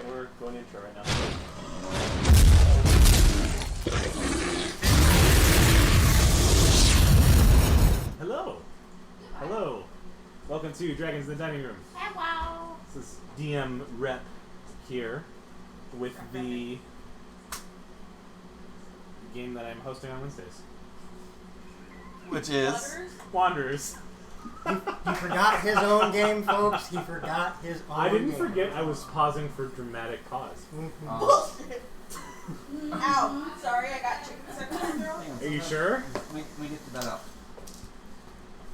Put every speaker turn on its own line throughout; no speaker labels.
Alright, we're going intro right now. Hello! Hello! Welcome to Dragons in the Dining Room.
Hello!
This is DM Rep here with the game that I'm hosting on Wednesdays.
Which is?
Wanderers.
He forgot his own game, folks. He forgot his own
I didn't
game.
forget, I was pausing for dramatic pause.
Bullshit! Ow. Sorry, I got chicken stuck in my throat.
Are you sure?
We get to that up.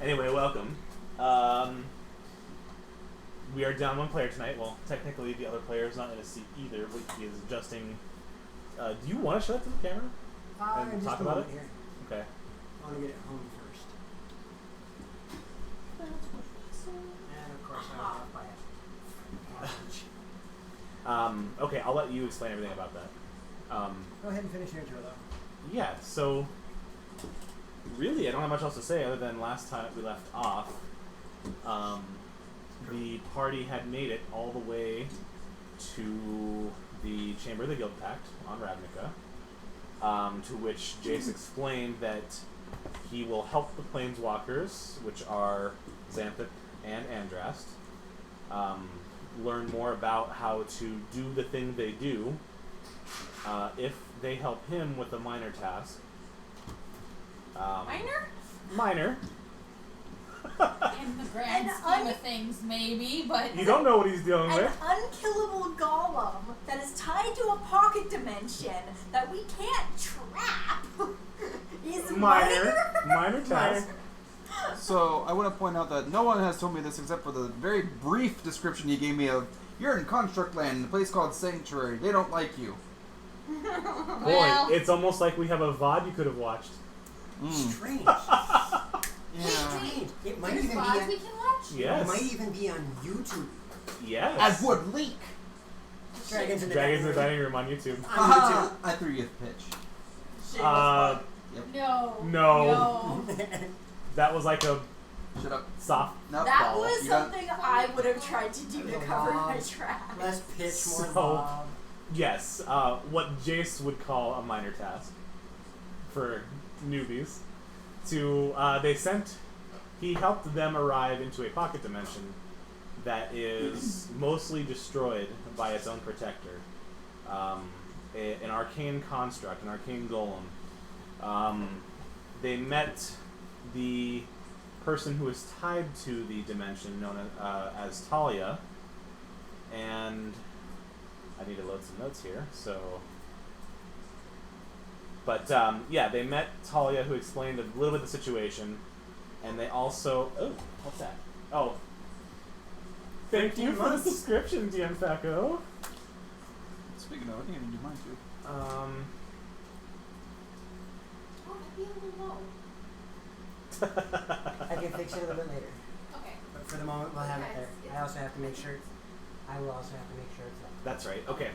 Anyway, welcome. We are down one player tonight. Well, technically the other player is not in a seat either, but he is adjusting. Do you want to show it to the camera? And
just
talk
a
about
moment
it?
here.
Okay.
I want to get it home first. And of course I will buy it.
Okay, I'll let you explain everything about that.
Go ahead and finish your intro, though.
Yeah, so really I don't have much else to say other than last time we left off, the party had made it all the way to the Chamber of the Guild Pact on Ravnica, to which Jace explained that he will help the Planeswalkers, which are Xanthip and Andrast, learn more about how to do the thing they do if they help him with a minor task.
Minor?
Minor.
In the grand scheme of things, maybe, but...
You don't know what he's dealing
An
with.
unkillable golem that is tied to a pocket dimension that we can't trap is
Minor task.
So, I want to point out that no one has told me this except for the very brief description you gave me of, you're in Construct Land, a place called Sanctuary. They don't like you.
Boy, it's almost like we have a VOD you could have watched.
Strange.
Yeah.
Strange. It might
There's
even be
VODs
on,
we can watch?
Yes.
It might even be on YouTube.
Yes.
I would leak.
Dragons in the
Dining Room on YouTube.
On YouTube.
I threw you a pitch.
No.
No. That was like a
Shut up.
soft.
Nope.
That
ball.
was
You got-
something I would have tried to do to
There's a
cover
lot.
my tracks.
Less pitch, more
So-
bob.
Yes, what Jace would call a minor task for newbies. He helped them arrive into a pocket dimension that is mostly destroyed by its own protector. An arcane construct, an arcane golem. They met the person who is tied to the dimension known as Talia, and I need to load some notes here, so... But, yeah, they met Talia, who explained a little bit of the situation, and they also... Oh, what's that? Oh. Thank you for the subscription, DM Facco.
Speaking of, I think I need to do mine too.
Oh, might be a little low.
I can fix it a little bit later.
Okay.
But for the moment, we'll have it there.
Okay.
I also have to make sure it's up.
That's right, okay.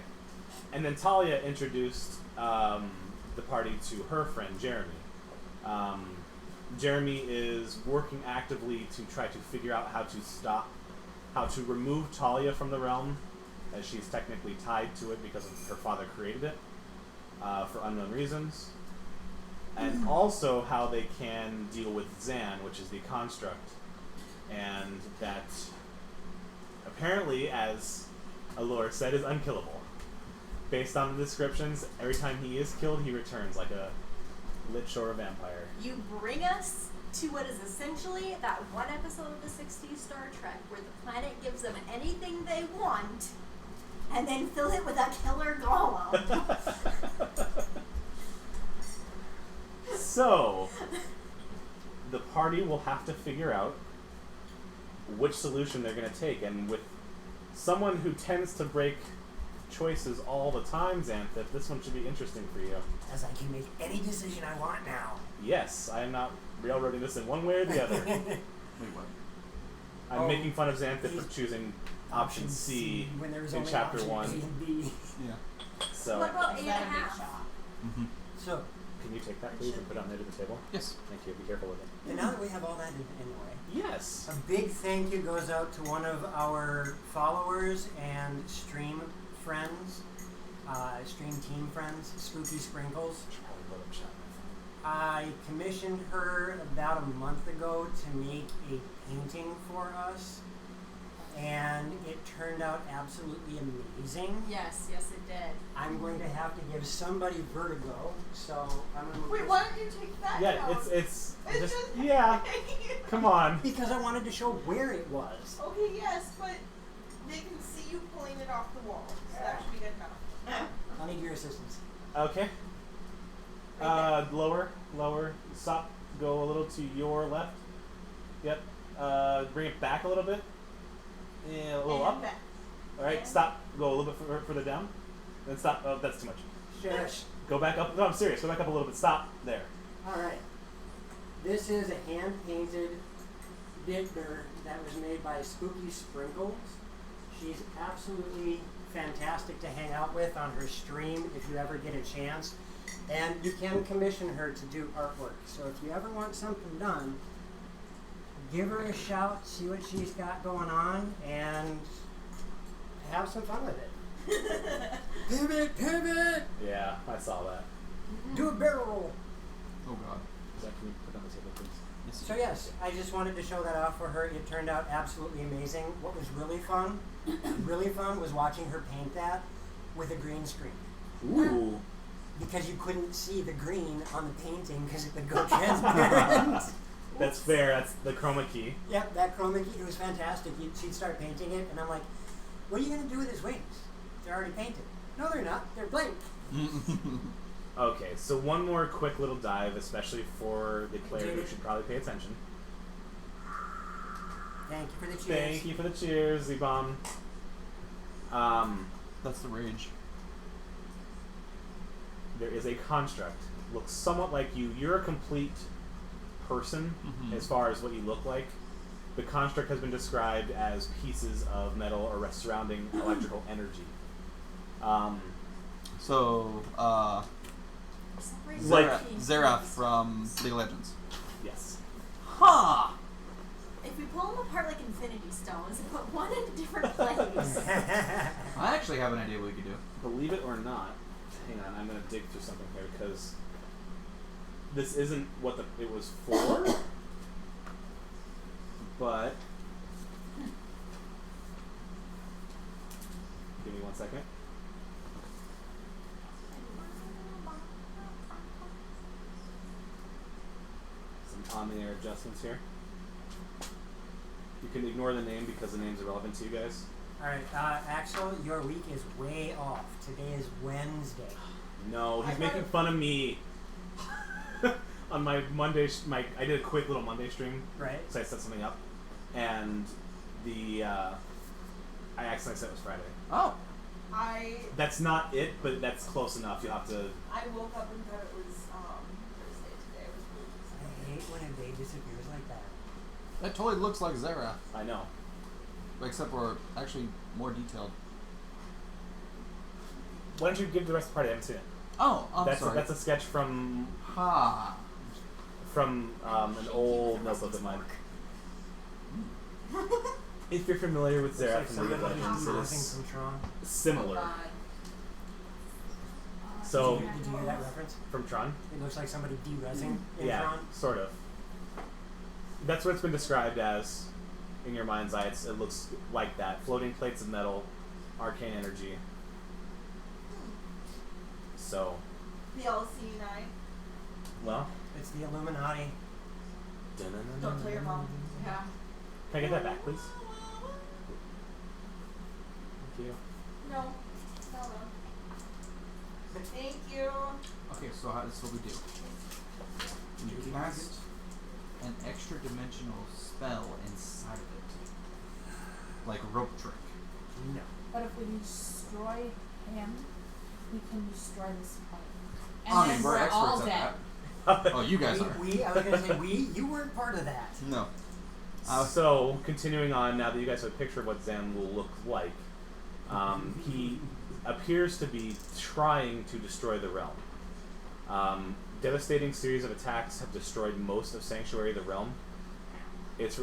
And then Talia introduced the party to her friend, Jeremy. Jeremy is working actively to try to figure out how to remove Talia from the realm, as she's technically tied to it because her father created it for unknown reasons. And also how they can deal with Zan, which is the construct. And that apparently, as Allure said, is unkillable. Based on the descriptions, every time he is killed, he returns like a lich or a vampire.
You bring us to what is essentially that one episode of the 60s Star Trek where the planet gives them anything they want and then fill it with a killer golem.
So, the party will have to figure out which solution they're going to take, and with someone who tends to break choices all the time, Xanthip, this one should be interesting for you.
As I can make any decision I want now.
Yes, I am not railroading this in one way or the other.
Wait, what?
I'm making fun of Xanthip for choosing option C
when there was
in
only
chapter
option
1.
A and B.
Yeah.
So,
What about
Is
8.5?
that a big shot?
Mm-hmm.
So,
can you take that, please, and put it on there to the table?
Yes.
Thank you. Be careful with it.
and now that we have all that in the way,
Yes.
a big thank you goes out to one of our followers and stream friends, stream team friends, Spooky Sprinkles.
Should probably load up chat.
I commissioned her about a month ago to make a painting for us, and it turned out absolutely amazing.
Yes, it did.
I'm going to have to give somebody vertigo, so I'm going to
Wait, why don't you take that
Yeah,
down?
it's
It's
just
just
yeah. Come on.
because I wanted to show where it was.
Okay, yes, but they can see you pulling it off the wall, so that should be good enough.
I'll need your assistance.
Okay. Lower. Stop. Go a little to your left. Yep. Bring it back a little bit. Yeah, a little
And
up.
back.
All right.
And-
Stop. Go a little bit further down. Then stop. Oh, that's too much.
Shush.
Go back up. No, I'm serious. Go back up a little bit. Stop. There.
Alright. This is a hand-painted Dittner that was made by Spooky Sprinkles. She's absolutely fantastic to hang out with on her stream if you ever get a chance. And you can commission her to do artwork. So if you ever want something done, give her a shout, see what she's got going on, and have some fun with it. Pivot!
Yeah, I saw that.
Do a barrel roll.
Oh god.
Is that, can you put on the table, please?
Yes,
So yes, I just wanted to show that off for her. It turned out absolutely amazing. What was really fun was watching her paint that with a green screen.
Ooh.
Because you couldn't see the green on the painting because it would go transparent.
That's fair. That's the chroma key.
Yep, that chroma key, it was fantastic. She'd start painting it, and I'm like, what are you going to do with his wings? They're already painted. No, they're not. They're blank.
Okay, so one more quick little dive, especially for the player who should probably pay attention.
Thank you for the cheers.
Thank you for the cheers, Z-Bomb.
That's the rage.
There is a construct. Looks somewhat like you. You're a complete person as far as what you look like. The construct has been described as pieces of metal or surrounding electrical energy. Like-
Xerath from League of Legends.
Yes.
Ha!
If we pull them apart like Infinity Stones and put one in a different place.
I actually have an idea what we could do.
Believe it or not, hang on, I'm going to dig through something here because this isn't what it was for, but give me 1 second. Some on-the-air adjustments here. You can ignore the name because the name's irrelevant to you guys.
Alright, Axel, your week is way off. Today is Wednesday.
No, he's
I
making
thought-
fun of me. On my Monday, I did a quick little Monday stream,
Right?
so I set something up, and I accidentally said it was Friday.
Oh.
That's not it, but that's close enough. You'll have to.
I woke up and thought it was Thursday today. It was
I hate when a day disappears like that.
That totally looks like Xerath,
I know.
except for actually more detailed.
Why don't you give the rest of the party? I haven't seen it.
Oh, I'm
That's
sorry.
that's a sketch from
Ha.
an old notebook of mine. If you're familiar with Xerath from League of Legends, it is
from Tron.
similar.
God.
So
Did you hear that reference?
from Tron.
It looks like somebody de-resing in
Yeah,
Tron.
sort of. That's what it's been described as in your mind's eye. It looks like that. Floating plates of metal, arcane energy. So,
The LC9.
well.
It's the Illuminati.
Don't tell your mom. Yeah.
Can I get that back, please? Thank you.
No. No. Thank you.
Okay, so this is what we do. You cast an extra dimensional spell inside of it. Like rope trick.
No.
But if we destroy him, we can destroy this planet. And
I
then
mean, we're
all
experts
dead.
at that. Oh, you guys are.
I was gonna say you weren't part of that.
No.
So, continuing on, now that you guys have a picture of what Zan will look like, he appears to be trying to destroy the realm. Devastating series of attacks have destroyed most of Sanctuary, the realm. Its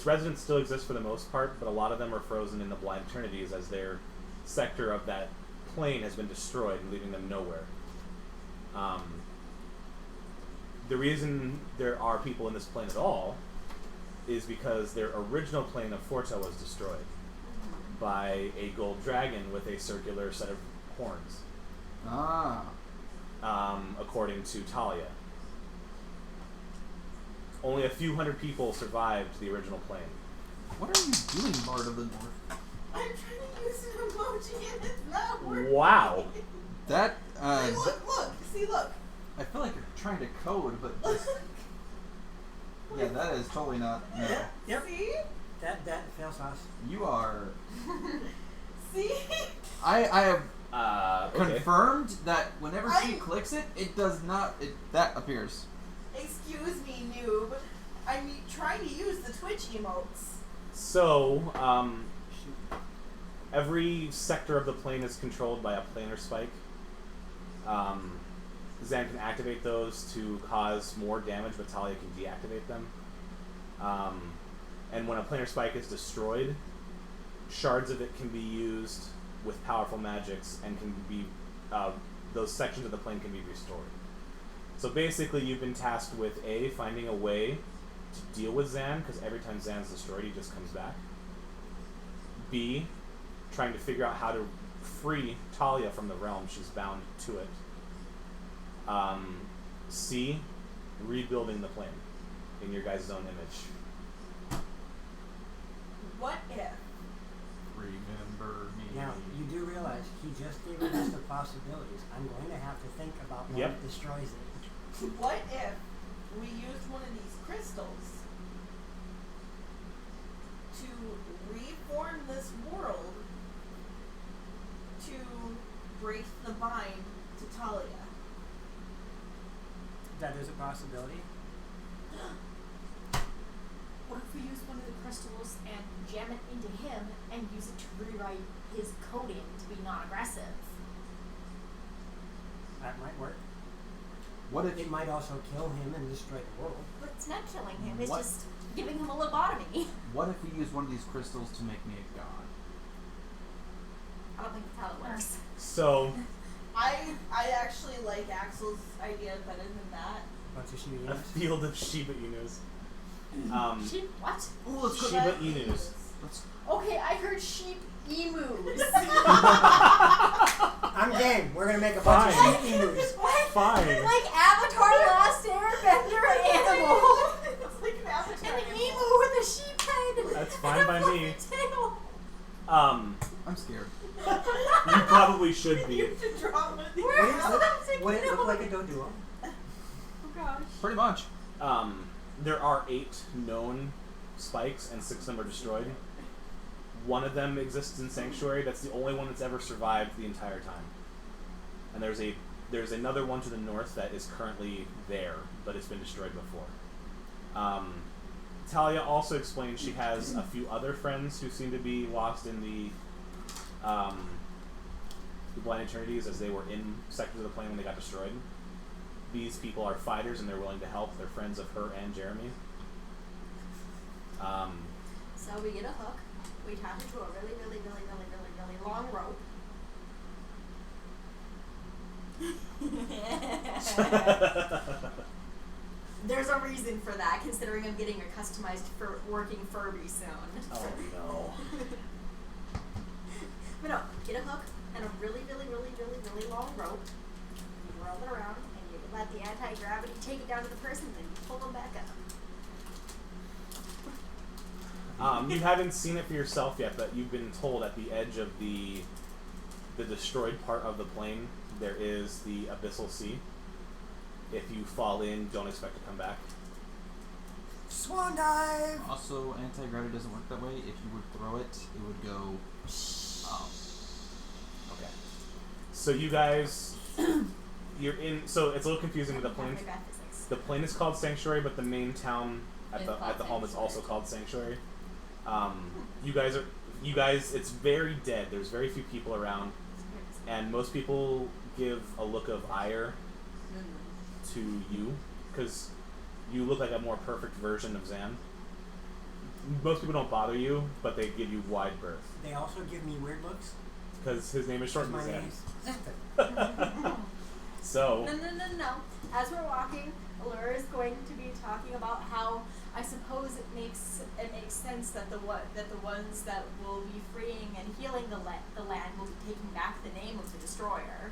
residents still exist for the most part, but a lot of them are frozen in the blind eternities as their sector of that plane has been destroyed, leaving them nowhere. The reason there are people in this plane at all is because their original plane of Forta was destroyed by a gold dragon with a circular set of horns, according to Talia. Only a few hundred people survived the original plane.
What are you doing, Bard of the North?
I'm trying to use an emoji and it's not working.
Wow.
That,
Hey, look. See, look.
I feel like you're trying to code, but just... Yeah, that is totally not... No.
Yep.
See?
That fails us.
You are...
See?
I have
Okay.
confirmed that whenever she
I-
clicks it, it does not... that appears.
Excuse me, noob. I'm trying to use the Twitch emotes.
So, every sector of the plane is controlled by a planar spike. Zan can activate those to cause more damage, but Talia can deactivate them. And when a planar spike is destroyed, shards of it can be used with powerful magics and can be those sections of the plane can be restored. So basically, you've been tasked with A, finding a way to deal with Zan, because every time Zan's destroyed, he just comes back. B, trying to figure out how to free Talia from the realm. She's bound to it. C, rebuilding the plane in your guys' own image.
What if?
Remember me.
Now, you do realize he just gave a list of possibilities. I'm going to have to think about one
Yep.
that destroys it.
What if we used one of these crystals to reform this world to break the bind to Talia?
That is a possibility.
What if we use one of the crystals and jam it into him and use it to rewrite his coding to be non-aggressive?
That might work.
What if...
It might also kill him and destroy the world.
But it's not killing him, it's
What?
just giving him a lobotomy.
What if we use one of these crystals to make me a god?
I don't think that's how it works.
So,
I actually like Axel's idea better than that.
Bunch of Shiba
a
Inus.
field of Shiba Inus.
Sheep what?
Oh, let's go...
Shiba Inus.
Let's...
Okay, I heard sheep emus.
I'm game. We're gonna make a bunch
Fine.
of Shiba Inus.
Fine.
Like Avatar The Last Airbender animal.
It's like an avatar.
An emu with a sheep head.
That's
and
fine
a
by
fluffy
me.
tail.
I'm scared.
You probably should be.
You have to draw one of these.
Where
Would it
else
look,
am I
would it
taking
look like a
it?
Doduo?
Oh gosh.
Pretty much.
There are 8 known spikes, and 6 of them are destroyed. One of them exists in Sanctuary. That's the only one that's ever survived the entire time. And there's another one to the north that is currently there, but it's been destroyed before. Talia also explained she has a few other friends who seem to be lost in the Blind Eternities as they were in sectors of the plane when they got destroyed. These people are fighters and they're willing to help. They're friends of her and Jeremy.
So we get a hook, we tie it to a really, really, really, really, really, really long rope. There's a reason for that, considering I'm getting a customized working Furby soon.
Oh no.
But no, get a hook and a really, really, really, really, really long rope. You roll it around and you let the anti-gravity take it down to the person, then you pull them back up.
You haven't seen it for yourself yet, but you've been told at the edge of the destroyed part of the plane, there is the Abyssal Sea. If you fall in, don't expect to come back.
Swan dive!
Also, anti-gravity doesn't work that way. If you would throw it, it would go...
Okay. So you guys, you're in. So it's a little confusing with the plane.
Graph physics.
The plane is called Sanctuary, but the main town at
It's
the
called
home is
Sanctuary.
also called Sanctuary. You guys. It's very dead. There's very few people around, and most people give a look of ire to you because you look like a more perfect version of Zan. Most people don't bother you, but they give you wide berth.
They also give me weird looks.
because his name is short in
My
his
name
hand. So,
No. As we're walking, Allura is going to be talking about how I suppose it makes sense that the ones that will be freeing and healing the land will be taking back the name of the destroyer,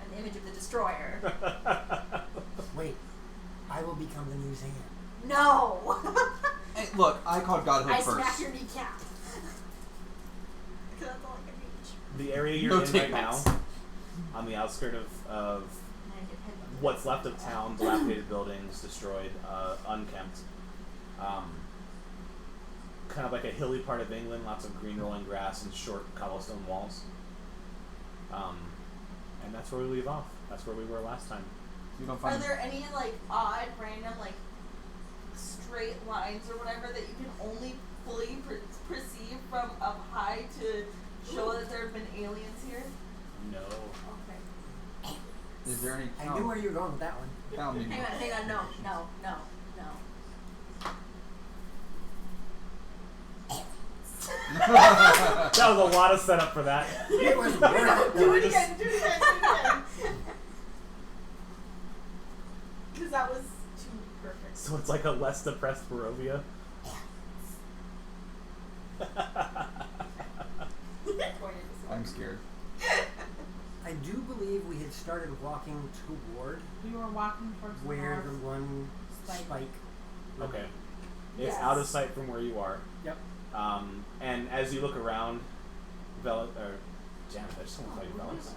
and the image of the destroyer.
Wait, I will become the new Zan.
No.
Hey, look, I called Godhood
I
first.
smack your kneecap. Because that's all I can reach.
the area you're
No
in right now,
takebacks.
on the outskirt of
And I get hit by the
what's left of town, dilapidated buildings, destroyed, unkempt. Kind of like a hilly part of England, lots of green rolling grass and short cobblestone walls. And that's where we leave off. That's where we were last time.
You don't
Are
find
there any like odd, random, like straight lines or whatever that you can only fully perceive from up high to show that there have been aliens here?
No.
Okay.
Is there any
I knew where you were going with that one.
Hang on, no.
That was a lot of setup for that.
It was worth it.
Do it again. Because that was too perfect.
So it's like a less depressed Barovia.
I'm scared.
I do believe we had started walking toward
We were walking towards the
where the
north.
one
Spike.
spike.
Okay. It's
Yes.
out of sight from where you are.
Yep.
And as you look around, damn it, I just want to call you Velix.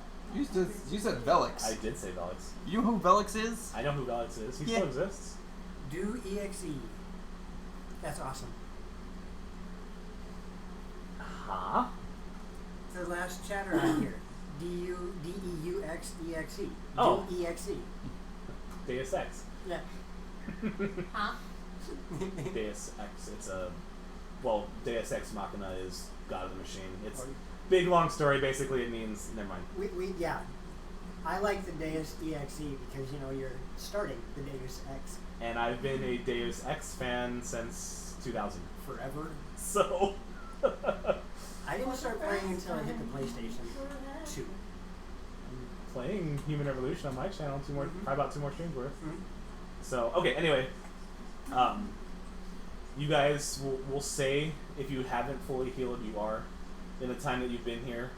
You said Velix.
I did say Velix.
You know who Velix is?
I know who Velix is. He
Yeah.
still exists.
Do EXE. That's awesome.
Huh?
The last chatter I hear. DEUXEXE.
Oh.
Do EXE.
Deus Ex.
Yeah.
Huh?
Deus Ex. It's a... Well, Deus Ex Machina is God of the Machine. It's big, long story. Basically, it means... Never mind.
Yeah. I like the Deus EXE because, you know, you're starting the Deus Ex
And I've been a Deus Ex fan since 2000.
forever.
So...
I didn't start playing until I hit the PlayStation 2.
playing Human Revolution on my channel. Probably about 2 more streams worth.
Mhm.
So, okay, anyway. You guys will say, if you haven't fully healed, you are. In the time that you've been here,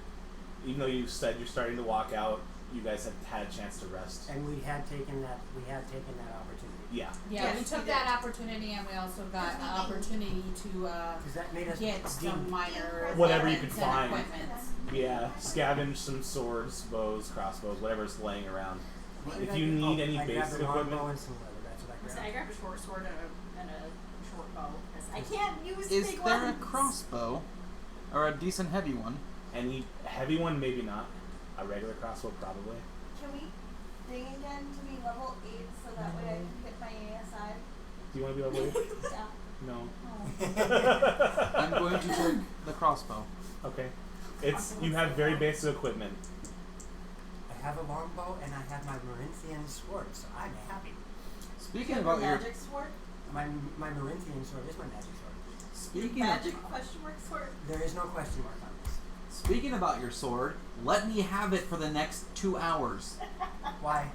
even though you said you're starting to walk out, you guys have had a chance to rest.
And we had taken that opportunity.
Yeah.
Yeah,
Yes,
we
we
took
did.
that opportunity, and we also got an opportunity to
Because that made us
get some minor
Whatever you
weapons
could
and
find.
equipment.
Yeah, scavenge some swords, bows, crossbows, whatever's laying around.
What did
If
I
you
do?
need
Oh,
any
I grabbed
basic
a longbow
equipment,
and some leather. That's what I
So
grabbed.
I grabbed a short sword and a short bow. 'Cause I can't use
Is
big
there a
ones.
crossbow? Or a decent heavy one?
any heavy one, maybe not. A regular crossbow, probably.
Can we bring again to be level 8 so that way I can get my ASI?
Do you want to be level 8?
Yeah.
No.
I'm going to take the crossbow.
Okay. You have very basic equipment.
I have a longbow and I have my Marinthian sword, so I'm happy.
Speaking
Your
about your
magic sword?
My Marinthian sword is my magic sword.
speaking
Magic
of,
question mark sword?
There is no question mark on this.
speaking about your sword, let me have it for the next 2 hours
Why?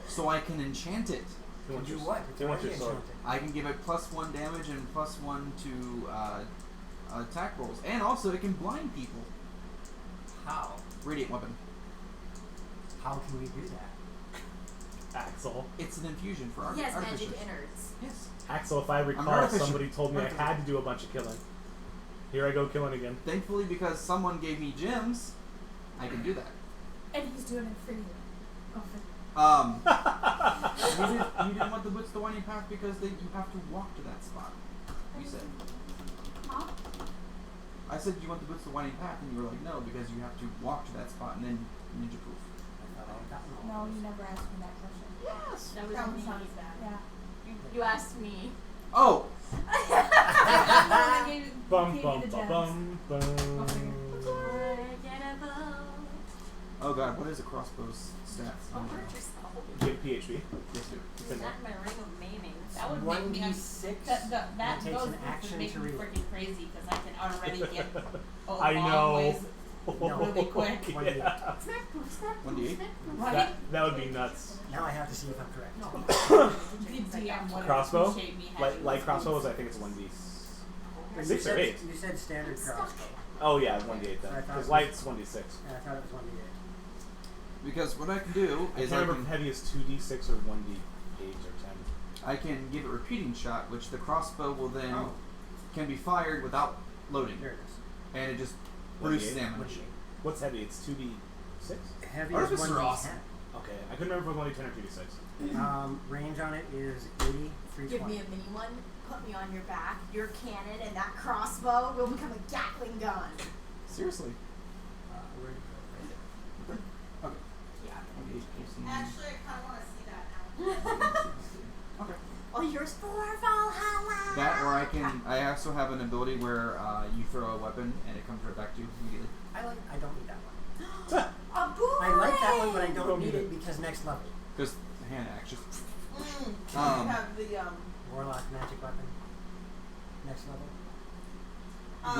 so I can enchant it.
He wants
Do
your-
what? It's
He wants your
already
sword.
enchanted.
I can give it +1 damage and +1 to attack rolls, and also it can blind people.
How?
Radiant weapon.
How can we do that?
Axel.
It's an infusion for
He has
artificers.
magic innards.
Yes.
Axel, if I recall,
artificial.
somebody told me I
Artificial.
had to do a bunch of killing. Here I go killing again.
Thankfully, because someone gave me gems, I can do that.
And he's doing it for you. Oh, for
You didn't want the boots to winding path because you have to walk to that spot. You said.
Huh?
I said you want the boots to winding path, and you were like, no, because you have to walk to that spot and then ninja proof.
I thought I had gotten all
No, you never asked me that question.
Yes. That was
That
me.
was not as bad. Yeah.
You asked me.
Oh,
I gave,
Bum
gave
bum
you the
bum
gems.
bum
Go figure.
bum.
oh god, what is a crossbow's stats?
Oh, hurt yourself.
Give PHP.
Yes, dude.
It's in there.
Not my ring of maiming.
That would make me
1d6.
that
and it takes
those
an
boots
action
would make
to
me
reload.
freaking crazy because I can already get a
I
long
know.
ways
Really quick.
Yeah.
Smack, smack,
1d8?
smack,
Right?
That would be nuts.
Now I have to see if I'm correct.
No.
The DM would
Crossbow?
appreciate me having
Light
this
crossbows, I think it's 1d.
You
6 or
said-
8.
You said standard crossbow.
Oh yeah, 1d8
I
then.
thought
Because
it was-
light's 1d6.
And I thought it was 1d8.
Because what I can do
I
is
can't
I
remember if
can,
heavy is 2d6 or 1d8 or 10.
I can give a repeating shot, which the crossbow will then
Oh.
can be fired without loading,
There it is.
and it just
1d8?
produces damage.
What's heavy? It's 2d6?
Heavy
Artificers
is
are
1d10.
awesome.
Okay, I couldn't remember if it was only 10 or 2d6.
Range on it is 80,
Give
320.
me a mini one, put me on your back, your cannon, and that crossbow will become a Gatling gun.
Seriously.
Where did it go? Right there.
Okay.
Yeah.
1d8 AC.
Actually, I kind of want to see that now.
Okay.
Oh, yours for Valhalla!
That, or I also have an ability where you throw a weapon and it comes right back to you immediately.
I don't need that one.
A boomerang!
I like that one, but I don't
Don't
need
need
it because next level.
Because hand action.
You
Um,
have the
Warlock magic weapon. Next level.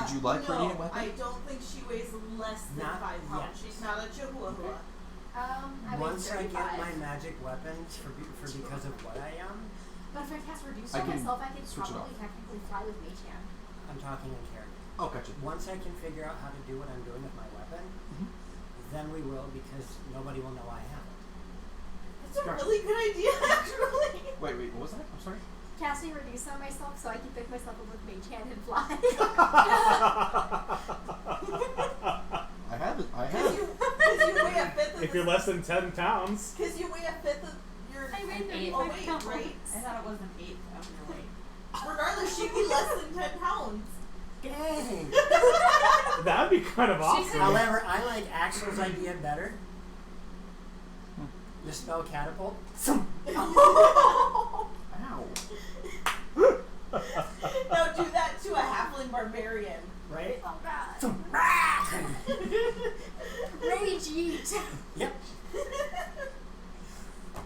Would you like
no,
radiant weapon?
I don't think she weighs less than
Not
5 pounds.
yet.
She's not a chihuahua.
I weigh
Once I
35.
get my magic weapons for because of what I am,
But if I cast Reduce
I
on
can
myself, I can
switch it
probably
off.
technically fly with Mage Hand.
I'm talking in character.
Oh, gotcha.
Once I can figure out how to do what I'm doing with my weapon, then we will because nobody will know I have it.
That's a really good idea, actually.
Wait, what was that? I'm sorry.
Casting Reduce on myself so I can pick myself up with Mage Hand and fly.
I have it. I
Because
have.
you weigh a fifth of
If you're less than 10 pounds.
Because you weigh a fifth of your
I weigh
an
35
weight,
pounds.
right?
I thought it was an eighth of your weight.
Regardless, she'd be less than 10 pounds.
Dang!
That'd be kind of awesome.
However, I like Axel's idea better. The spell catapult.
Ow.
Now do that to a halfling barbarian.
Right?
Oh god.
Rage
Rage yeet.
Yep.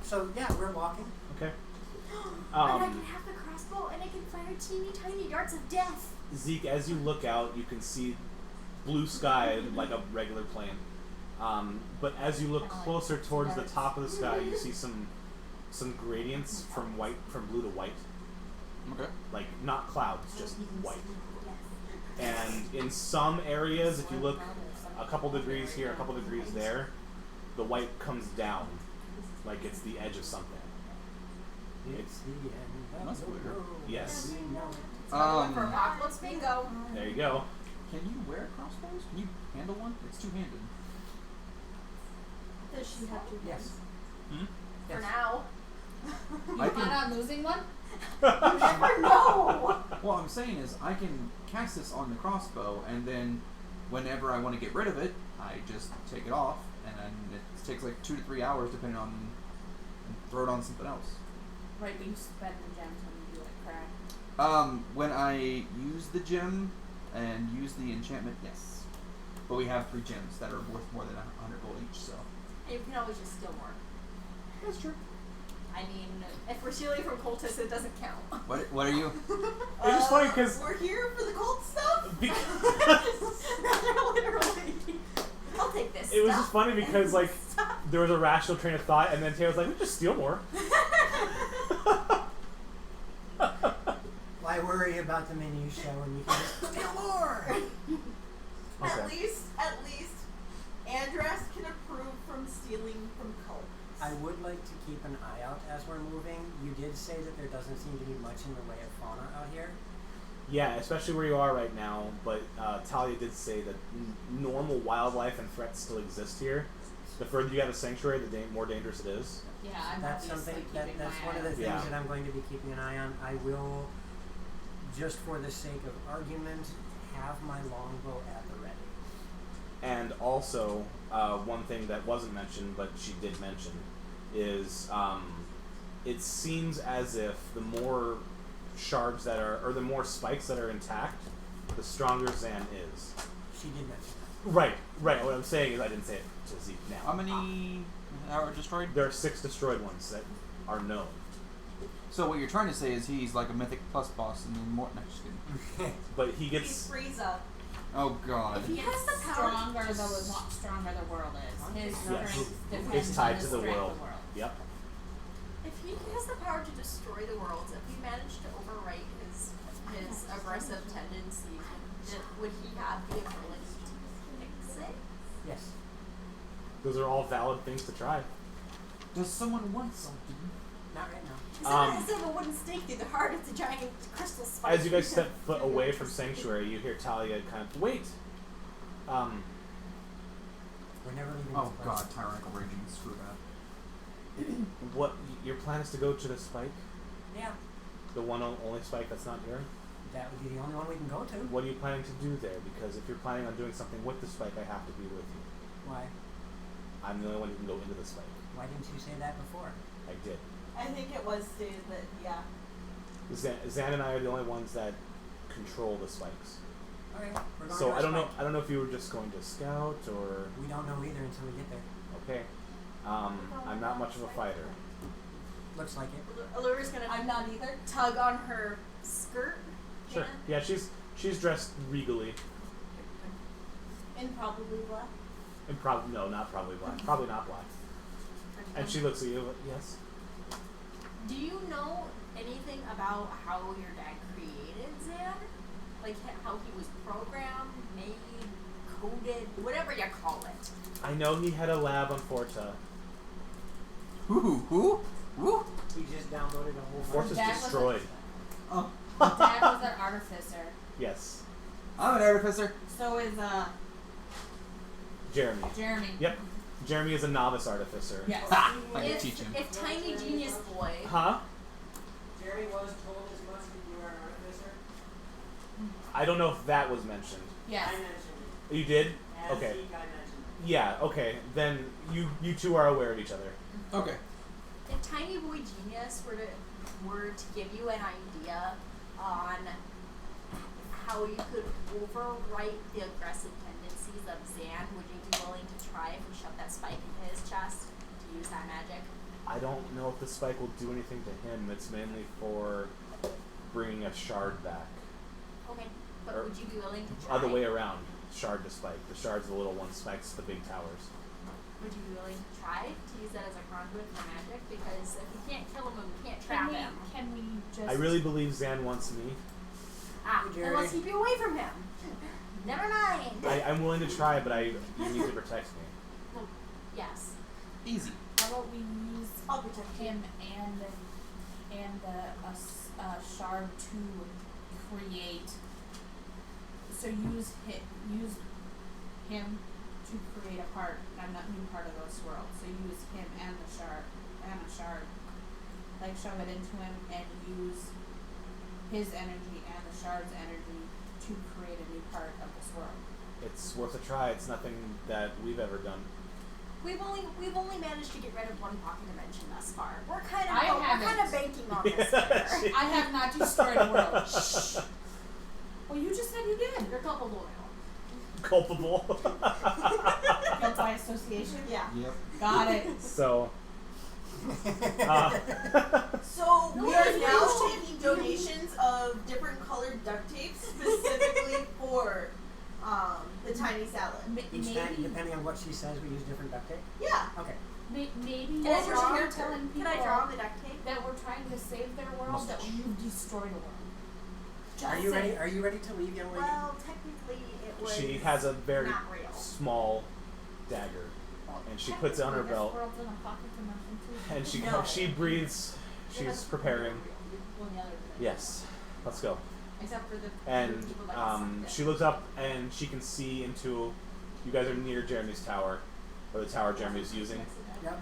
So yeah, we're walking.
Okay.
And I can have the crossbow and I can fire teeny tiny darts of death.
Zeke, as you look out, you can see blue sky like a regular plane. But as you look closer towards the top of the sky, you see some gradients from blue to white.
Okay.
Like not clouds, just white. And in some areas, if you look a couple degrees here, a couple degrees there, the white comes down, like it's the edge of something.
It's the end of
That's
the
weird.
world.
Yes.
For Apocalypse Bingo.
There you go.
Can you wear crossbows? Can you handle one? It's two-handed.
Does she have to?
Yes.
Hmm?
For now.
You
I
plan
can.
on losing one?
Never know.
What I'm saying is, I can cast this on the crossbow, and then whenever I want to get rid of it, I just take it off, and then it takes like 2 to 3 hours, depending on, and throw it on something else.
Right, but you spend the gems when you do it, correct?
When I use the gem and use the enchantment, yes. But we have 3 gems that are worth more than 100 gold each, so.
And you can always just steal more.
That's true.
I mean, if we're stealing from cultists, it doesn't count.
What are you?
It's just funny because
We're here for the cult stuff.
Literally. I'll take this.
it was
stuff.
just funny because like there was a rational train of thought, and then Taylor's like, "We just steal more."
Why worry about the minutiae when you can just steal more?
Okay.
At least, Andras can approve from stealing from cults.
I would like to keep an eye out as we're moving. You did say that there doesn't seem to be much in the way of fauna out here.
Yeah, especially where you are right now. But Talia did say that normal wildlife and threats still exist here. The further you get out of sanctuary, the more dangerous it is.
Yeah, I'm
That's
obviously
something
keeping
that's
my
one of the
eye
things
Yeah.
that I'm going to be keeping an eye on. I will, just for the sake of argument, have my longbow at the ready.
And also, one thing that wasn't mentioned, but she did mention, is it seems as if the more shards that are, or the more spikes that are intact, the stronger Zan is.
She did mention that.
Right. What I'm saying is I didn't say it to Zeke now.
How many are destroyed?
There are 6 destroyed ones that are known.
So what you're trying to say is he's like a mythic plus boss, and then more. No, just kidding.
But he
He's
gets
Frieza.
Oh god.
If he has the power
stronger
to
stronger the world is. His
Yes.
strength
It's
depends
tied
on
to
the
the
strength
world.
of the world.
Yep.
If he has the power to destroy the worlds, if we manage to overwrite his aggressive tendencies, would he have the ability to fix it?
Yes.
Those are all valid things to try.
Does someone want something?
Not right now.
Instead of a wooden stake through the heart, it's a giant crystal spike.
As you guys step foot away from Sanctuary, you hear Talia kind of, wait!
We're never leaving
Oh
this place.
god, tyrannical raging, screw that.
What, your plan is to go to the spike?
Yeah.
The one only spike that's not here?
That would be the only one we can go to.
What are you planning to do there? Because if you're planning on doing something with the spike, I have to be with you.
Why?
I'm the only one who can go into the spike.
Why didn't you say that before?
I did.
I think it was stated that, yeah.
Zan and I are the only ones that control the spikes.
Okay. We're going
So
to our
I don't know.
spike.
I don't know if you were just going to scout or
We don't know either until we get there.
okay. I'm not much of a fighter.
Looks like it.
Allura's gonna
I'm not either.
tug on her skirt.
Sure.
hand.
Yeah, she's dressed regally.
And probably black.
And probably no, not probably black. Probably not black. And she looks at you. Yes.
Do you know anything about how your dad created Zan? Like how he was programmed, made, coded, whatever you call it.
I know he had a lab on Forta.
Who?
He just downloaded a whole
Forta's
Dad was
destroyed.
Oh.
Dad was an artificer.
Yes.
I'm an artificer.
So is
Jeremy.
Jeremy.
Yep. Jeremy is a novice artificer.
Yes.
I can teach him.
If Tiny Genius Boy,
Huh?
Jerry was told as much that you are an artificer.
I don't know if that was mentioned.
Yes.
I mentioned it.
You did?
As
Okay.
he got mentioned it.
Yeah, okay. Then you two are aware of each other.
Okay.
if Tiny Boy Genius were to give you an idea on how you could overwrite the aggressive tendencies of Zan, would you be willing to try if we shove that spike into his chest to use that magic?
I don't know if the spike will do anything to him. It's mainly for bringing a shard back.
Okay, but
Or
would you be willing to try?
Other way around. Shard to spike. The shard's the little one, spike's the big towers.
Would you be willing to try to use that as a conduit for magic? Because if we can't kill him and we can't trap him,
Can we just?
I really believe Zan wants me.
then let's keep you away from him. Never mind.
I'm willing to try, but you need to protect me.
Well, yes.
Easy.
How about we use
I'll protect
him and a shard to create. So use him to create a part, a new part of those worlds. So use him and the shard and a shard, like shove it into him and use his energy and the shard's energy to create a new part of this world.
It's worth a try. It's nothing that we've ever done.
We've only managed to get rid of one pocket dimension thus far. We're kind
I haven't.
of banking on this here.
I have not destroyed a world. Shh. Well, you just said you did.
You're culpable now.
Culpable.
Guilt by association.
Yeah.
Yep.
Got it.
So.
So
No,
we are
it's
now
not.
taking donations of different colored duct tape specifically for the tiny salad.
Each time,
Maybe,
depending on what she says, we use different duct tape.
Yeah.
Okay.
maybe
Can I
what
draw
we're
your
telling people
Can I draw on the duct tape?
that we're trying to save their world, that you've destroyed a world. Just
Are you ready?
saying.
Are you ready to leave, young lady?
Well, technically it was
She has a very
not real.
small dagger,
Well,
and she puts it on her
technically,
belt.
This world's in a pocket dimension too.
And she
No.
she breathes. She's preparing.
Well, the other dimension.
Yes. Let's go.
Except for the
And
people that sucked it.
she looks up and she can see into. You guys are near Jeremy's tower, or the tower Jeremy's using.
Yep.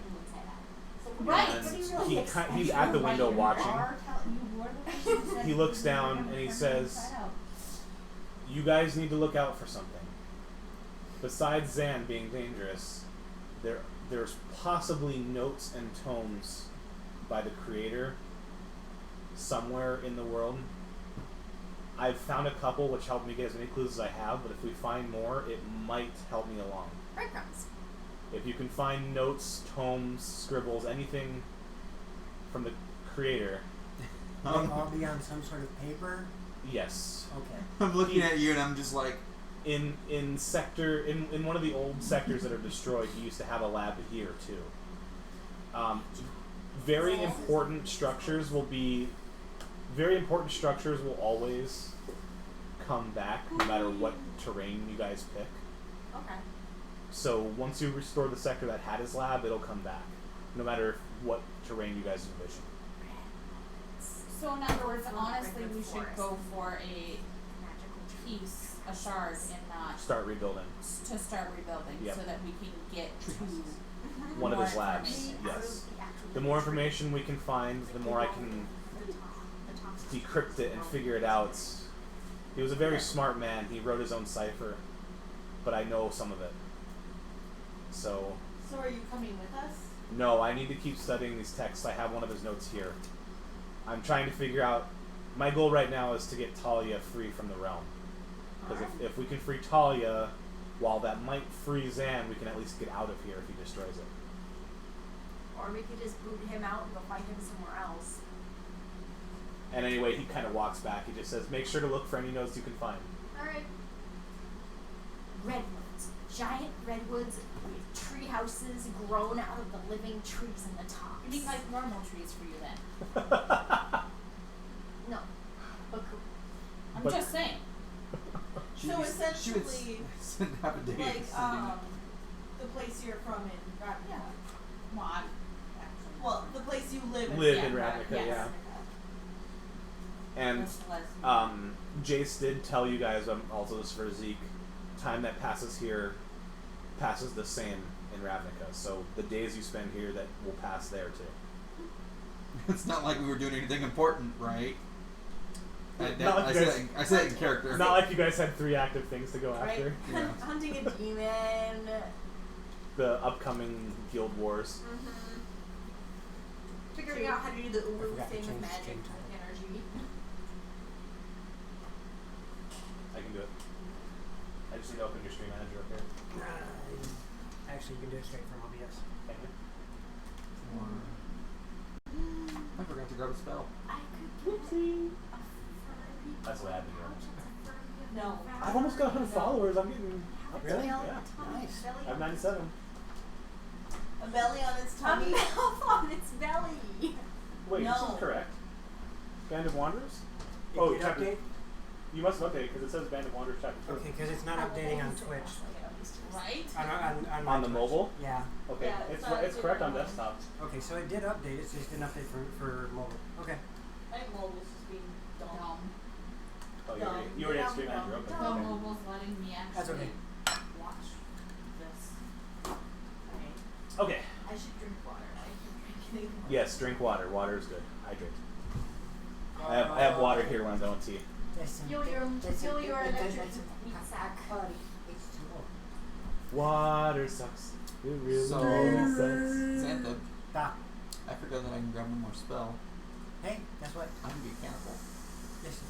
Right.
And
but
he's
really
at the
Right,
window
you
watching.
are you were the person who said
He looks
you
down
were
and he
turning
says,
inside out.
You guys need to look out for something. Besides Zan being dangerous, there's possibly notes and tomes by the creator somewhere in the world. I've found a couple which helped me get as many clues as I have, but if we find more, it might help me along.
Breadcrumbs.
If you can find notes, tomes, scribbles, anything from the creator,
Will they all be on some sort of paper?
yes.
Okay.
I'm looking at you and I'm just like,
in sector in one of the old sectors that are destroyed, he used to have a lab here too. Very important structures will always come back no matter what terrain you guys pick.
Okay.
So once you restore the sector that had his lab, it'll come back, no matter what terrain you guys envision.
So in other words,
From
honestly, we
Redwood
should
Forest.
go for a
Magical
piece, a shard, and not
Start rebuilding
to start rebuilding,
Yep.
so that we can get to
one of
more
his labs.
information.
Yes. The more information we can find, the more I can decrypt it and figure it out. He was a very smart man. He wrote his own cipher, but I know some of it. So,
So are you coming with us?
no, I need to keep studying these texts. I have one of his notes here. I'm trying to figure out. My goal right now is to get Talia free from the realm. Because if we can free Talia, while that might free Zan, we can at least get out of here if he destroys it.
Or we could just boot him out and go find him somewhere else.
And anyway, he kind of walks back. He just says, make sure to look for any notes you can find.
Alright. Redwoods. Giant redwoods with tree houses grown out of the living trees in the tops.
You mean like normal trees for you then?
No. But cool.
I'm
But-
just saying.
She
So
would
essentially,
send half a day
like
sending
the place you're from in Ravnica.
Yeah. Well, I'm actually.
Well, the place you live in.
Live
Yeah,
in
right,
Ravnica,
yes.
yeah. And
Less-
Jace did tell you guys, also this for Zeke, time that passes here passes the same in Ravnica. So the days you spend here that will pass there too.
It's not like we were doing anything important, right? I
Not like you guys-
said it in character.
Not like you guys had 3 active things to go
Right?
after.
Yeah.
Hunting a demon.
The upcoming guild wars.
Mm-hmm. Figuring out how to do the Ulu
forgot to
thing with
change the
magic
stream title.
energy.
I can do it. I just need to open your stream manager up here.
Actually, you can do it straight from OBS.
Thank you.
I forgot to grab a spell.
I could get a furry
That's what I've been doing.
pouch that's a furry
No.
I've almost got 100 followers. I'm getting up there.
Really?
Yeah.
Nice.
I have 97.
A belly on its
A
tummy.
mouth on its belly.
Wait, this
No.
is correct. Band of Wanderers?
Did
Oh,
it
chapter.
update?
You must have updated because it says Band of Wanderers chapter 2.
Okay, because it's not updating on Twitch.
Right?
On my
On the
Twitch.
mobile?
Yeah.
Okay,
Yeah,
it's
it's not
it's correct on
updated on-
desktop.
Okay, so it did update. It's just didn't update for mobile. Okay.
I think mobile's just being dumb.
Dumb.
Oh, you
Dumb.
already, you already had stream manager open.
Dumb.
The
Okay.
mobile's letting me actually
That's okay.
watch this.
Okay.
Okay.
I should drink water. I keep drinking water.
Yes, drink water. Water is good. Hydrate. I have water here when I'm done with tea.
Fuel your electric meat sack.
Water sucks. It really,
So-
really sucks.
Xantha,
Ah,
I forgot that I can grab one more spell.
hey, guess what?
I can be a cannibal.
Yes, you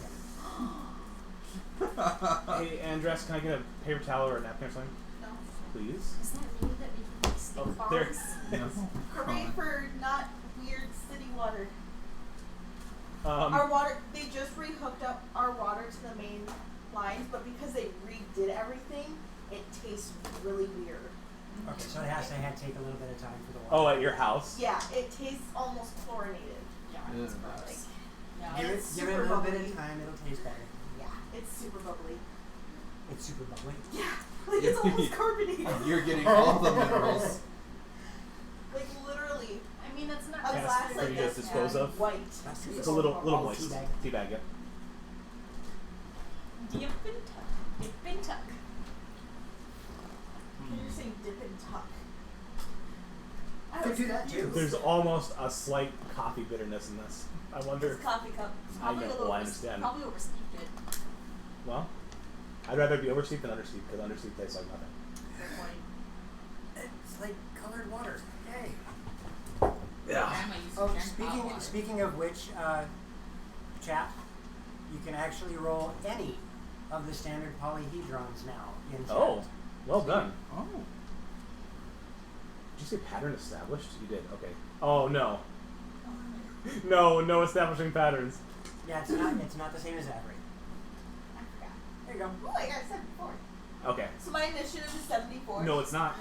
can.
Hey, Andres, can I get a paper towel or a napkin or something?
No.
Please?
Does that mean that we can make steak
Oh, there.
bombs?
No.
Hooray
Come
for not weird city water.
Um,
Our water, they just rehooked up our water to the main lines, but because they redid everything, it tastes really weird.
Okay, so it has to take a little bit of time for the water.
oh, at your house?
Yeah, it tastes almost chlorinated.
Yeah.
It's
Like,
gross.
Yeah.
And
Give it,
it's
give it a
super
little bit
bubbly.
of time. It'll taste better.
Yeah, it's super bubbly.
It's super bubbly.
Yeah, like it's almost carbonated.
You're getting all the minerals.
Like literally,
I mean, that's not
a
Yes,
glass
for
like
you to
this
dispose
and
of?
white.
It's a little
Oh,
moist.
teabag.
Teabag, yep.
Dip and tuck. Dip and tuck.
You're saying dip and tuck. I
Could
was
do that too.
confused.
There's almost a slight coffee bitterness in this. I wonder.
It's coffee cup.
It's
I
probably
know,
a little
well, I understand.
Probably oversteeped it.
Well, I'd rather be oversteeped than understeeped because understeeped tastes like nothing.
Good point.
It's like colored water. Hey.
Grandma used to
Oh,
drink hot water.
speaking of which, chat, you can actually roll any of the standard polyhedrons now in chat.
Oh, well done.
Oh.
Did you say pattern established? You did. Okay. Oh no. No establishing patterns.
Yeah, it's not the same as Avery.
I forgot.
There you go.
Oh, I got 7 before.
Okay.
So my initiative is 74.
No, it's not.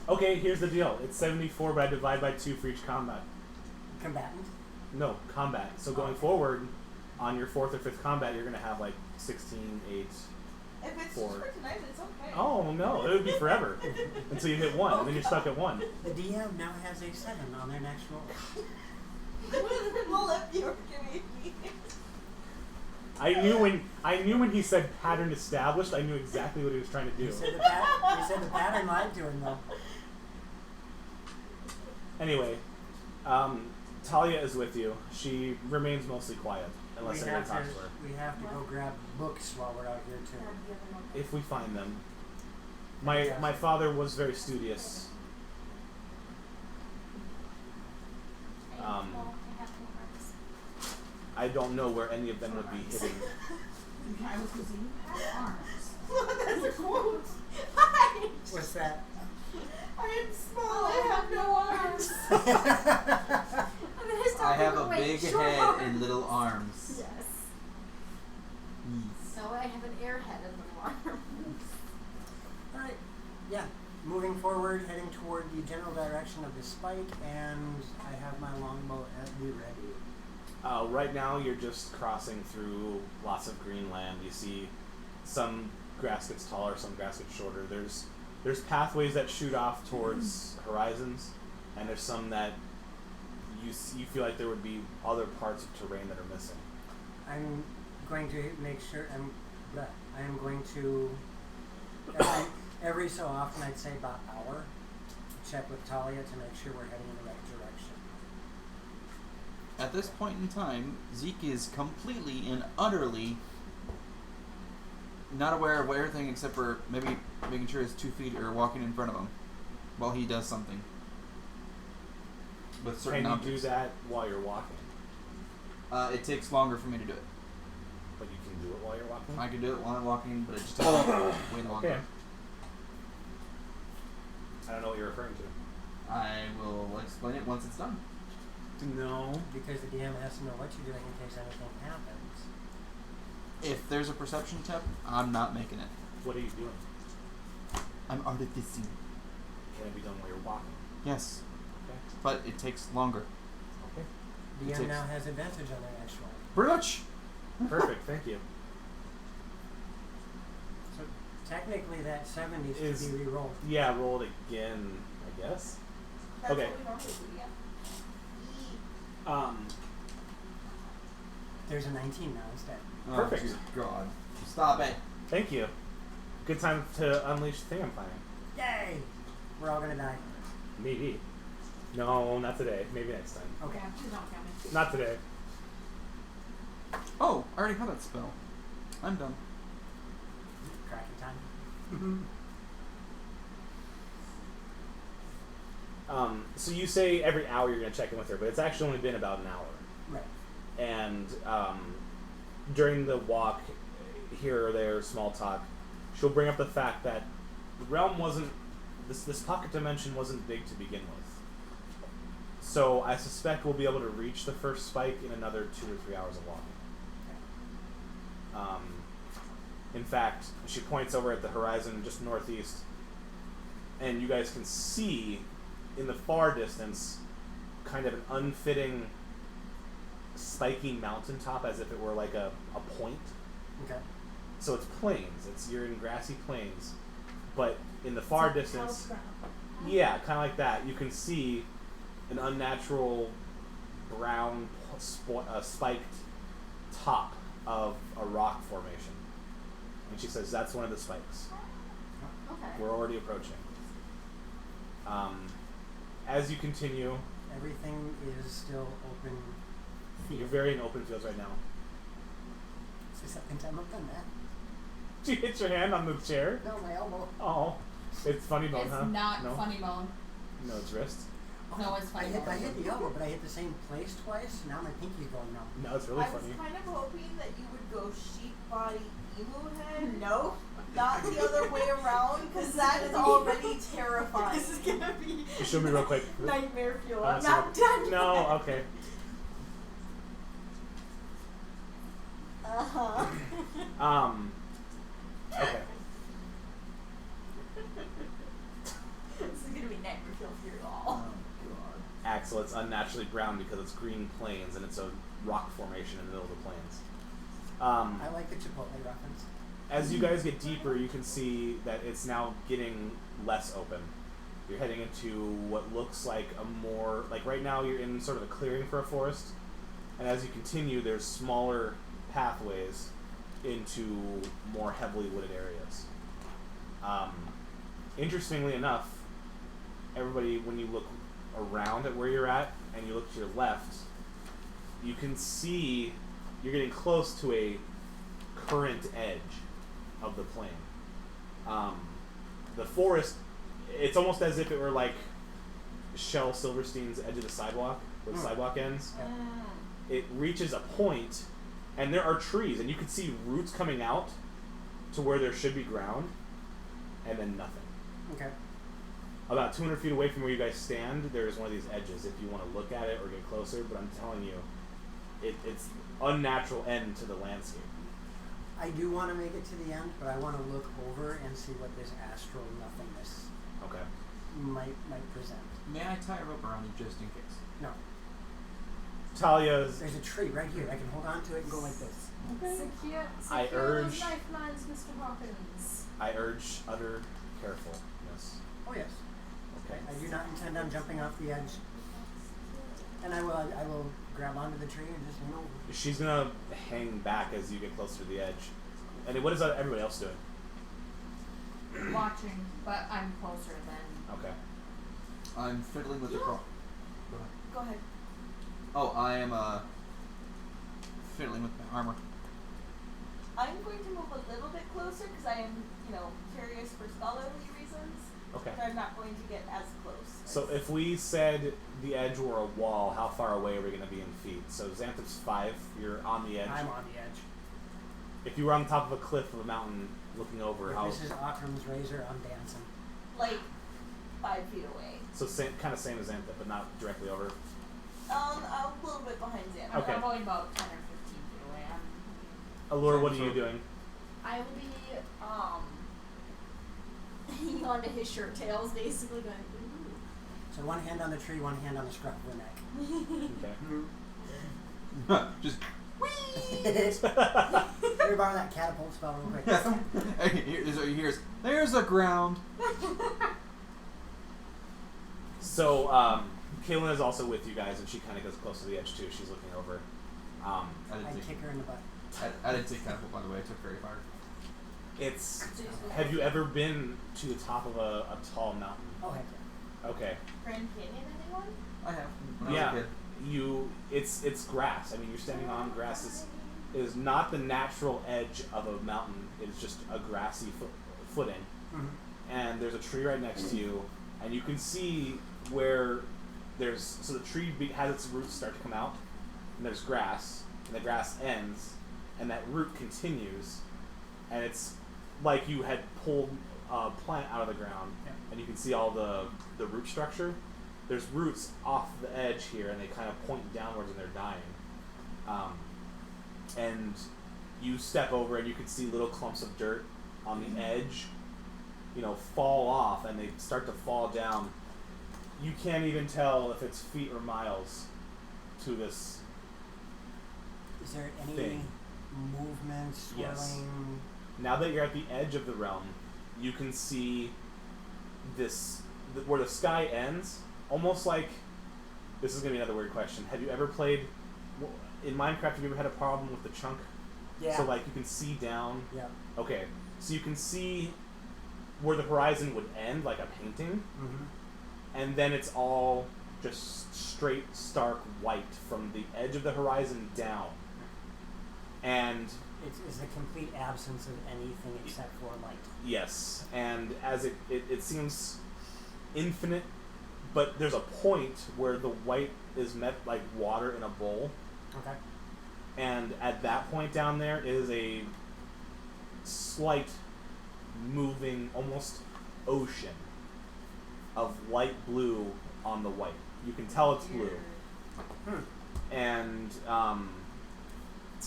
Okay, here's the deal. It's 74, but I divide by 2 for each combat.
Combatant.
No, combat. So going forward, on your 4th or 5th combat, you're going to have like 16, 8.
If it's
4.
just for tonight, it's okay.
Oh, no. It would be forever. Until you hit 1, and then you're stuck at 1.
The DM now has a 7 on their next roll.
We'll let you give me.
I knew when he said pattern established, I knew exactly what he was trying to do.
You said the pattern lied to him though.
Anyway, Talia is with you. She remains mostly quiet, unless anyone talks to her.
We have to go grab books while we're out here too.
If we find them. My father was very studious. I don't know where any of them would be hidden.
I was using you have arms.
That's a quote.
What's that?
I am small. I have no arms.
I have a big head and little arms.
Yes.
Yes.
So I have an airhead and little arms.
Alright. Yeah. Moving forward, heading toward the general direction of the spike, and I have my longbow at the ready.
Right now, you're just crossing through lots of green land. You see some grass gets taller, some grass gets shorter. There's pathways that shoot off towards horizons, and there's some that you feel like there would be other parts of terrain that are missing.
I'm going to make sure I am going to every so often, I'd say about an hour, check with Talia to make sure we're heading in the right direction.
At this point in time, Zeke is completely and utterly not aware of everything except for maybe making sure his 2 feet are walking in front of him while he does something. With certain
Can you
objects.
do that while you're walking?
It takes longer for me to do it.
But you can do it while you're walking?
I can do it while I'm walking, but it just takes way longer.
Okay. I don't know what you're referring to.
I will explain it once it's done.
No.
Because the DM has to know what you're doing in case anything happens.
If there's a perception tip, I'm not making it.
What are you doing?
I'm artificing.
Can it be done while you're walking?
Yes,
Okay.
but it takes longer.
Okay.
DM
takes-
now has advantage on their next roll.
Pretty much.
Perfect. Thank you.
So technically that 7 needs
Is-
to be re-rolled.
Yeah, roll it again, I guess.
That's
Okay.
what we normally do, yeah.
There's a 19 now instead.
Perfect.
Oh, dear God. Stop it.
Thank you. Good time to unleash the thing I'm planning.
Yay! We're all gonna die.
Maybe. No, not today. Maybe next time.
Okay.
Yeah, please don't count me.
Not today.
Oh, I already have that spell. I'm done.
Cracking time.
So you say every hour you're going to check in with her, but it's actually only been about an hour.
Right.
And during the walk, here or there, small talk, she'll bring up the fact that the realm wasn't, this pocket dimension wasn't big to begin with. So I suspect we'll be able to reach the first spike in another 2 or 3 hours of walking. In fact, she points over at the horizon just northeast, and you guys can see in the far distance kind of an unfitting spiky mountaintop as if it were like a point.
Okay.
So it's plains. You're in grassy plains, but in the far distance, yeah, kind of like that. You can see an unnatural brown spiked top of a rock formation. And she says, that's one of the spikes.
Okay.
We're already approaching. As you continue,
Everything is still open field.
you're very in open fields right now.
It's the second time I've done that.
Did you hit your hand on the chair?
No, my elbow.
Oh, it's funny bone,
It's
huh?
not
no?
funny bone.
No, it's wrist.
No, it's funny bone.
I hit the elbow, but I hit the same place twice. Now my pinky's going numb.
No, it's really
I was
funny.
kind of hoping that you would go sheep body emu head. No, not the other way around, because that is already terrifying.
This is gonna be
Just show me real quick.
nightmare fuel.
I
I'm
wanna see
not
what-
done.
No, okay.
Uh-huh.
Okay. black, so it's unnaturally brown because it's green plains and it's a rock formation in the middle of the plains.
I like the Chipotle reference.
As you guys get deeper, you can see that it's now getting less open. You're heading into what looks like a more, like right now you're in sort of a clearing for a forest, and as you continue, there's smaller pathways into more heavily wooded areas. Interestingly enough, everybody, when you look around at where you're at and you look to your left, you can see you're getting close to a current edge of the plain. The forest, it's almost as if it were like Shel Silverstein's edge of the sidewalk, where the sidewalk ends. It reaches a point, and there are trees, and you can see roots coming out to where there should be ground, and then nothing.
Okay.
About 200 feet away from where you guys stand, there's one of these edges if you want to look at it or get closer, but I'm telling you, it's unnatural end to the landscape.
I do want to make it to the end, but I want to look over and see what this astral nothingness
Okay.
might present.
May I tie a rope around it just in case?
No.
Talia's...
There's a tree right here. I can hold on to it and go like this.
Secure
I urge-
those lifelines, Mr. Hawkins.
I urge utter carefulness.
Oh yes.
Okay.
I do not intend on jumping off the edge. And I will grab onto the tree and just hang over.
She's gonna hang back as you get closer to the edge. And what is everybody else doing?
Watching, but I'm closer than.
Okay.
I'm fiddling with the
Yeah.
cross.
Go ahead.
Oh, I am fiddling with my armor.
I'm going to move a little bit closer because I am, curious for scholarly reasons.
Okay.
But I'm not going to get as close.
So if we said the edge were a wall, how far away are we going to be in feet? So Xanthip's 5, you're on the edge.
I'm on the edge.
If you were on the top of a cliff of a mountain looking over,
If
how...
this is Akram's razor, I'm dancing.
Like 5 feet away.
So kind of same as Xanthip, but not directly over.
A little bit behind Xander.
Okay.
I'm only about 10 or 15 feet away.
Allure, what are you doing?
I will be hanging onto his shirt tails, basically going. Ooh.
So one hand on the tree, one hand on the scruff of the neck.
Okay.
Just.
Can we borrow that catapult spell real quick?
Here's there's a ground.
So, Kaylin is also with you guys, and she kind of goes close to the edge, too. She's looking over.
I
I
didn't
kick her in the butt.
I didn't take catapult, by the way. I took very far.
Have you ever been to the top of a tall mountain?
Oh, heck yeah.
Okay.
Grand Canyon, anyone?
I have. When I
Yeah.
was a kid.
It's grass. I mean, you're standing on grass. It is not the natural edge of a mountain. It's just a grassy footing.
Mm-hmm.
And there's a tree right next to you, and you can see where so the tree has its roots start to come out, and there's grass, and the grass ends, and that root continues, and it's like you had pulled a plant out of the ground, and you can see all the root structure. There's roots off the edge here, and they kind of point downwards, and they're dying. And you step over, and you can see little clumps of dirt on the edge, fall off, and they start to fall down. You can't even tell if it's feet or miles to this.
Is there any
Thing.
movement, swirling?
Yes. Now that you're at the edge of the realm, you can see where the sky ends, almost like, this is going to be another weird question. Have you ever played, in Minecraft, have you ever had a problem with the chunk?
Yeah.
So, like, you can see down.
Yeah.
Okay. So you can see where the horizon would end, like a painting,
Mm-hmm.
and then it's all just straight, stark white from the edge of the horizon down. And
It's the complete absence of anything except for light.
yes, and as it seems infinite, but there's a point where the white is met like water in a bowl,
Okay.
and at that point down there is a slight moving, almost ocean of light blue on the white. You can tell it's blue. And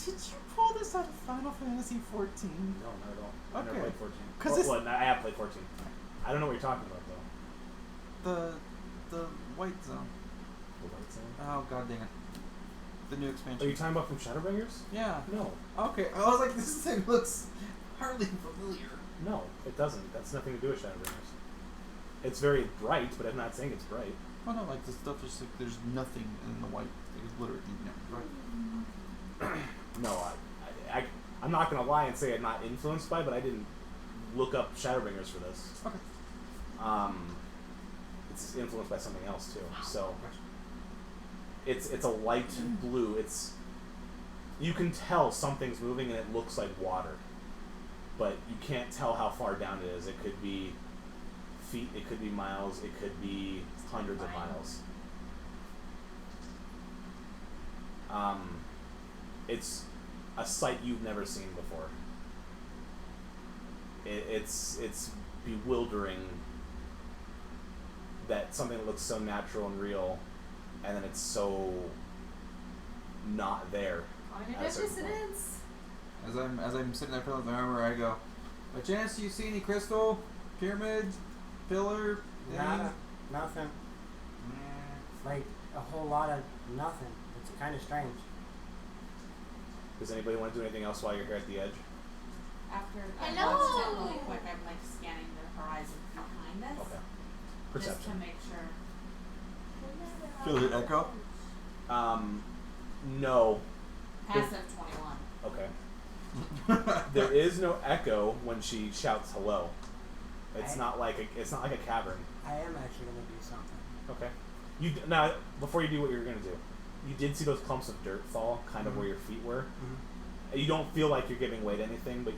Did you pull this out of Final Fantasy 14?
no, not at all. I never
Okay.
played 14.
'Cause
Well,
this-
well, I have played 14. I don't know what you're talking about though.
The white zone. Oh god dang it! The new
Are
expansion.
you talking about from Shadowbringers?
Yeah.
No.
Okay. I was like, this thing looks hardly familiar.
No, it doesn't. That's nothing to do with Shadowbringers. It's very bright, but I'm not saying it's bright.
Oh no, like the stuff just like there's nothing in the white. Like, it's literally right.
No, I'm not gonna lie and say I'm not influenced by, but I didn't look up Shadowbringers for this.
Okay.
It's influenced by something else too. So it's a light blue. You can tell something's moving and it looks like water, but you can't tell how far down it is. It could be feet. It could be miles. It could be hundreds of miles. It's a sight you've never seen before. It's bewildering that something that looks so natural and real, and then it's so not there.
Cognitive
At a certain point.
dissonance.
As I'm sitting there filling with my armor, I go, by chance do you see any crystal, pyramid, pillar,
Nada, nothing.
Nah.
Like a whole lot of nothing. It's kind of strange.
Does anybody want to do anything else while you're here at the edge?
After I
Hello.
watched it really quick, I'm like scanning the horizon behind us.
Okay.
Just to
Perception.
make sure.
Feel the echo?
No.
Passive 21.
Okay. There is no echo when she shouts hello. It's
I-
not like a cavern.
I am actually going to do something.
Okay. Now before you do what you're gonna do, you did see those clumps of dirt fall, kind of
Mhm.
where your feet were.
Mm-hmm.
You don't feel like you're giving way to anything, but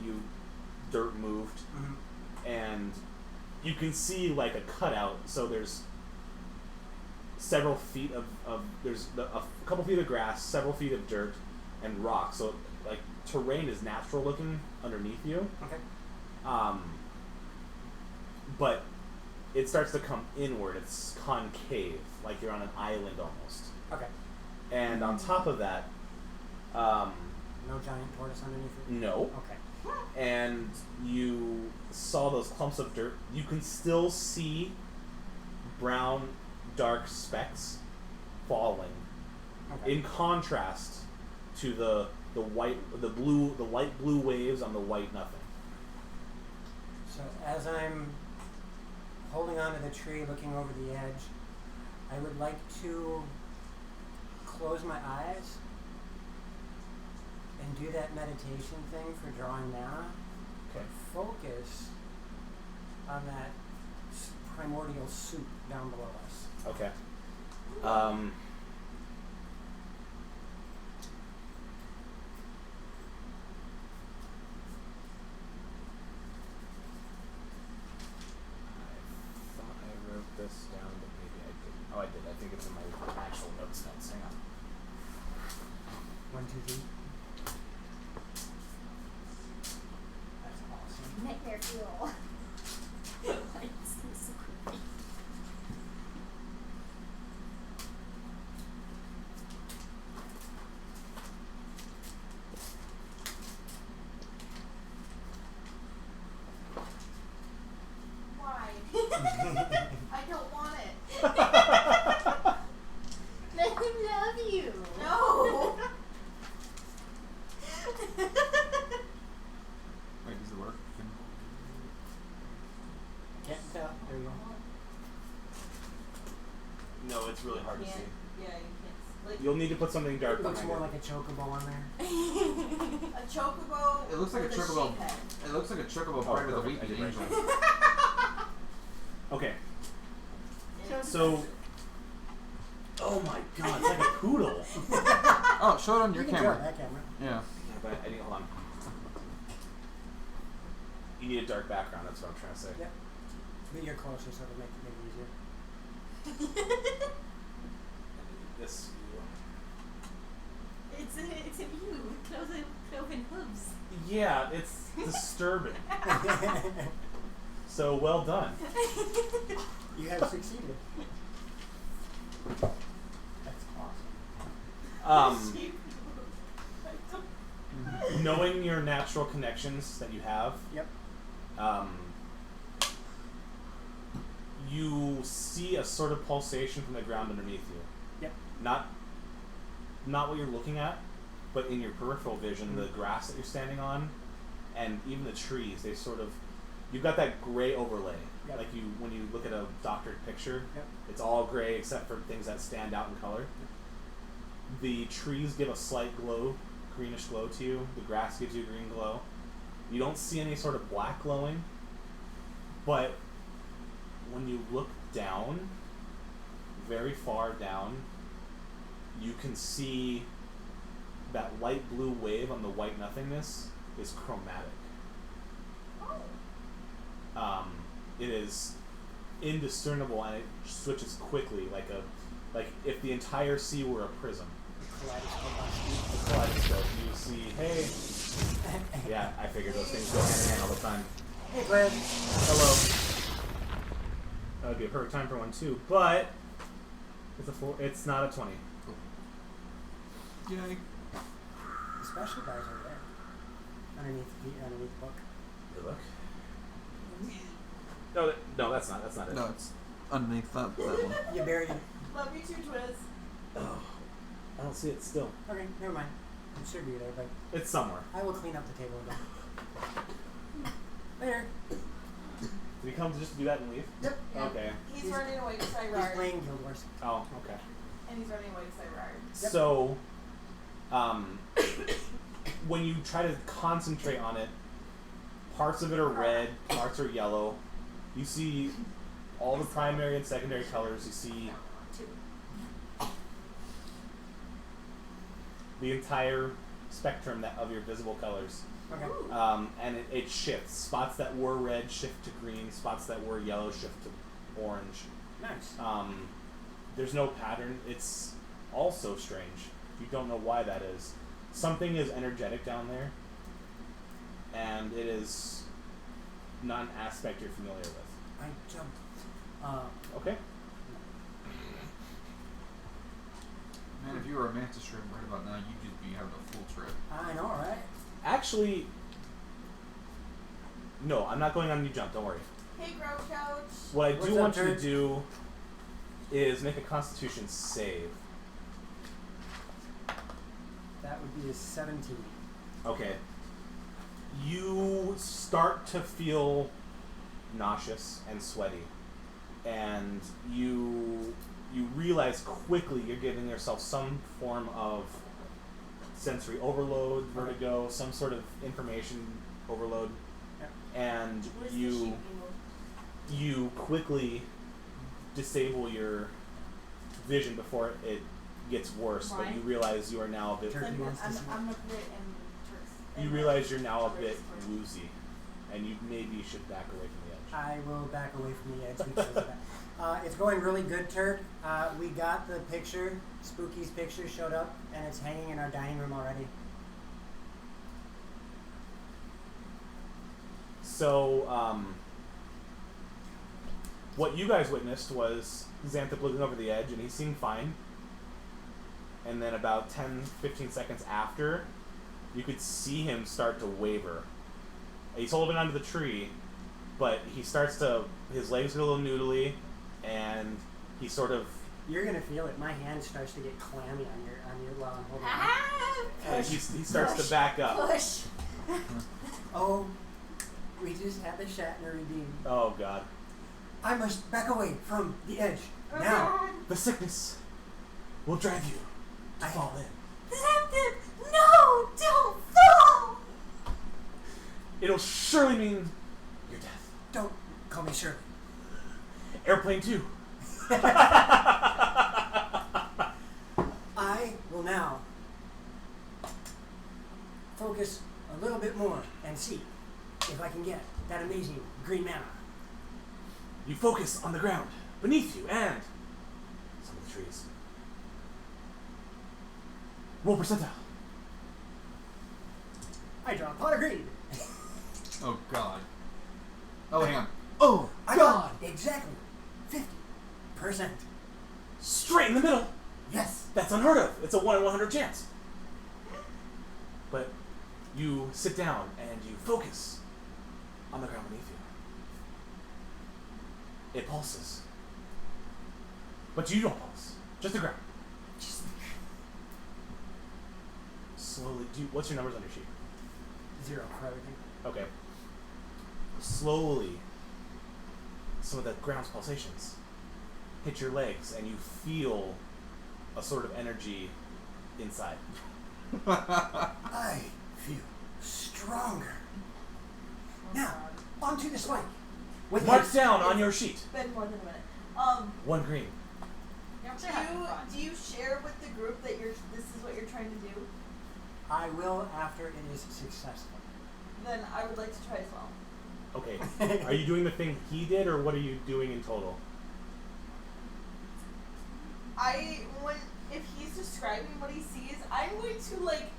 dirt moved,
Mm-hmm.
and you can see like a cutout. So there's several feet of there's a couple feet of grass, several feet of dirt, and rock. So like terrain is natural looking underneath you.
Okay.
But it starts to come inward. It's concave, like you're on an island almost.
Okay.
And on top of that,
No giant tortoise underneath it?
no.
Okay.
And you saw those clumps of dirt. You can still see brown, dark specks falling.
Okay.
In contrast to the light blue waves on the white nothing.
So as I'm holding onto the tree, looking over the edge, I would like to close my eyes and do that meditation thing for drawing mana.
Okay.
Focus on that primordial soup down below us.
Okay. I thought I wrote this down, but maybe I didn't. Oh, I did. I think it's in my actual notes. Hang on.
1, 2, 3. That's awesome.
Nightmare fuel. Like, this is so creepy.
Why? I don't want it.
Let him love you.
No.
Wait, does it work?
Can't tell. There you go.
No, it's really hard to
Can't-
see.
Yeah, you can't. Like
You'll need to put something dark
It looks
behind
more
it.
like a chocobo on there.
a chocobo.
It looks like a
with
chocobo.
sheep head.
It looks like a chocobo
Oh,
part of the
perfect. I
weepy
did write
angel.
Okay.
It's-
So. Oh my god, it's like a poodle.
Oh, show it on your
You can
camera.
draw that camera.
Yeah.
Yeah, but I need, hold on. You need a dark background, that's what I'm trying to say.
Yep. But you're closer, so it'll make it easier.
This
It's a view with cloven hooves.
Yeah, it's disturbing. So well done.
You have succeeded. That's awesome.
Sheep.
Knowing your natural connections that you have,
Yep.
You see a sort of pulsation from the ground underneath you.
Yep.
Not what you're looking at, but in your peripheral vision, the grass that you're standing on, and even the trees, they sort of, you've got that gray overlay.
Yep.
Like when you look at a doctored picture,
Yep.
it's all gray except for things that stand out in color. The trees give a slight glow, greenish glow to you. The grass gives you a green glow. You don't see any sort of black glowing, but when you look down, very far down, you can see that light blue wave on the white nothingness is chromatic. It is indiscernible and it switches quickly, like if the entire sea were a prism.
Kaleidoscope.
A kaleidoscope. You see, hey. Yeah, I figured those things go hand in hand all the time.
Hey, Glenn.
Hello. That would be a perfect time for one too, but it's not a 20.
Yay.
The special guys are there. Underneath the book.
The book? No, that's not it.
No, it's underneath that one.
You buried it.
Love you too, Twiz.
Oh, I don't see it still.
Okay, never mind. It should be there, but
It's somewhere.
I will clean up the table again. Later.
Did he come just to do that and leave?
Yep.
Yeah.
Okay.
He's running away to
He's
Cyrard.
playing Guild Wars.
Oh, okay.
And he's running away to Cyrard.
Yep.
So, when you try to concentrate on it, parts of it are red, parts are yellow. You see all the primary and secondary colors. You see the entire spectrum of your visible colors.
Okay.
And it shifts. Spots that were red shift to green. Spots that were yellow shift to orange.
Nice.
There's no pattern. It's also strange. You don't know why that is. Something is energetic down there, and it is not an aspect you're familiar with.
I jumped.
Okay.
Man, if you were a mantis shrimp right about now, you'd just be having a full trip.
I know, right?
Actually, no, I'm not going on your jump. Don't worry.
Hey, Grout Couch.
What I
What's
do
up,
want you to
Turd?
do is make a Constitution save.
That would be a 17.
Okay. You start to feel nauseous and sweaty, and you realize quickly you're giving yourself some form of sensory overload, vertigo, some sort of information overload, and
Where's the
you
sheep
you quickly disable your vision before it gets worse. But
Why?
you realize you are now a bit.
Turkey
I'm,
wants to
I'm,
see.
I'm gonna put it in Turks.
You realize you're now a bit woozy, and maybe you should back away from the edge.
I will back away from the edge because of that. It's going really good, Turk. We got the picture. Spooky's picture showed up, and it's hanging in our dining room already.
So, what you guys witnessed was Xanthic looking over the edge, and he seemed fine. And then about 10, 15 seconds after, you could see him start to waver. He's holding onto the tree, but he starts to, his legs get a little noodly, and he sort of,
You're gonna feel it. My hand starts to get clammy on your while I'm holding it.
Ah!
and he starts to back up.
Push.
Oh, we just had the Shatner redeem.
Oh god.
I must back away from the edge
Oh,
now.
God.
The sickness will drive you to
I-
fall in.
Xanthic, no, don't fall.
It'll surely mean your death.
Don't call me Shirley.
Airplane 2.
I will now focus a little bit more and see if I can get that amazing green mana.
You focus on the ground beneath you and some of the trees. Roll percentile.
I draw a pot of green.
Oh god. Oh, hang on.
Oh
I got exactly 50%.
Straight in the middle.
Yes.
That's unheard of. It's a 1 in 100 chance. But you sit down and you focus on the ground beneath you. It pulses. But you don't pulse. Just the ground. slowly. What's your numbers on your sheet?
0 for everything.
Okay. Slowly, some of the ground's pulsations hit your legs, and you feel a sort of energy inside.
I feel stronger. Now, onto the spike. With
Mark
haste.
down on your sheet.
It's been more than a minute.
1 green.
Do you share with the group that this is what you're trying to do?
I will after it is successful.
Then I would like to try as well.
Okay. Are you doing the thing he did, or what are you doing in total?
If he's describing what he sees, I'm going to like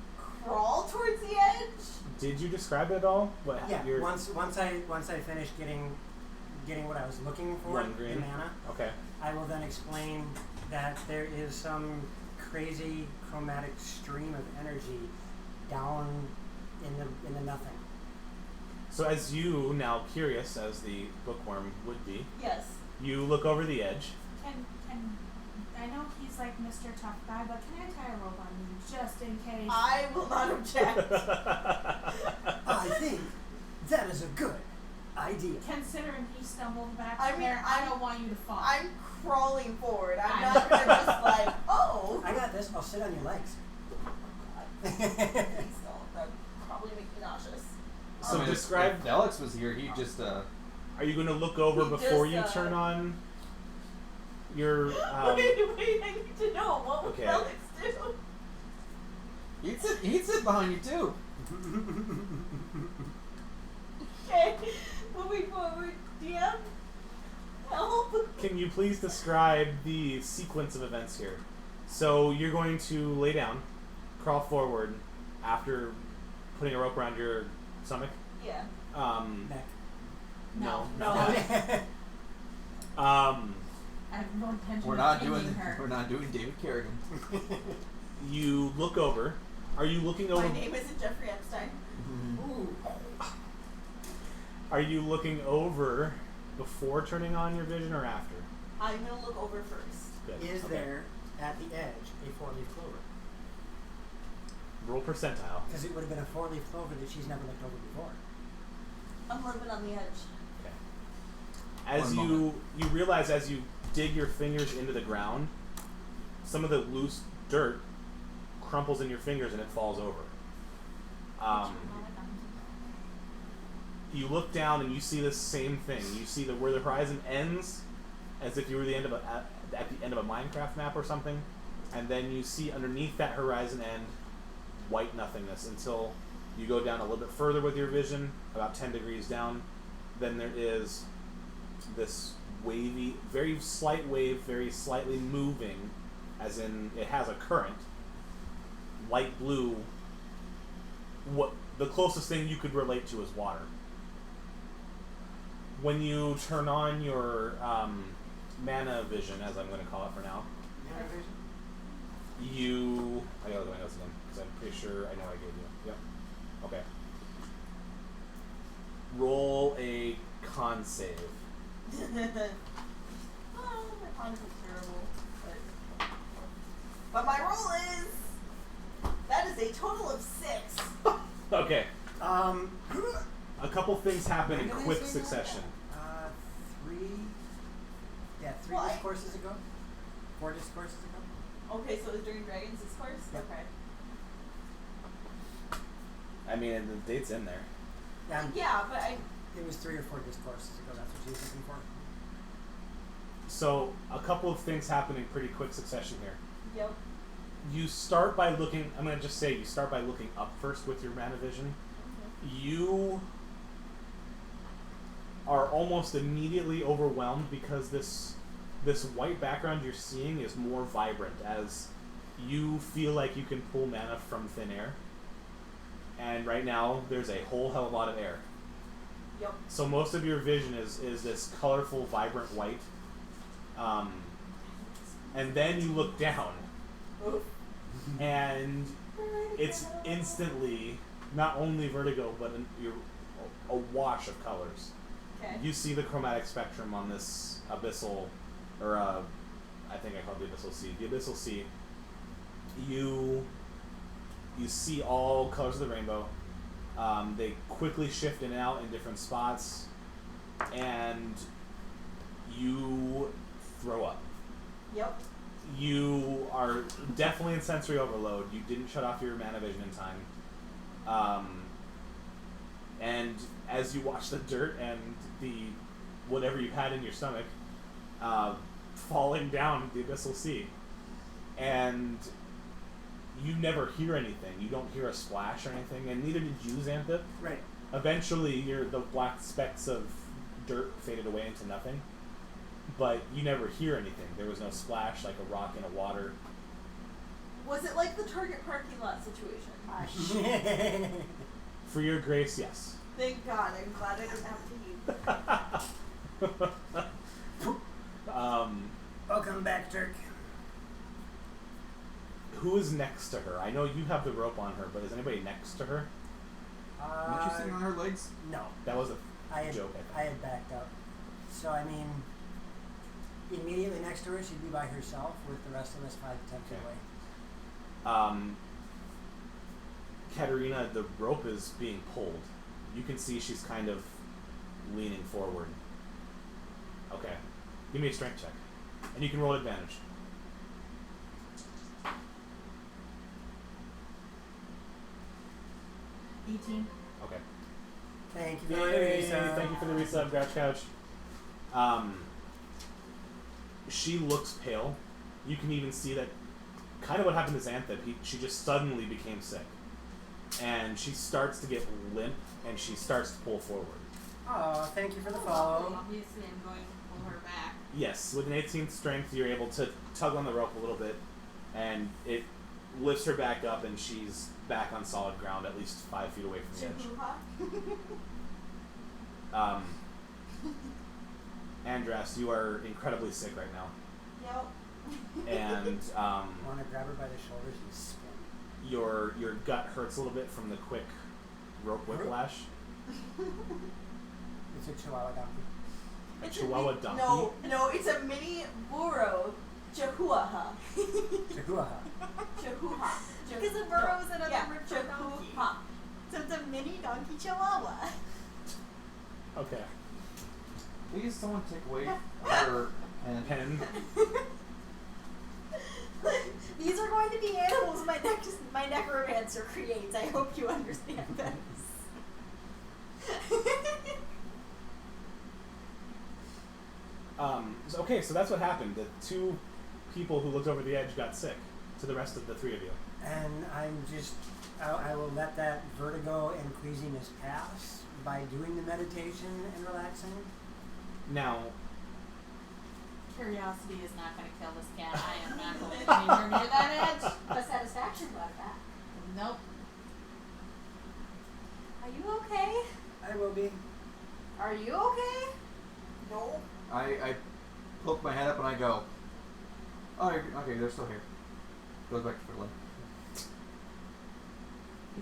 crawl towards the edge.
Did you describe it at all? What?
Yeah. Once I finish getting what I was looking for,
1
the
green.
mana,
Okay.
I will then explain that there is some crazy chromatic stream of energy down in the nothing.
So as you, now curious as the bookworm would be,
Yes.
you look over the edge.
Can I know he's like Mr. Tough Guy, but can I tie a rope on you just in case?
I will not object.
I think that is a good idea.
Considering he stumbled back
I mean,
there, I don't want you to fall.
I'm crawling forward. I'm not gonna just like, oh.
I got this. I'll sit on your legs.
Please don't. That would probably make me nauseous.
So
I mean,
describe.
If Alex was here, he'd just
Are you going to look over
He
before
just,
you turn on your?
Wait, I need to know what would
Okay.
Alex do.
he'd sit behind you too.
Okay, moving forward, DM, help.
Can you please describe the sequence of events here? So you're going to lay down, crawl forward, after putting a rope around your stomach.
Yeah.
Neck.
No.
No.
I have no intention
We're
of
not
pinning
doing.
her.
We're not doing David Kerrigan.
You look over. Are you looking over?
My name isn't Jeffrey Epstein. Ooh.
Are you looking over before turning on your vision or after?
I'm gonna look over first.
Good.
Is
Okay.
there at the edge a 4-leaf clover?
Roll percentile.
Because it would have been a 4-leaf clover that she's never looked over before.
I'm living on the edge.
Okay. As
One
you realize as you dig your fingers into the ground, some of the loose dirt crumples in your fingers and it falls over. You look down and you see the same thing. You see where the horizon ends, as if you were at the end of a Minecraft map or something, and then you see underneath that horizon end white nothingness until you go down a little bit further with your vision, about 10 degrees down. Then there is this wavy, very slight wave, very slightly moving, as in it has a current, light blue. What the closest thing you could relate to is water. When you turn on your mana vision, as I'm going to call it for now,
Mana vision?
I gotta look at my notes again because I'm pretty sure I know what I gave you. Yep. Okay. Roll a con save.
Oh, my con is terrible. But my roll that is a total of 6.
Okay.
When
A couple things happen in
did I
quick
say that?
succession.
3
Well, I-
discourses ago? 4 discourses ago?
Okay, so it was during Dragon's Discourse?
Yep.
Okay.
I mean, the date's in there.
Yeah, but
It was 3 or 4 discourses ago, that's what she was looking for.
So a couple of things happen in pretty quick succession here.
Yep.
You start by looking. I'm going to just say you start by looking up first with your mana vision. You are almost immediately overwhelmed because this white background you're seeing is more vibrant as you feel like you can pull mana from thin air. And right now there's a whole hell of a lot of air.
Yep.
So most of your vision is this colorful, vibrant white. And then you look down,
Oof.
and it's instantly not only vertigo, but you're a wash of colors.
Okay.
You see the chromatic spectrum on this abyssal, or I think I called it the Abyssal Sea. The Abyssal Sea. You you see all colors of the rainbow. They quickly shift in and out in different spots, and you throw up.
Yep.
You are definitely in sensory overload. You didn't shut off your mana vision in time. And as you watch the dirt and the whatever you had in your stomach falling down the Abyssal Sea, and you never hear anything. You don't hear a splash or anything, and neither did you, Xanthip.
Right.
Eventually, the black specks of dirt faded away into nothing, but you never hear anything. There was no splash like a rock in a water.
Was it like the Target parking lot situation?
For your grace, yes.
Thank God. I'm glad I didn't have to eat.
Welcome back, Turk.
Who is next to her? I know you have the rope on her, but is anybody next to her?
Weren't you sitting on her legs?
No.
That was a
I had,
joke, I think.
I had backed up. So, I mean, immediately next to her, she'd be by herself with the rest of us 5 to 10 feet
Okay.
away.
Katerina, the rope is being pulled. You can see she's kind of leaning forward. Okay. Give me a strength check. And you can roll advantage. Okay.
Thank you for the
Yay!
resub.
Thank you for the resub, Grouch Couch. She looks pale. You can even see that kind of what happened to Xanthip. She just suddenly became sick. And she starts to get limp, and she starts to pull forward.
Oh, thank you for the follow.
Obviously, I'm going to pull her back.
Yes, with an 18th strength, you're able to tug on the rope a little bit, and it lifts her back up, and she's back on solid ground, at least 5 feet away from the edge. Andras, you are incredibly sick right now.
Yep.
And
Want to grab her by the shoulders and spin.
your gut hurts a little bit from the quick rope whiplash.
It's a Chihuahua donkey.
A Chihuahua donkey?
No, it's a mini burro. Chihuahua.
Chihuahua.
Chihuahua.
Because a burro is another
Yeah,
word for donkey.
Chihuahua.
So it's a mini donkey chihuahua.
Okay.
Please, someone take away her pen.
These are going to be animals my necromancer creates. I hope you understand this.
So that's what happened. The 2 people who looked over the edge got sick. To the rest of the 3 of you.
And I will let that vertigo and queasiness pass by doing the meditation and relaxing.
Now,
Curiosity is not going to kill this cat. I am not going anywhere near that edge.
But satisfaction about that.
Nope.
Are you okay?
I will be.
Are you okay?
No.
I poke my head up and I go, oh, okay, they're still here. Goes back to fiddling.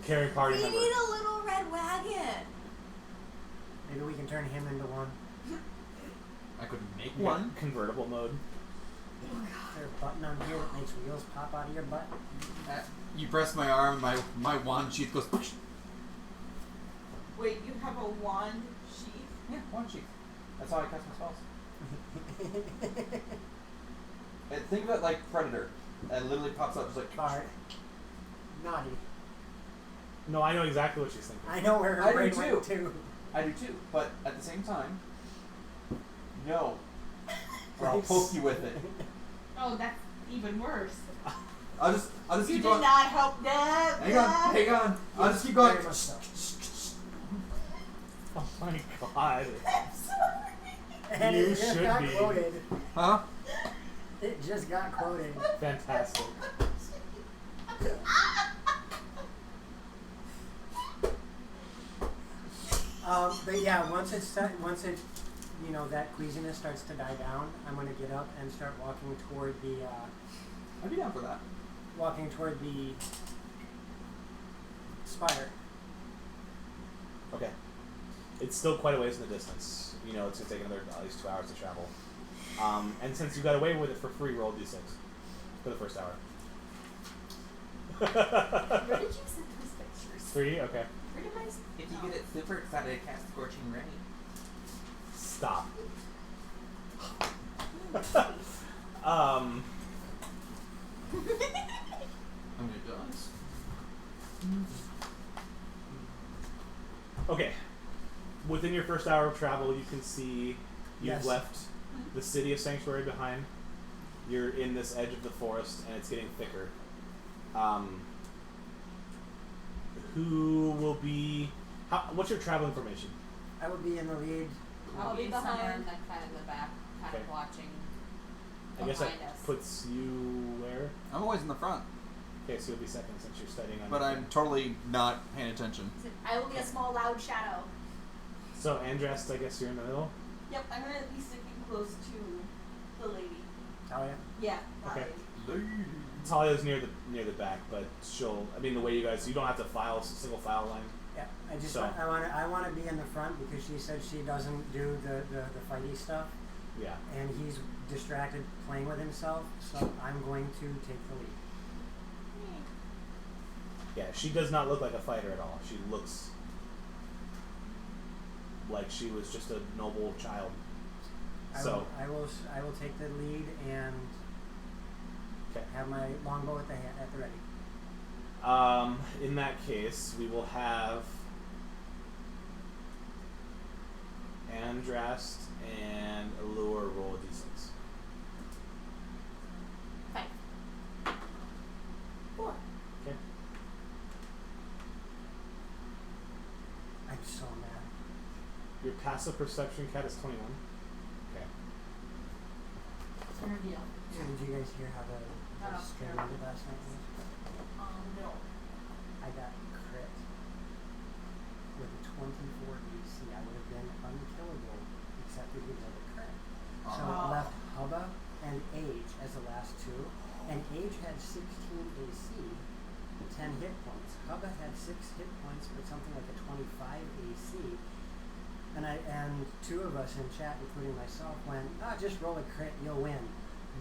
carry party
We
member.
need a little red wagon.
Maybe we can turn him into one.
I could make
You got
one.
convertible mode.
Is there a button on here that makes wheels pop out of your butt?
You press my arm, my wand sheath goes.
Wait, you have a wand sheath?
Yeah, wand sheath. That's how I cast my spells. And think of it like Predator. It literally pops up just like.
Bart. Naughty.
No, I know exactly what she's thinking.
I know where her
I do
brain
too.
went to.
I do too, but at the same time, no. Or I'll poke you with it.
Oh, that's even worse.
I'll just
You
keep
did
going.
not help that.
Hang on. I'll just keep going.
Very much so.
Oh my god.
I'm sorry.
And
You
it just
should
got
be.
quoted.
Huh?
It just got quoted.
Fantastic.
But yeah, once it, you know, that queasiness starts to die down, I'm gonna get up and start walking toward the,
I'd be down for that.
spire.
Okay. It's still quite a ways in the distance. You know, it's going to take another at least 2 hours to travel. And since you got away with it for free, roll d6 for the first hour.
Where did you send those pictures?
3, okay.
Where did my
If you get it super excited, cast Scorching Ray.
Stop.
I mean, it does.
Okay. Within your first hour of travel, you can see you've
Yes.
left the city of Sanctuary behind. You're in this edge of the forest, and it's getting thicker. Who will be... what's your travel information?
I would be in the lead.
I'll be
somewhere
behind.
in the kind of the back, kind
Okay.
of watching.
I guess that
Behind us.
puts you where?
I'm always in the front,
Okay, so you'll be second since you're studying on
but
your
I'm totally not paying attention.
I will be a small, loud shadow.
So, Andrest, I guess you're in the middle?
Yep, I'm gonna be sticking close to the lady.
Talia?
Yeah, that
Okay.
lady.
Talia's near the back, but she'll... I mean, the way you guys... You don't have to single file line.
Yeah. I just
So-
I want to be in the front because she said she doesn't do the fighty stuff,
Yeah.
and he's distracted playing with himself. So I'm going to take the lead.
Yeah, she does not look like a fighter at all. She looks like she was just a noble child. So,
I will take the lead and
okay.
have my longbow at the ready.
In that case, we will have Andrast and Allure roll a d6.
5. 4.
Okay.
I'm so mad.
Your passive perception cat is 21. Okay.
Reveal.
So did you guys hear how the
No.
stream ended last night was?
No.
I got crit with a 24 DC. I would have been unkillable except for because of the crit. So it
Oh.
left Hubba and Age as the last two, and Age had 16 AC, 10 hit points. Hubba had 6 hit points, but something like a 25 AC. And two of us in chat, including myself, went, just roll a crit, you'll win.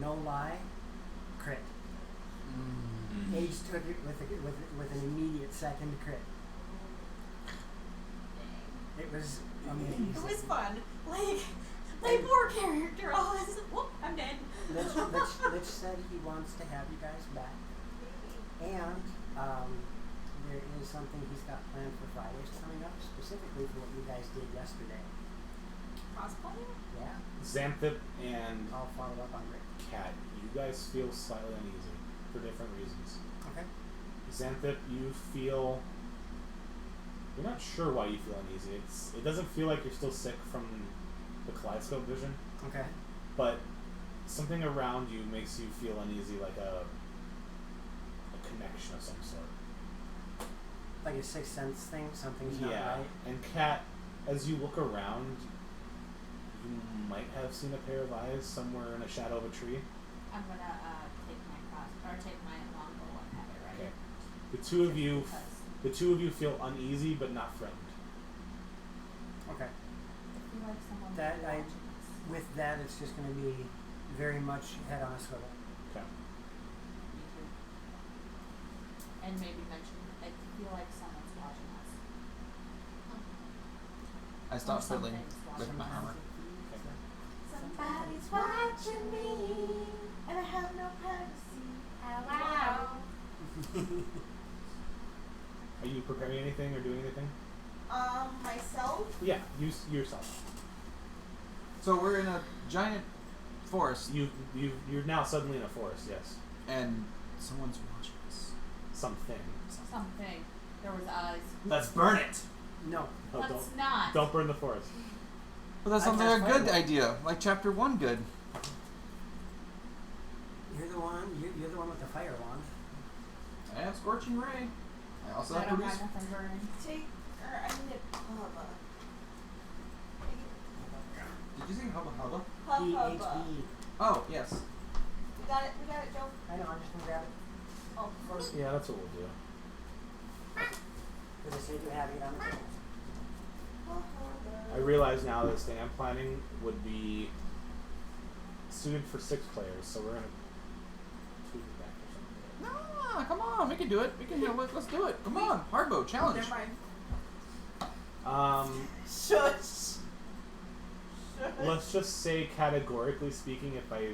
No lie, crit. Age took it with an immediate second crit. It was amazing.
It was fun. Like, my poor character always, whoop, I'm dead.
Lich said he wants to have you guys back. And there is something he's got planned for Fridays coming up, specifically for what you guys did yesterday.
Cosplay?
Yeah,
Xanthip and
I'll follow up on Rick.
Cat, you guys feel slightly uneasy for different reasons.
Okay.
Xanthip, you feel... You're not sure why you feel uneasy. It doesn't feel like you're still sick from the kaleidoscope vision,
Okay.
but something around you makes you feel uneasy, like a connection of some sort.
Like a sixth sense thing, something's not
Yeah,
right.
and Kat, as you look around, you might have seen a pair of eyes somewhere in a shadow of a tree.
I'm gonna take my longbow and have it ready.
Okay. The two of you,
Because
the two of you feel uneasy but not threatened.
Okay.
I feel like someone
That
will be
I-
watching us.
With that, it's just going to be very much head on a swivel.
Okay.
Me too. And maybe mention, I feel like someone's watching us.
I stopped
Or
fiddling
something's
with my
watching
armor.
us.
Somebody's watching me, and I have no privacy.
Wow.
Are you preparing anything or doing anything?
Myself?
Yeah, yourself.
So we're in a giant forest,
You're now suddenly in a forest. Yes.
and someone's watching us.
Something.
Something. There was eyes.
Let's burn it.
No.
Oh,
Let's
don't
not.
don't burn the forest.
But that
I
sounds
cast
like a good
fireball.
idea, like chapter 1 good.
You're the one. You're the one with the fire wand.
I have Scorching Ray. I also
I
have
don't
Produce.
have nothing burning.
I need a hubba.
Did you say Hubba Hubba?
Hubba.
PHB.
Oh, yes.
We got it, Joe.
I know. I'm just gonna grab it
Oh, first.
Yeah, that's what we'll do.
for the sake of having it on the table.
I realize now that stand planning would be suited for 6 players, so we're gonna tweak it back or something.
No, come on. on, we can do it. We can handle it. Let's do it. Come on, Hardbow, challenge.
Never mind.
Shush.
Let's just say, categorically speaking, if I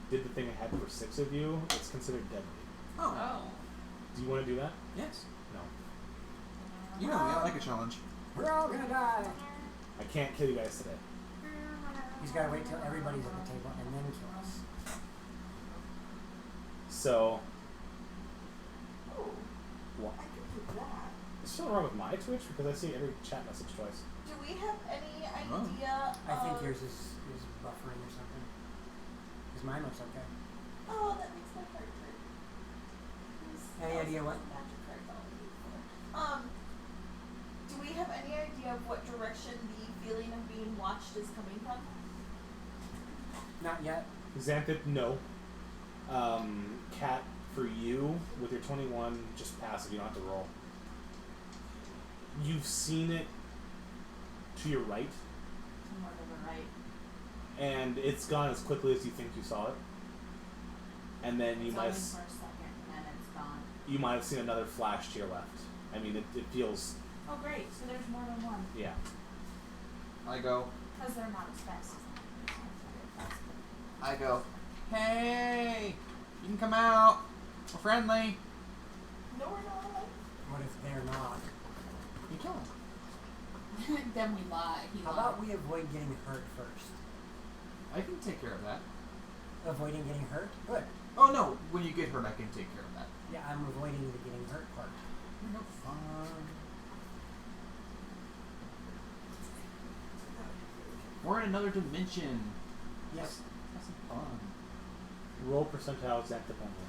did the thing I had for 6 of you, it's considered deadly.
Oh.
Do you want to do that?
Yes.
No.
You know me, I like a challenge.
We're all gonna die.
I can't kill you guys today.
He's gotta wait till everybody's at the table and then kill us.
So,
Oh,
what?
I could do that.
There's something wrong with my Twitch because I see every chat message twice.
Do we have any
Oh.
idea
I think
of...
yours is buffering or something. Because mine looks okay.
Oh, that makes my heart hurt.
Any idea what?
Magic card that would be cool. Do we have any idea of what direction the feeling of being watched is coming from?
Not yet.
Xanthid, no. Cat, for you, with your 21, just passive, you don't have to roll. You've seen it to your right,
More to the right.
and it's gone as quickly as you think you saw it. And then you
It's
might
only
have,
for a second, and then it's gone.
you might have seen another flash to your left. I mean, it feels,
Oh, great. So there's more than one.
yeah.
I go.
Because they're not as fast as mine.
I go. Hey, you can come out. We're friendly.
No, we're not.
What if they're not?
You kill him.
Then we lie. He
How
lied.
about we avoid getting hurt first?
I can take care of that.
Avoiding getting hurt? Good.
Oh no, when you get hurt, I can take care of that.
Yeah, I'm avoiding the getting hurt part.
No fun. We're in another dimension.
Yes.
That's some fun.
Roll percentile Xanthid only.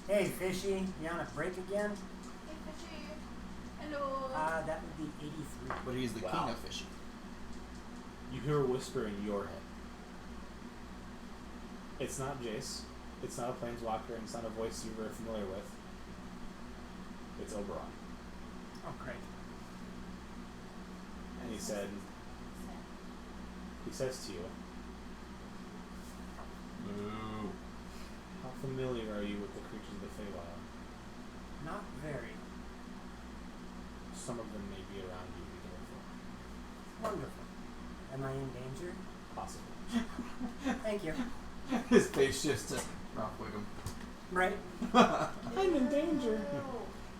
Hey, Fishy, you on a break again?
Hey, Fishy.
Hello.
That would be 83.
But he's the
Wow.
king of fishing.
You hear a whisper in your head. It's not Jace. It's not a planeswalker, and it's not a voice you're very familiar with. It's Oberon.
Oh, great.
And he said, he says to you,
Moo.
how familiar are you with the creatures of the Feywild?
Not very.
Some of them may be around you, be careful.
Wonderful. Am I in danger?
Possibly.
Thank you.
His face shifts to Ralph Wiggum.
Right?
I'm in danger.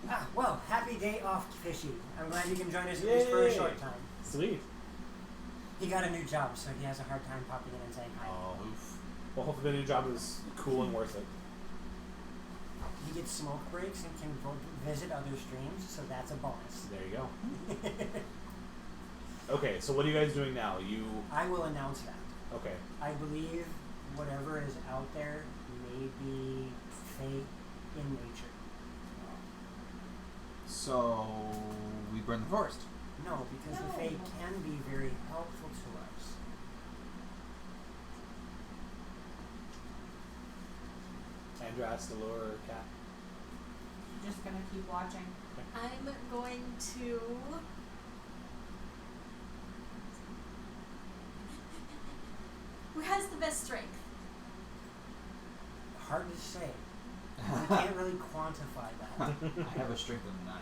Ah, well, happy day off, Fishy. I'm glad you can join us at least for a
Yay.
short time.
Sweet.
He got a new job, so he has a hard time popping in and saying hi.
Oh, oof.
Well, hopefully the new job is cool and worth it.
He gets smoke breaks and can visit other streams, so that's a bonus.
There you go. Okay, so what are you guys doing now? You,
I will announce that.
okay.
I believe whatever is out there may be fate in nature.
So we burn the forest.
No, because the
No.
fate can be very helpful to us.
Andras, the lure, cat.
You're just gonna keep watching.
I'm going to. Who has the best strength?
Hard to say. We can't really quantify that.
I have a strength of 9.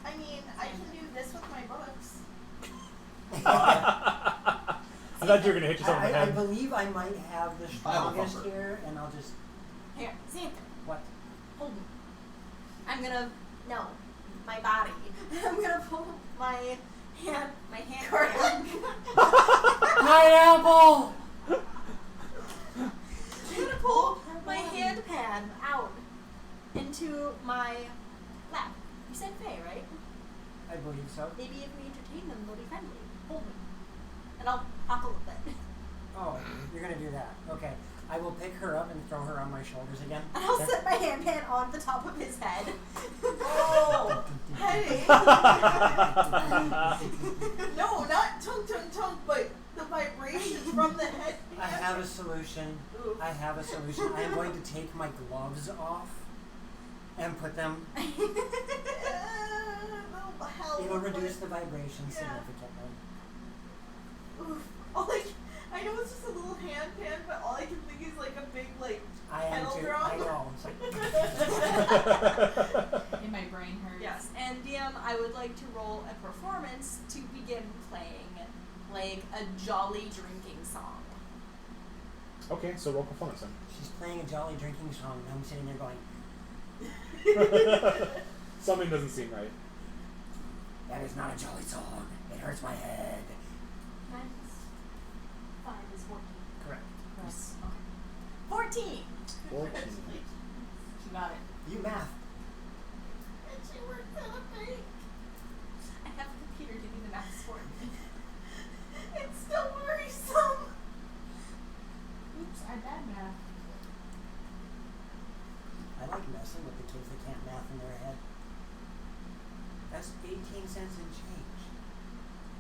I mean, I can do this with my books.
I thought you were going to hit yourself in the
I
head.
believe I might have the strongest
bumper.
here, and I'll just.
Here, Xanthan,
What?
hold me. I'm gonna. No, my body. I'm gonna pull my hand. My hand.
Pineapple!
I'm gonna pull my hand pad out into my lap. You said Faye, right?
I believe so.
Maybe if we entertain them, they'll be friendly. Hold me. And I'll hop a little bit.
Oh, you're gonna do that. Okay. I will pick her up and throw her on my shoulders again.
And I'll
Okay.
set my hand pan on the top of his head.
Oh, headache. No, not tunk, but the vibrations from the head.
I have a solution.
Oof.
I have a solution. I am going to take my gloves off and put them.
Hell,
It'll reduce the vibration
Yeah.
significantly.
Oof. All I I know it's just a little hand pan, but all I can think is like a big like
I am
kettle
too.
drum.
I know. It's like,
And my brain hurts.
Yes, and DM, I would like to roll a performance to begin playing like a jolly drinking song.
Okay, so roll performance then.
she's playing a jolly drinking song, and I'm sitting there going,
Something doesn't seem right.
that is not a jolly song. It hurts my head.
-5 is 14.
Correct.
Yes. Okay. 14!
14.
She got it.
You math.
And she works at a bank.
I have a computer doing the math for me.
It's still worrisome.
Oops, I bad math.
I like messing with the kids that can't math in their head. That's 18 cents and change.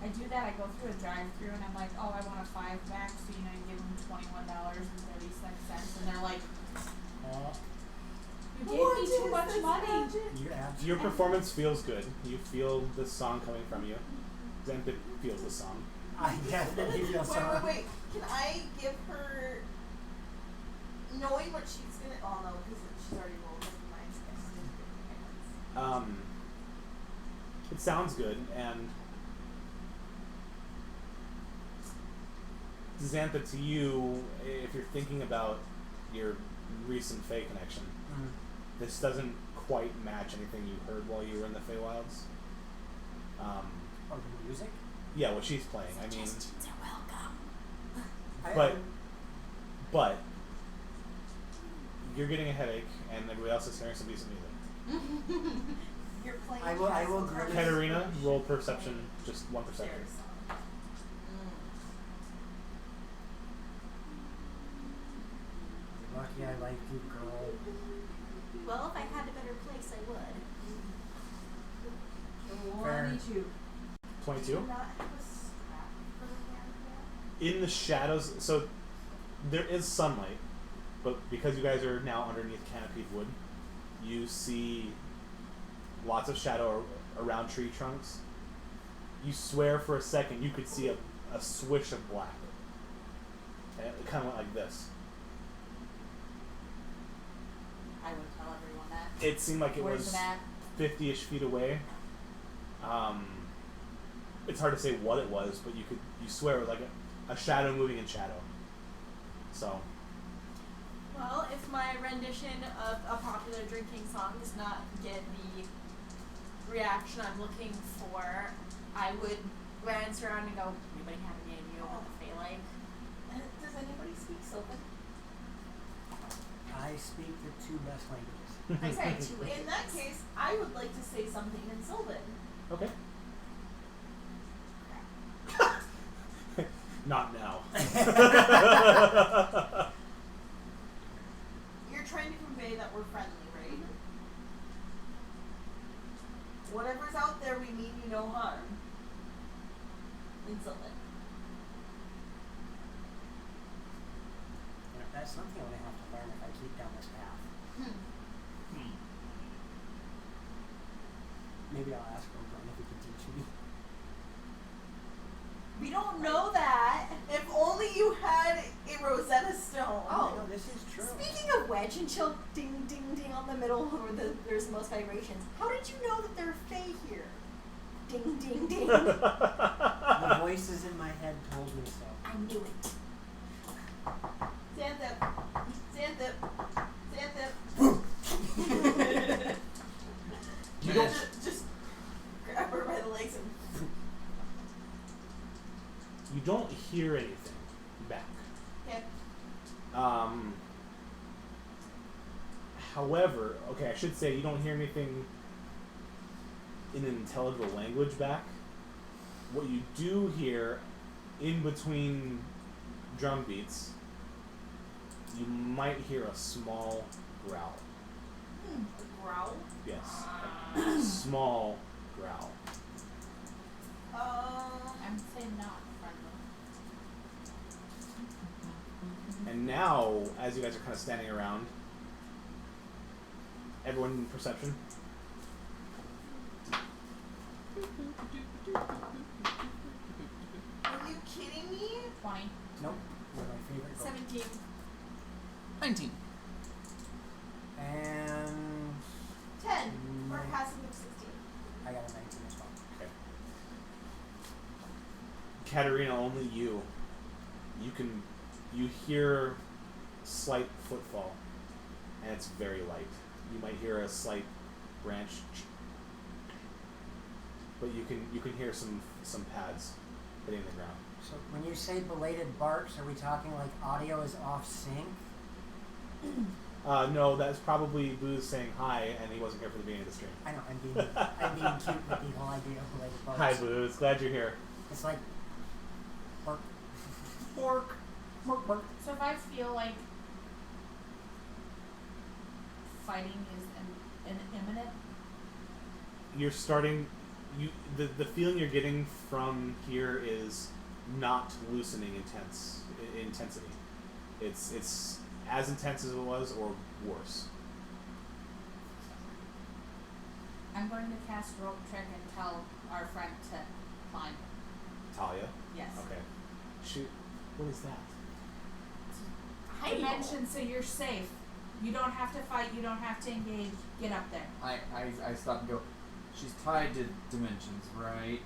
I do that. I go through a drive-through and I'm like, oh, I want a 5 back. So you know, you give them $21.36, and they're like, you gave me too much money.
You're absolutely.
Your performance feels good. You feel the song coming from you. Xanthid feels the song.
I definitely feel sorry.
Wait. Can I give her, knowing what she's gonna? Oh no, because she's already rolled. Never mind.
It sounds good, and Xantha, to you, if you're thinking about your recent Fae connection, this doesn't quite match anything you heard while you were in the Feywilds.
Oh, the music?
Yeah, what she's playing. I mean,
Suggestions are welcome.
but you're getting a headache, and everybody else is hearing some decent music.
You're playing.
I will grimace.
Katarina, roll perception, just one perception.
Lucky I like you, girl.
Well, if I had a better place, I would.
Fair.
22.
22?
Do you not have a strap for the hand pan?
In the shadows, so there is sunlight, but because you guys are now underneath canopied wood, you see lots of shadow around tree trunks. You swear for a second you could see a swish of black. And it kind of went like this.
I would tell everyone that.
It seemed like it
Where's
was
it at?
50-ish feet away. It's hard to say what it was, but you swear it was like a shadow moving in shadow. So,
Well, if my rendition of a popular drinking song does not get the reaction I'm looking for, I would glance around and go, anybody have any idea what the Fae like?
Does anybody speak Sylvan?
I speak the 2 best languages.
I say 2
In that case, I would like to say something in Sylvan.
okay. Not now.
You're trying to convey that we're friendly, right? Whatever's out there, we mean you no harm. In Sylvan.
You know, that's something I'm going to have to learn if I keep down this path. Maybe I'll ask Oberon if he can teach me.
We don't know that.
If only you had a Rosetta Stone.
Oh.
No, this is true.
Speaking of wedge and chill ding ding ding on the middle where there's the most vibrations, how did you know that there are Fae here? Ding ding ding.
The voices in my head told me so.
I knew it.
Xanthip. Xanthip. Xanthip.
You don't.
Just grab her by the legs and.
You don't hear anything back.
Okay.
However, okay, I should say you don't hear anything in an intelligible language back. What you do hear in between drum beats, you might hear a small growl.
A growl.
Yes. A small growl.
I'm saying not friendly.
And now, as you guys are kind of standing around, everyone in perception.
Are you kidding me?
20.
Nope. Those are my favorite ghosts.
17.
19.
And
10. For a passing of 16.
I got a 19 as well.
Okay. Katerina, only you hear slight footfall, and it's very light. You might hear a slight branch, but you can hear some pads hitting the ground.
So when you say belated barks, are we talking like audio is off sync?
No, that's probably Booze saying hi, and he wasn't here for the beginning of the stream.
I know, I'm being cute with the whole idea of belated barks.
Hi, Booze. Glad you're here.
It's like bark. Bark. Bark, bark.
So if I feel like fighting is imminent,
You're starting. The feeling you're getting from here is not loosening intensity. It's as intense as it was, or worse.
I'm going to cast rope trick and tell our friend to climb.
Talia.
Yes.
Okay. Shoot. What is that?
Dimension, so you're safe. You don't have to fight. You don't have to engage. Get up there.
I stop and go, she's tied to dimensions, right?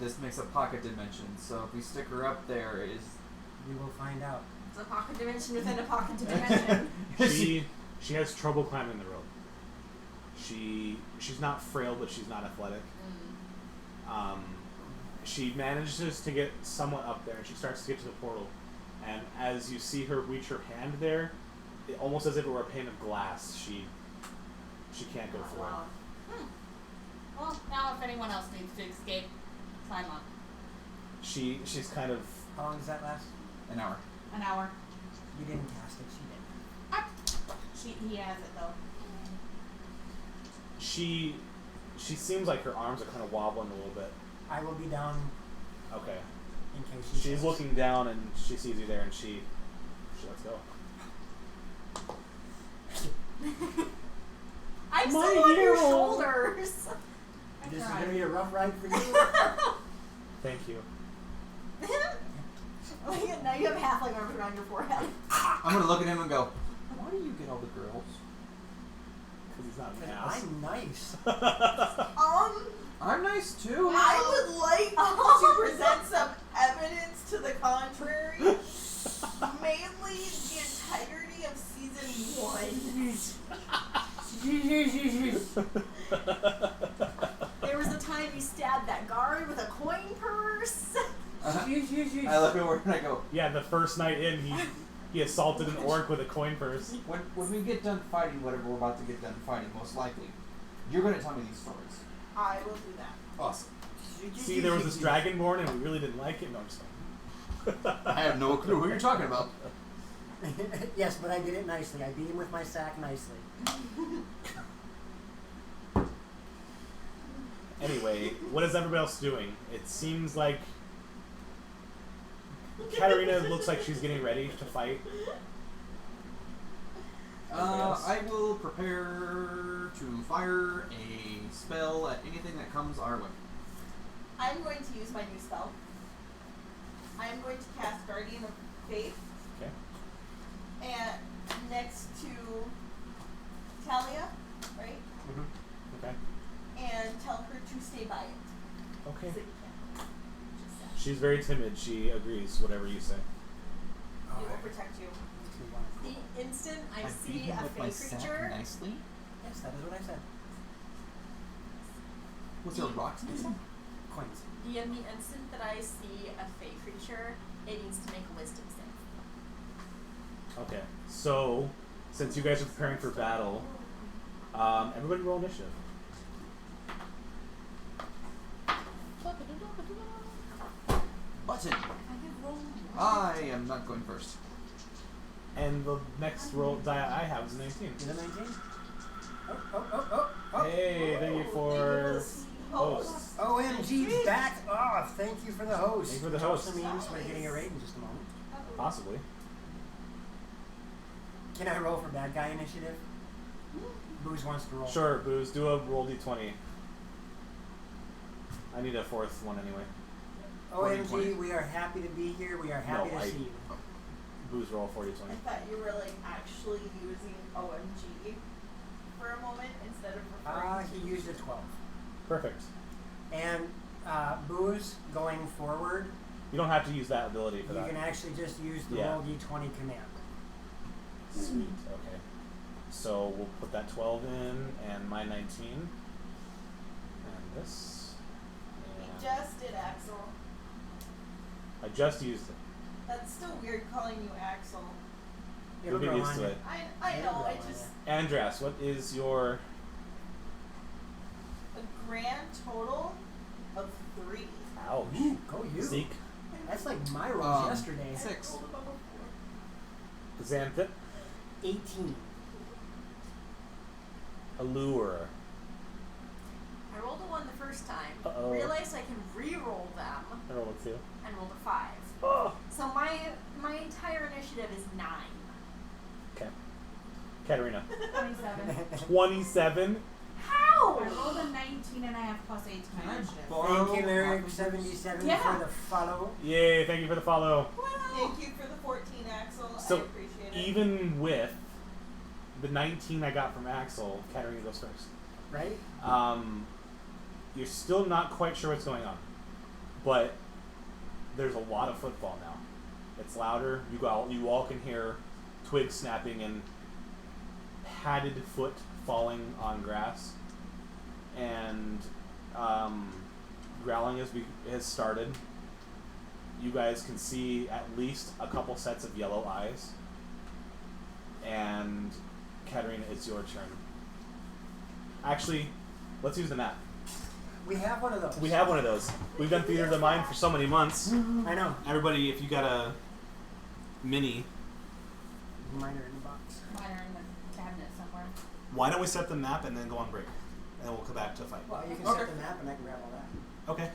This makes a pocket dimension, so if we stick her up there,
We will find out.
It's a pocket dimension within a pocket dimension.
She has trouble climbing the rope. She's not frail, but she's not athletic. She manages to get somewhat up there, and she starts to get to the portal. And as you see her reach her hand there, almost as if it were a pane of glass, she can't go through.
Wow.
Well, now if anyone else needs to escape, climb up.
She's kind of.
How long does that last?
an hour.
An hour.
You didn't cast it, she did.
He has it though.
She seems like her arms are kind of wobbling a little bit.
I will be down
Okay.
in case she
She's
says.
looking down and she sees you there, and she lets go.
I'm
My
still on your
hero.
shoulders.
This is going to be a rough ride for you.
Thank you.
Now you have halfling arms around your forehead.
I'm gonna look at him and go, why do you get all the girls?
Because he's not an
And
ass.
I'm nice.
I'm nice too.
I would like to present some evidence to the contrary. Mainly the entirety of season 1.
There was a time you stabbed that guard with a coin purse.
I look over and I go,
Yeah, the first night in, he assaulted an orc with a coin purse.
when we get done fighting whatever we're about to get done fighting, most likely, you're gonna tell me these stories.
I will do that.
Awesome.
See, there was this dragonborn, and we really didn't like it. No, I'm just kidding.
I have no clue who you're talking about.
Yes, but I did it nicely. I beat him with my sack nicely.
Anyway, what is everybody else doing? It seems like Katarina looks like she's getting ready to fight.
I will prepare to fire a spell at anything that comes our way.
I'm going to use my new spell. I am going to cast Guardian of Faith.
Okay.
And next to Talia, right?
Okay.
And tell her to stay by it.
Okay.
So you can.
She's very timid. She agrees whatever you say.
It will protect you.
The instant I
beat
see
him
a
with my
fey
sack
creature,
nicely.
Yes, that is what I said.
Was there rocks in this one?
Coins.
in the instant that I see a fey creature, it needs to make a wisdom save.
Okay. So, since you guys are preparing for battle, everybody roll initiative.
Button.
I can roll.
I am not going first.
And the next roll die I have is a 19.
Is it 19? Oh.
Hey, thank you for host.
OMG's back off. Thank you for the host.
Thank you for the
Which
host.
also means we're getting a raid in just a moment.
Possibly.
Can I roll for bad guy initiative? Booze wants to roll.
Sure, Booze. Do a roll d20. I need a fourth one anyway.
OMG,
20.
we are happy to be here. We are happy
No,
to
I-
see you.
Booze roll 40
I
20.
thought you were like actually using OMG for a moment instead of referring
He
to
used a 12.
Perfect.
And Booze, going forward,
You don't have to use that ability for
you
that.
can actually just use the
Yeah.
roll d20 command.
Sweet. Okay. So we'll put that 12 in and my 19. And this.
We
And
just did Axel.
I just used it.
That's still weird calling you Axel.
You'll get
grow
used
on
to
you.
it.
I
It'll
know,
grow
I
on
just
Andras, what is your.
a grand total of 3.
Ouch.
Ooh, go you.
Zeke.
That's like my rolls yesterday.
I
6.
rolled above a 4.
Xanthip.
18.
Allure.
I rolled a 1 the first time.
Uh-oh.
Realized I can re-roll them
I rolled a 2.
and rolled a 5.
Oh.
So my entire initiative is 9.
Okay. Katarina.
27.
27.
How?
I rolled a 19 and I have +8 to
Can
my
I
initiative.
borrow
Thank you, Lyric
copies?
77
Yeah.
for the follow.
Yay, thank you for the follow.
Thank you for the 14, Axel.
So,
I appreciate it.
even with the 19 I got from Axel, Katarina goes first.
Right?
You're still not quite sure what's going on, but there's a lot of footfall now. It's louder. You all can hear twigs snapping and padded foot falling on grass, and growling has started. You guys can see at least a couple sets of yellow eyes, and Katarina, it's your turn. Actually, let's use the map.
We have one of those.
We have one of those. We've done Theater of the Mind for so many months.
I know.
Everybody, if you got a mini,
Mine are in the box.
Mine are in the cabinet somewhere.
why don't we set the map and then go on break? And then we'll come back to fight.
Well, you can
Okay.
set the map and I can grab all that.
Okay.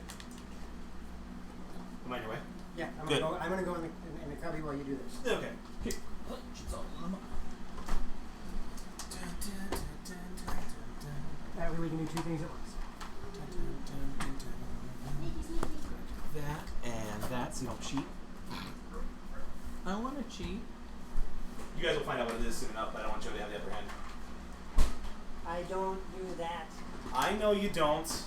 Am I on your way?
Yeah,
Good.
I'm gonna go in the cubby while you do this.
Okay.
That way we can do 2 things at once.
That and that, so you don't cheat.
I want to cheat.
You guys will find out what it is soon enough, but I don't want Joe to have the upper hand.
I don't do that.
I know you don't.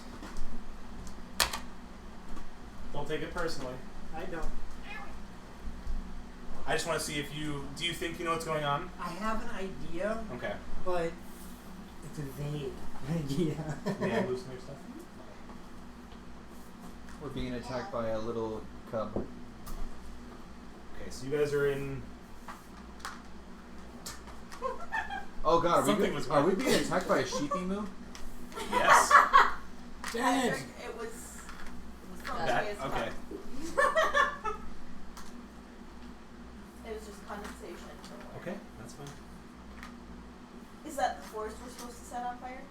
Don't take it personally.
I don't.
I just want to see if do you think you know what's going on?
I have an idea,
Okay.
but it's a vague idea.
May I loosen your stuff?
We're being attacked by a little cub.
Okay, so you guys are in.
Oh god,
Something was
are we
wrong.
being attacked by a sheepy moo?
Yes.
Dang it!
It was from
That-
the way it's
okay.
cut. It was just condensation.
Okay, that's fine.
Is that the forest we're supposed to set on fire?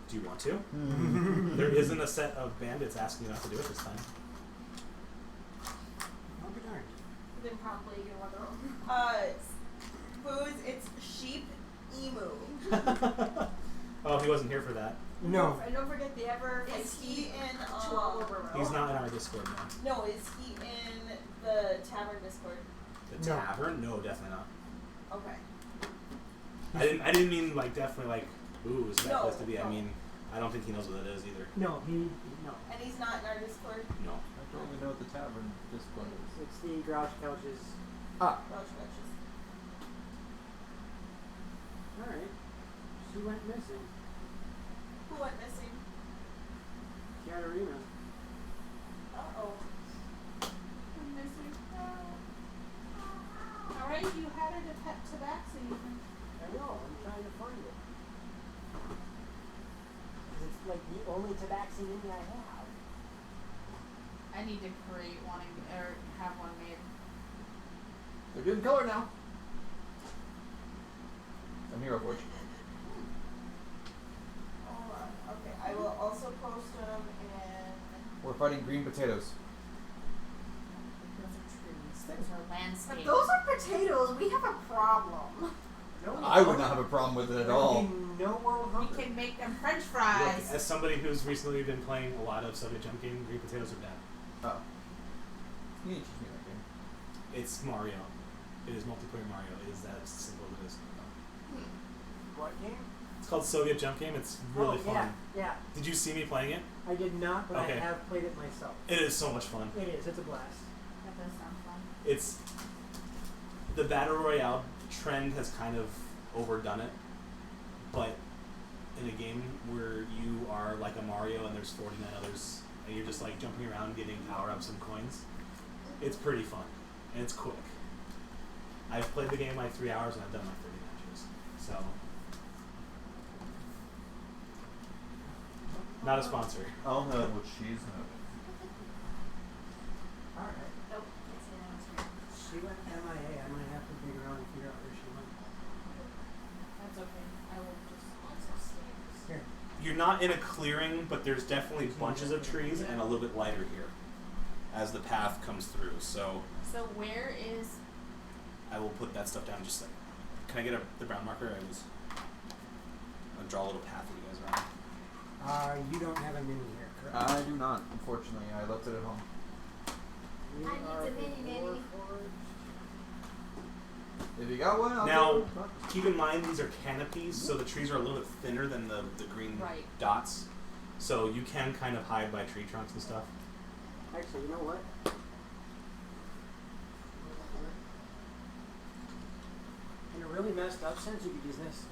Do you want to? There isn't a set of bandits asking you not to do it this time.
I'll be darned.
Then probably you want to roll.
Booze, it's sheep emu.
Oh, he wasn't here for that.
No.
And don't forget the ever
Is he in
Chihuahua Burrow.
He's not in our Discord now.
No, is he in the tavern Discord?
The
No.
tavern? No, definitely not.
Okay.
I didn't mean like definitely like ooh, is that
No,
place to be. I
no.
mean, I don't think he knows what it is either.
No, no.
And he's not in our Discord?
No.
I don't even know what the tavern Discord is.
It's the grouch couches.
Ah,
Roach Roaches.
Alright. She went missing.
Who went missing?
Katarina.
Uh-oh.
I'm missing. Alright, you had it at Tabaxi.
I know, I'm trying to find it. 'Cause it's like the only tabaxi mini I have.
I need to create one or have one made.
they're doing color now. I'm Hero Forge.
Hold on. Okay, I will also post them in...
We're fighting green potatoes.
Those are trees. Those are landscapes.
If those are potatoes, we have a problem.
No, we
I would
don't.
not have a problem with it at
There would
all.
be no world
We
hunger.
can make them French
Look,
fries.
as somebody who's recently been playing a lot of Soviet jump game, green potatoes are bad.
Oh. You need to teach me that game.
It's Mario. It is multiplayer Mario. It is that simple as it is.
What game?
It's called Soviet Jump Game. It's really fun.
Yeah.
Did you see me playing it?
I did not, but
Okay.
I have played it myself.
It is so much fun.
It is. It's a blast.
That does sound fun.
It's the battle royale trend has kind of overdone it, but in a game where you are like a Mario and there's 49 others and you're just like jumping around getting power-ups and coins, it's pretty fun and it's quick. I've played the game like 3 hours and I've done like 30 matches, so not a sponsor.
I'll have what she's having.
Alright.
Nope. Can't say that on screen.
She went MIA. I'm going to have to dig around and figure out where she went.
That's okay. I will just.
Here.
You're not in a clearing, but there's definitely bunches of trees and a little bit lighter here as the path comes through. So
So where is?
I will put that stuff down just like. Can I get the brown marker? I'll draw a little path for you guys around.
You don't have a mini here, correct?
I do not, unfortunately. I left it at home.
We
I need
are
the mini.
Warforged.
If you got one, I'll
Now,
take it.
keep in mind these are canopies, so the trees are a little bit thinner than the green
Right.
dots. So you can kind of hide by tree trunks and stuff.
Actually, you know what? In a really messed up sense, you could use this.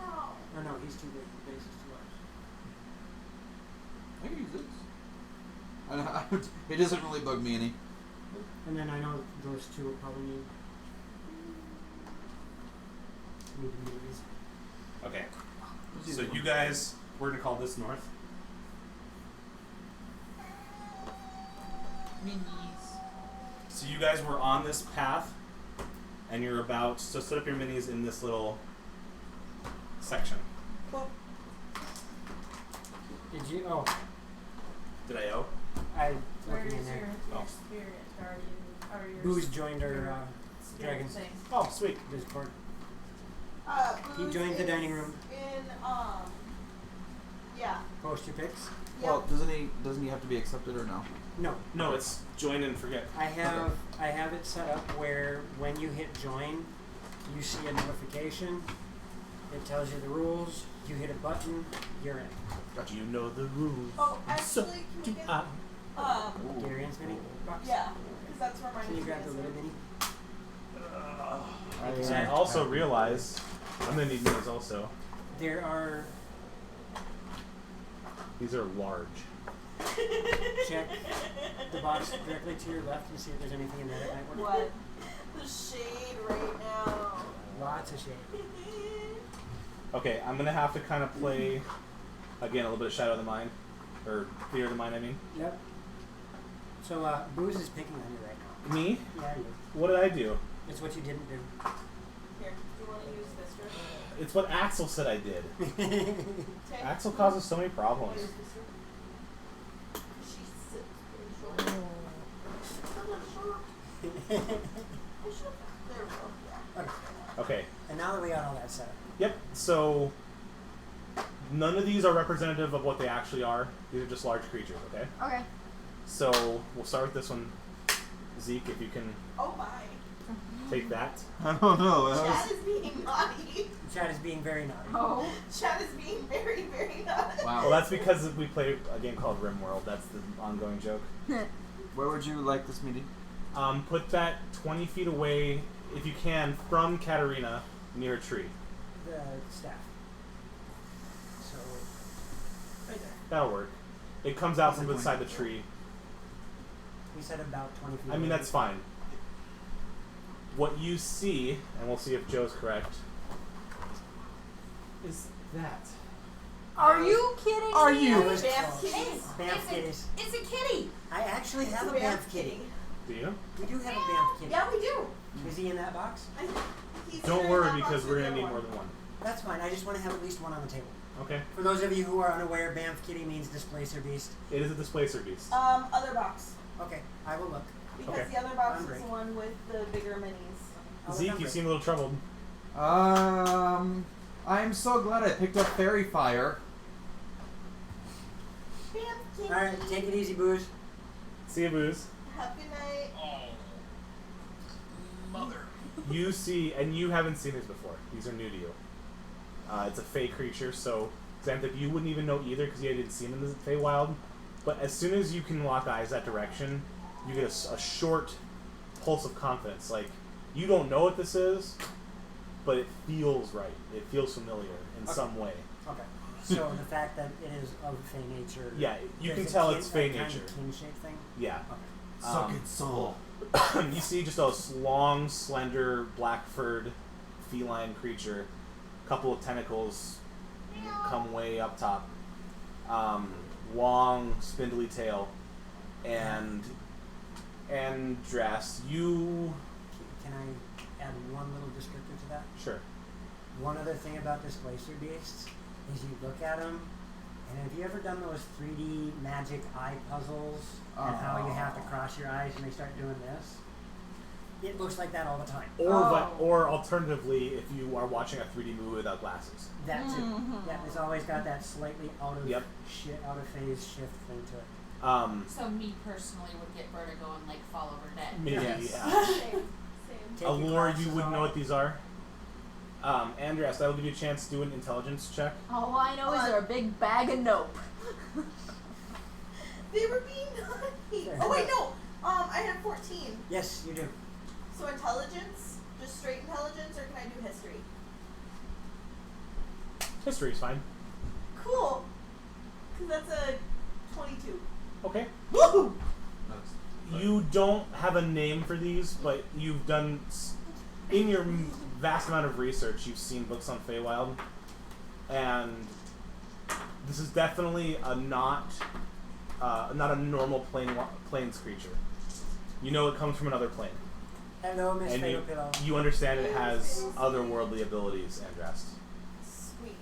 Ow.
Oh no, he's too big. The base is too large.
I can use this. It doesn't really bug me any.
And then I know those two will probably need minis.
Okay. So you guys, we're gonna call this north.
Minis.
So you guys were on this path, and you're about to set up your minis in this little section.
Did you? Oh,
Did I owe?
I
Where
looking
is
in
your,
there.
Oh.
spirit guardian or your
Booze joined our
spirit
dragons
thing?
Oh, sweet.
Discord. He
Booze
joined the
is
dining room.
In yeah.
Post your picks.
Well, doesn't he have to be accepted or no?
No,
No, it's join and forget.
I have it set up where when you hit join, you see a notification. It tells you the rules. You hit a button, you're in.
Gotcha.
You know the rules.
Oh, actually, can we get
Darian's mini box.
yeah, because that's where my
Can you grab the
is.
little mini?
And I also realize I'm gonna need minis also.
There are.
These are large.
Check the box directly to your left and see if there's anything in there that might work.
What? The shade right now.
Lots of shade.
Okay, I'm gonna have to kind of play again a little bit of Shadow of the Mind, or Fear of the Mind. I mean.
Yep. So Booze is picking on you right now.
Me?
Yeah, you.
What did I do?
It's what you didn't do.
Here, do you want to use this one?
It's what Axel said I did.
Okay.
Axel causes so many
Use
problems.
this one. She sits pretty short. I should. There we go. Yeah.
Okay.
Okay.
And now that we got all that set up,
Yep. So none of these are representative of what they actually are. These are just large creatures. Okay.
Okay.
So we'll start with this one. Zeke, if you can
Oh my.
take that.
I don't know.
Chad is being naughty.
Chad is being very naughty.
Oh.
Chad is being very, very naughty.
Wow.
Well, that's because we play a game called RimWorld. That's the ongoing joke.
Where would you like this meeting?
Put that 20 feet away, if you can, from Katarina, near a tree.
The staff. So, right there.
That'll work. It comes out from beside the tree.
We said about 20 feet
I mean,
away.
that's fine. What you see, and we'll see if Joe's correct, is that.
Are you kidding
Are
me?
you?
That was
Bamf
close.
kitties.
Bamf kitties.
It's a kitty.
I actually have a
It's
Bamf kitty.
Do you?
We do have a Bamf kitty.
Yeah, we do.
Is he in that box?
He's
Don't
in
worry,
that box
because we're
with
going to
the
need
other
more than one.
That's fine. I just want to have at least one on the table.
Okay.
For those of you who are unaware, Bamf kitty means displacer beast.
It is a displacer beast.
Other box.
Okay, I will look.
Because
Okay.
the other box
I'm
is
great.
the one with the bigger minis.
I'll
Zeke,
look
you
under.
seem a little troubled.
I'm so glad I picked up Fairy Fire.
Bam, kitty.
Alright, take it easy, Booze.
See you, Booze.
Have a good night.
Mother.
You see, and you haven't seen these before. These are new to you. It's a Fey creature, so Xanthic, you wouldn't even know either because you didn't see them in the Feywild. But as soon as you can lock eyes that direction, you get a short pulse of confidence. Like, you don't know what this is, but it feels right. It feels familiar in some way.
Okay. So the fact that it is of Fey nature.
Yeah, you
there's
can
a
tell
kin-
it's Fey
that kind
nature.
of kin-shaped thing.
Yeah.
Okay.
Suck its soul.
You see just a long, slender, black-furred feline creature. Couple of tentacles come way up top. Long, spindly tail. And dressed. You...
Can I add one little descriptor to that?
Sure.
One other thing about this glacier beast is you look at them, and have you ever done those 3D magic eye puzzles and how you have to cross your eyes and they start doing this? It looks like that all the time.
Or alternatively, if you are watching a 3D movie without glasses.
That too. Yeah, it's always got that slightly out of
Yep.
out of phase shift thing to it.
So me personally would get vertigo and like fall over dead.
Maybe,
Yes.
yeah.
Same.
Take your
Allure, you
glasses
would know
off.
what these are. Andreas, that'll give you a chance to do an intelligence check.
All I know is they're a big bag of nope.
They were being naughty. Oh wait, no. I had 14.
Yes, you do.
So intelligence, just straight intelligence, or can I do history?
History's fine.
Cool. Cause that's a 22.
Okay.
Woohoo!
You don't have a name for these, but you've done, in your vast amount of research, you've seen books on Feywild, and this is definitely not a normal plains creature. You know it comes from another plane,
Hello, Miss
and
Feyopillow.
you understand it has otherworldly abilities, Andrest.
Sweet.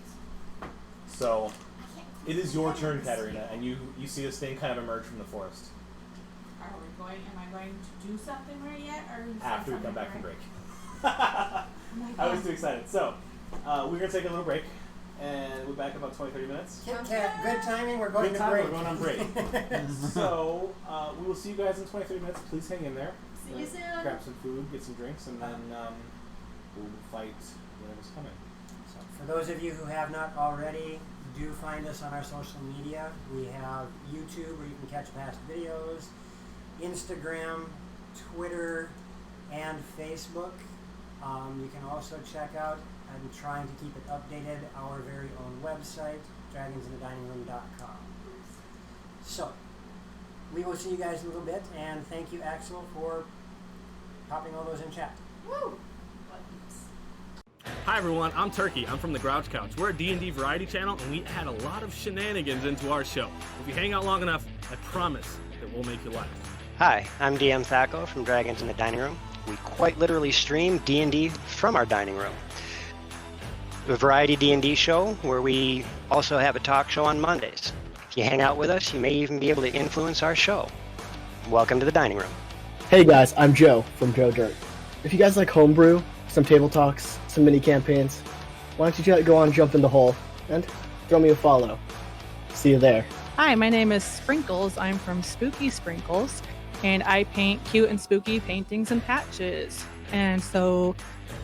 So, it is your turn, Katarina, and you see this thing kind of emerge from the forest.
Am I going to do something right yet, or you said
After we come
something
back from
right?
break.
Oh my
I was
God.
too excited. So, we're going to take a little break, and we'll be back in about 20-30 minutes.
Kit Kat, good timing. We're going
Good
to
time,
break.
we're going on break. So, we will see you guys in 20-30 minutes. Please hang in there.
See you soon.
Grab some food, get some drinks, and then we'll fight whatever's coming.
So for those of you who have not already, do find us on our social media. We have YouTube where you can catch past videos, Instagram, Twitter, and Facebook. You can also check out, I'm trying to keep it updated, our very own website, dragonsinthediningroom.com. So, we will see you guys in a little bit, and thank you, Axel, for popping all those in chat.
Woo!
Hi everyone, I'm Turkey. I'm from the Grouch Couch. We're a D&D variety channel, and we add a lot of shenanigans into our show. If you hang out long enough, I promise that we'll make you laugh.
Hi, I'm DM Thaco from Dragons in the Dining Room. We quite literally stream D&D from our dining room. A variety D&D show where we also have a talk show on Mondays. If you hang out with us, you may even be able to influence our show. Welcome to the dining room.
Hey guys, I'm Joe from Joe Dirt. If you guys like homebrew, some table talks, some mini campaigns, why don't you go on Jump in the Hole and throw me a follow. See you there.
Hi, my name is Sprinkles. I'm from Spooky Sprinkles, and I paint cute and spooky paintings and patches. And so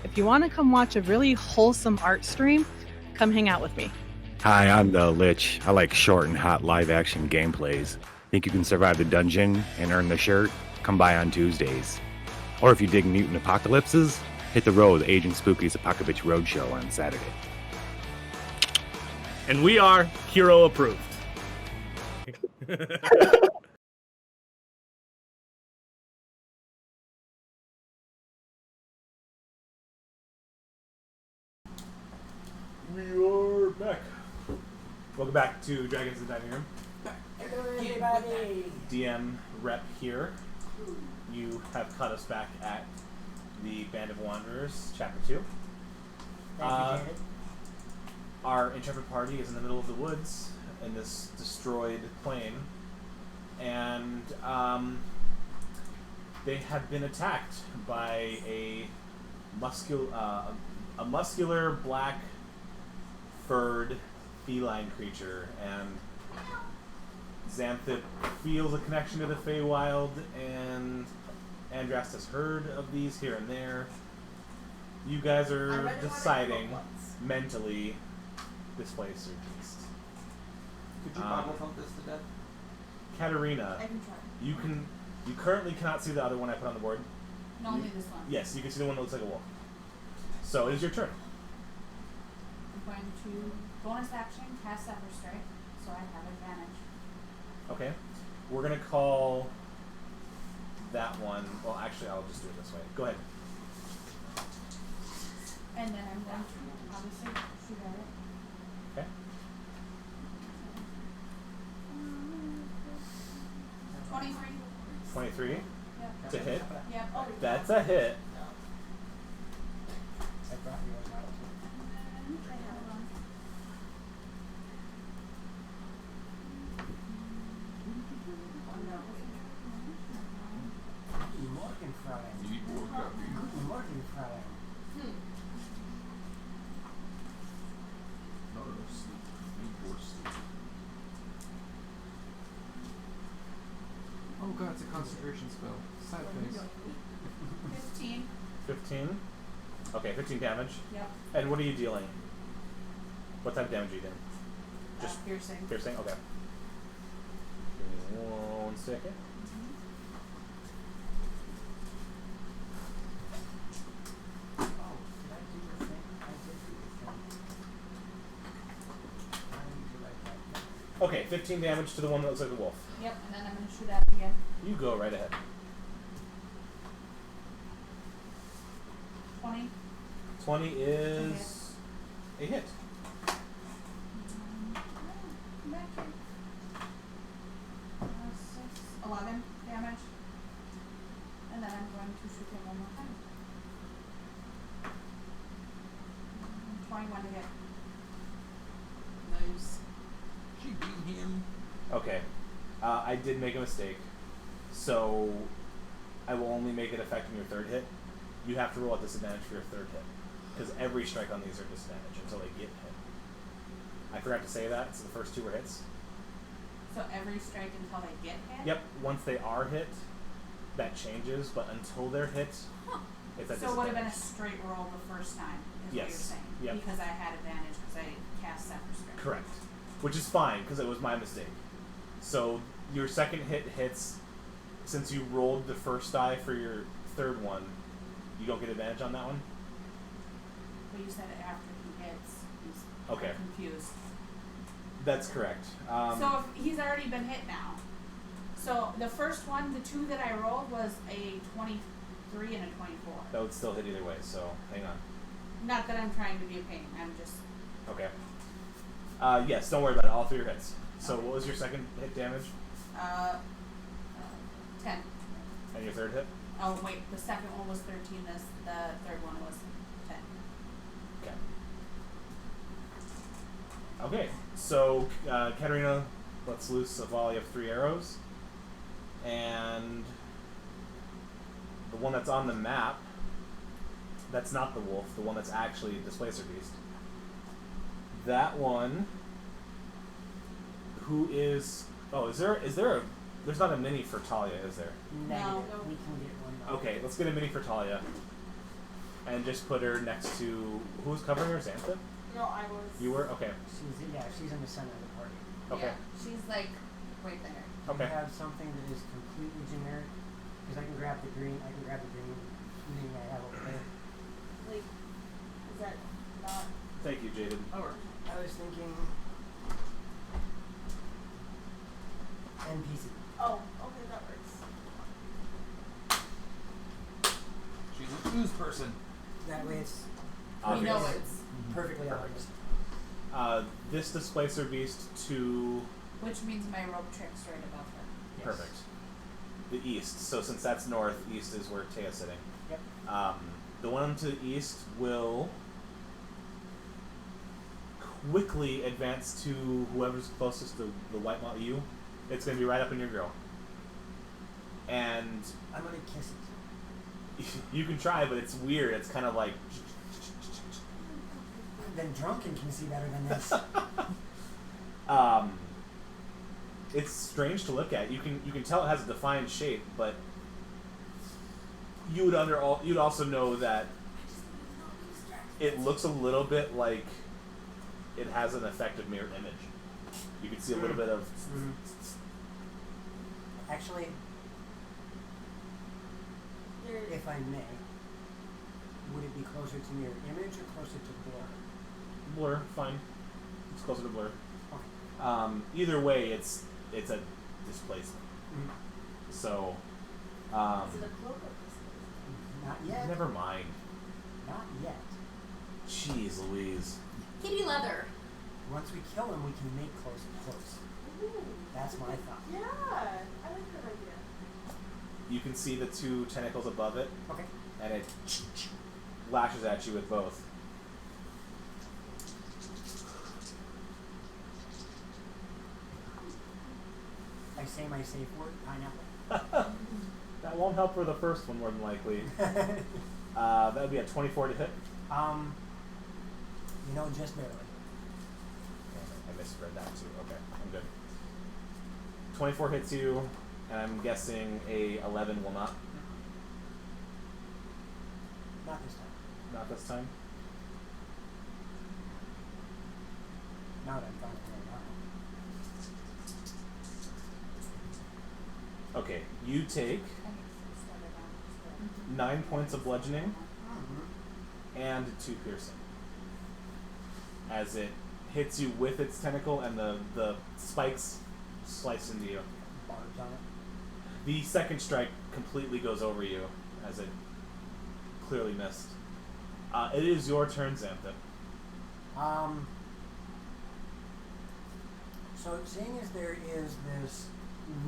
if you want to come watch a really wholesome art stream, come hang out with me.
Hi, I'm the Lich. I like short and hot live action gameplays. Think you can survive the dungeon and earn the shirt? Come by on Tuesdays. Or if you dig mutant apocalypses, hit the road with Agent Spooky's Apocalypse Roadshow on Saturday.
And we are hero approved.
We are back. Welcome back to Dragons in the Dining Room.
Hello, everybody.
DM Rep here. You have caught us back at the Band of Wanderers, Chapter 2.
Thank you, David.
Our intrepid party is in the middle of the woods in this destroyed plain, and they have been attacked by a muscular black furred feline creature, and Xanthip feels a connection to the Feywild, and Andrast has heard of these here and there. You guys are deciding mentally displace or beast.
Could you Bible thump this to death?
Katarina,
I can try.
you currently cannot see the other one I put on the board.
No, only this one.
Yes, you can see the one that looks like a wolf. So it is your turn.
I'm going to bonus action cast Zephyr Strike, so I have advantage.
Okay. We're gonna call that one. Well, actually, I'll just do it this way. Go ahead.
And then I'm going to obviously shoot at it.
Okay.
23.
23
Yep.
to hit.
Yep. Oh,
That's a hit.
I brought you one model too. Morgen Fräulein. Guten Morgen, Fräulein.
Oh god, it's a concentration spell. Side face.
15.
15. Okay, 15 damage.
Yep.
And what are you dealing? What type of damage are you doing?
Just piercing.
Piercing? Okay. Give me 1 second.
Oh, did I do the thing? I did do the thing. I need to write that down.
Okay, 15 damage to the one that looks like a wolf.
Yep, and then I'm going to shoot at it again.
You go right ahead.
20.
20 is a hit.
Come back here. 6, 11 damage. And then I'm going to shoot him one more time. 21 to hit.
Nice. She beat him.
Okay. I did make a mistake. So I will only make it effect on your third hit. You have to roll at disadvantage for your third hit. Because every strike on these are disadvantage until they get hit. I forgot to say that, so the first 2 were hits.
So every strike until they get hit?
Yep, once they are hit, that changes, but until they're hit,
Huh.
it's at
So it would have been a
disadvantage.
straight roll the first time, is
Yes.
what you're saying.
Yep.
Because I had advantage because I cast Zephyr Strike.
Correct. Which is fine, because it was my mistake. So your second hit hits, since you rolled the first die for your third one, you don't get advantage on that one?
But you said it after he hits. He's
Okay.
confused.
That's correct.
So if he's already been hit now. So the first one, the 2 that I rolled was a 23 and a 24.
That would still hit either way, so hang on.
Not that I'm trying to be a pain. I'm just
Okay. Yes, don't worry about it. All 3 are hits. So what was your second hit damage?
10.
And your third hit?
Oh wait, the second one was 13. The third one was 10.
Okay. Okay, so Katarina lets loose a volley of 3 arrows. And the one that's on the map, that's not the wolf, the one that's actually a Displacer Beast. That one, who is... Oh, is there a... There's not a mini for Talia, is there?
Negative. We can get one. Though.
Okay, let's get a mini for Talia. And just put her next to... Who's covering her? Xantha?
No, I was.
You were? Okay.
She's in the center of the party.
Okay.
Yeah, she's like right there.
Do
Okay.
you have something that is completely generic? Because I can grab the green. I can grab the green mini I have over there.
Like, is that not?
Thank you, Jaden.
Oh,
I was thinking NPC.
Oh, okay, that works.
she's a shoes person.
That way it's
We know
Obvious.
it's
perfectly obvious.
This Displacer Beast to...
which means my rope trick's right above her.
Perfect. The east. So since that's north, east is where Taya's sitting.
Yep.
The one to the east will quickly advance to whoever's closest to the white model. You. It's going to be right up in your grill. And
I'm gonna kiss it.
you can try, but it's weird. It's kind of like...
Then drunken can see better than this.
It's strange to look at. You can tell it has a defined shape, but you'd also know that it looks a little bit like it has an effective mirror image. You can see a little bit of.
Actually, if I may, would it be closer to mirror image or closer to blur?
Blur, fine. It's closer to blur.
Okay.
Either way, it's a displacement. So.
Is it a cloak or displacement?
Not yet.
Never mind.
Not yet.
Jeez Louise.
Kitty leather.
Once we kill him, we can make close.
Ooh.
That's my thought.
Yeah, I like that idea.
You can see the two tentacles above it,
Okay.
and it lashes at you with both.
I say my safe word, pineapple.
That won't help for the first one, more than likely. That would be a 24 to hit.
Just barely.
I misread that too. Okay, I'm good. 24 hits you, and I'm guessing a 11 will not.
Not this time.
Not this time.
Now that I'm trying to now.
Okay, you take 9 points of bludgeoning and 2 piercing. As it hits you with its tentacle and the spikes slice into you.
Barbs on it.
The second strike completely goes over you as it clearly missed. It is your turn, Xantha.
So seeing as there is this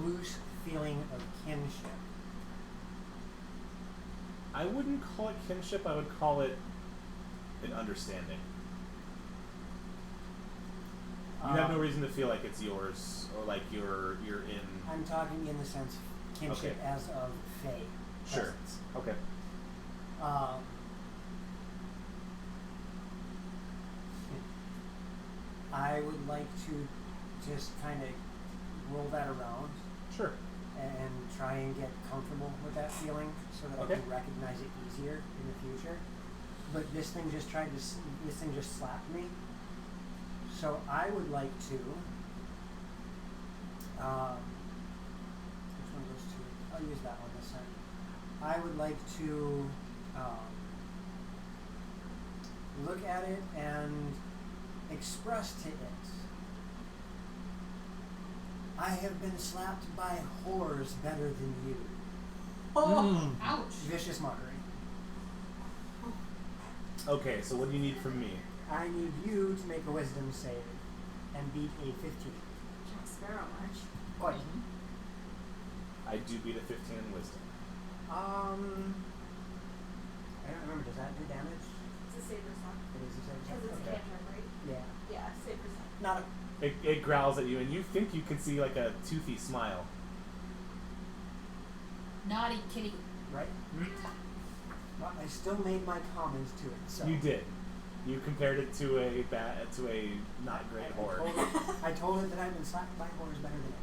loose feeling of kinship,
I wouldn't call it kinship, I would call it an understanding. You have no reason to feel like it's yours or like you're in.
I'm talking in the sense of kinship
Okay.
as of Fae.
Sure.
presence.
Okay.
I would like to just kind of roll that around
Sure.
and try and get comfortable with that feeling so that
Okay.
I can recognize it easier in the future. But this thing just slapped me. So I would like to. Which one goes to? I'll use that one this time. I would like to look at it and express to it. I have been slapped by whores better than you.
Oh, ouch.
Vicious mockery.
Okay, so what do you need from me?
I need you to make a wisdom save and beat a 15.
Jack Sparrow much.
Quite.
I do beat a 15 in wisdom.
I don't remember. Does that do damage?
It's a saber song.
It is a save.
Because it's a
Okay.
cantrip, right?
Yeah.
Yeah, saber song.
Not a.
It growls at you, and you think you can see like a toothy smile.
Naughty kitty.
Right? Well, I still made my comments to it, so.
You did. You compared it to a not great whore.
I told it that I've been slapped by whores better than it.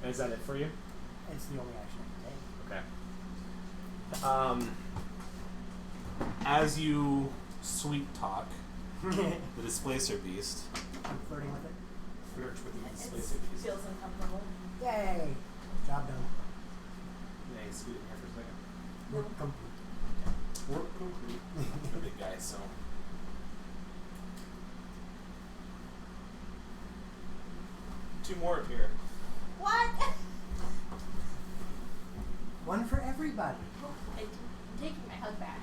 And is that it for you?
It's the only action I can take.
Okay.
As you sweet talk the Displacer Beast,
I'm flirting with it.
flirt with the
It
Displacer Beast.
feels uncomfortable.
Yay! Job done.
Yeah, he's scooting here for a second.
Work complete.
Work complete.
You're a big guy, so.
Two more appear.
What?
One for everybody.
I'm taking my hug back.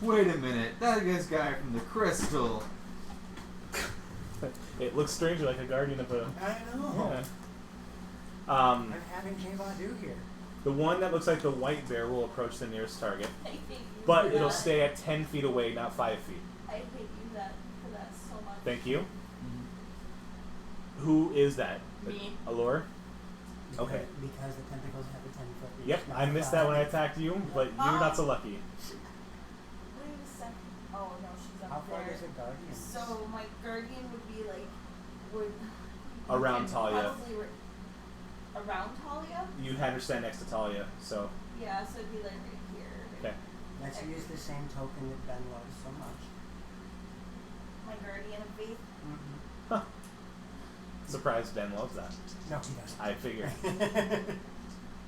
Wait a minute. That is guy from the crystal.
It looks strangely like a guardian of a.
I know.
Yeah.
I'm having J-Ba-Do here.
The one that looks like the white bear will approach the nearest target,
I hate you
but
for
it'll
that.
stay at 10 feet away, not 5 feet.
I hate you for that so much.
Thank you. Who is that?
Me.
Allure? Okay.
Because the tentacles have a 10-foot reach.
Yep,
not
I missed that when I
5.
attacked you, but you're not so lucky.
Wait a second. Oh no, she's
How
up
far
there.
is a guardian?
So my guardian would be like would
Around
can
Talia.
probably around Talia?
You had her stand next to Talia, so
Yeah, so it'd be like right here.
okay.
Let's use the same token that Ben loves so much.
My guardian of faith.
Mm-hmm.
Surprised Ben loves that.
No, he doesn't.
I figured.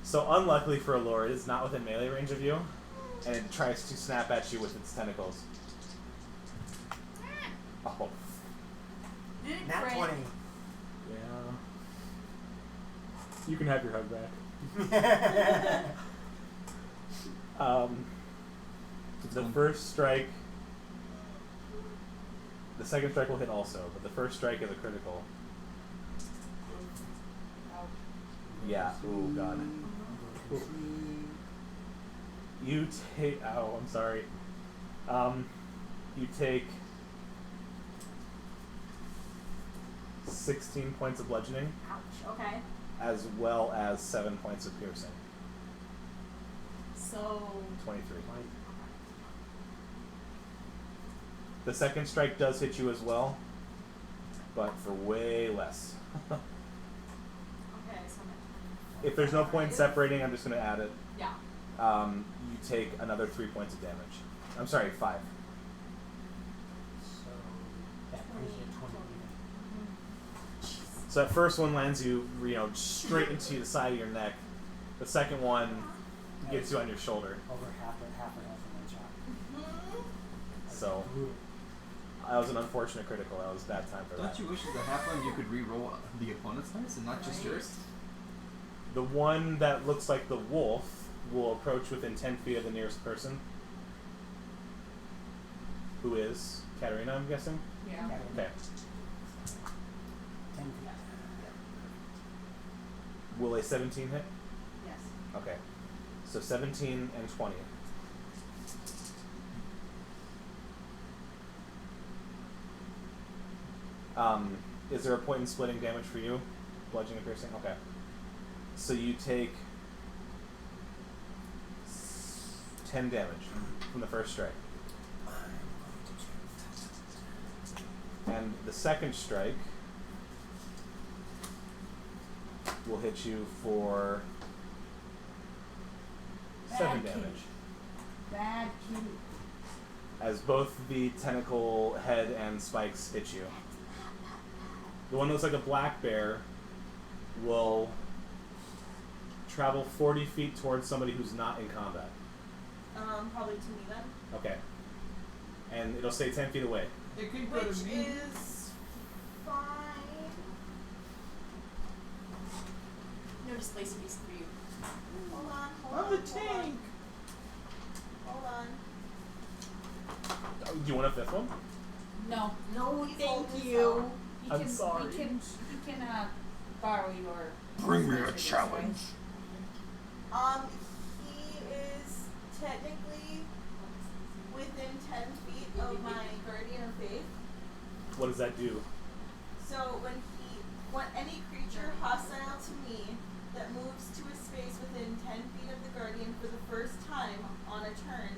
So unluckily for Allure, it is not within melee range of you, and it tries to snap at you with its tentacles. Oh.
Nat
Crit.
20.
Yeah. You can have your hug back. The first strike, the second strike will hit also, but the first strike is a critical. Yeah. Oh god. You take. Oh, I'm sorry. You take 16 points of bludgeoning,
Ouch. Okay.
as well as 7 points of piercing.
So
23. The second strike does hit you as well, but for way less.
okay, so
If there's no point separating, I'm just going to add it.
yeah.
You take another 3 points of damage. I'm sorry, 5.
So that brings you 20.
So that first one lands you, straight into the side of your neck. The second one gets you on your shoulder.
Over half her health in one shot.
So that was an unfortunate critical. That was a bad time for that.
Don't you wish as a halfling you could re-roll the opponent's dice and not just yours?
The one that looks like the wolf will approach within 10 feet of the nearest person, who is Katarina, I'm guessing?
Yeah.
Okay.
10 feet.
Will a 17 hit?
Yes.
Okay. So 17 and 20. Is there a point in splitting damage for you? Bludgeoning and piercing? Okay. So you take 10 damage from the first strike. And the second strike will hit you for 7 damage.
Bad cute.
As both the tentacle head and spikes hit you. The one that looks like a black bear will travel 40 feet towards somebody who's not in combat.
Probably to me then.
Okay. And it'll stay 10 feet away.
It could go
Which
to me.
is fine.
No displacement beast for you.
Hold on, hold
I'm
on.
a
hold
tank.
On. Hold on.
Do you want a fifth one?
No.
No,
He's
thank
holding
you.
He
I'm
can,
sorry.
He can borrow your.
Bring me a
figures,
challenge.
He is technically within 10 feet of my guardian of faith.
What does that do?
So when any creature hostile to me that moves to a space within 10 feet of the guardian for the first time on a turn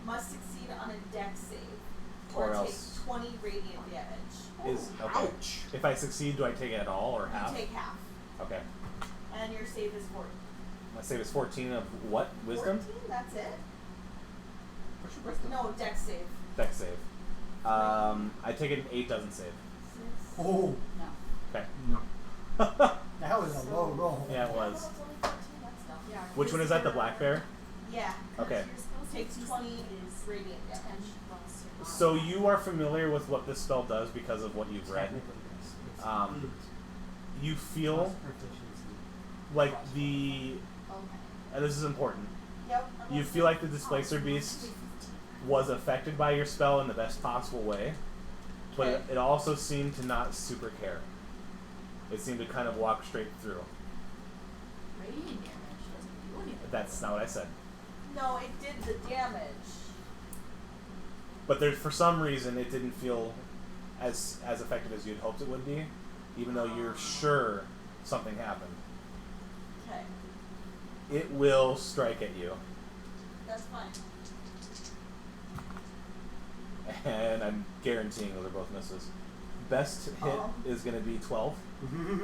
must succeed on a dex save
Or
or take
else-
20 radiant damage.
Is okay. If I succeed, do I take it at all or half?
You take half,
Okay.
and your save is 14.
My save is 14 of what? Wisdom?
14? That's it?
What's your wisdom?
No, dex save.
Dex save. I take it an 8 doesn't save.
6.
Oh,
No.
Okay.
No.
that was a low roll.
Yeah, it
Oh,
was.
it's only 14, that's not.
Yeah.
Which one is that? The black bear?
Yeah.
Okay.
Takes 20 radiant damage.
So you are familiar with what this spell does because of what you've read.
Technically, yes. It's
You feel
plus proficiency.
like the,
Okay.
and this is important,
Yep.
you feel like the Displacer Beast was affected by your spell in the best possible way, but
Okay.
it also seemed to not super care. It seemed to kind of walk straight through.
Radiant damage doesn't do anything.
That's not what I said.
No, it did the damage.
But for some reason, it didn't feel as effective as you'd hoped it would be, even though you're sure something happened.
Okay.
It will strike at you,
That's fine.
and I'm guaranteeing those are both misses. best hit is going to be 12.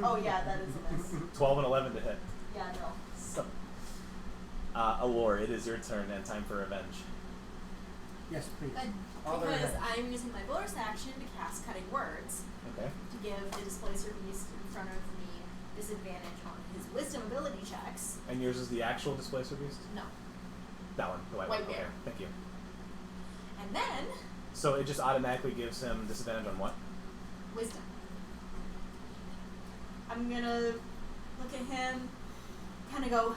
Oh yeah, that is a miss.
12 and 11 to hit.
Yeah, no.
So, Allure, it is your turn and time for revenge.
Yes, please.
Because I'm using my bonus action to cast Cutting Words
Okay.
to give the Displacer Beast in front of me disadvantage on his Wisdom ability checks.
And yours is the actual Displacer Beast?
No.
That one, the white
White
one. Okay,
bear.
thank you.
And then
So it just automatically gives him disadvantage on what?
Wisdom. I'm gonna look at him, kind of go,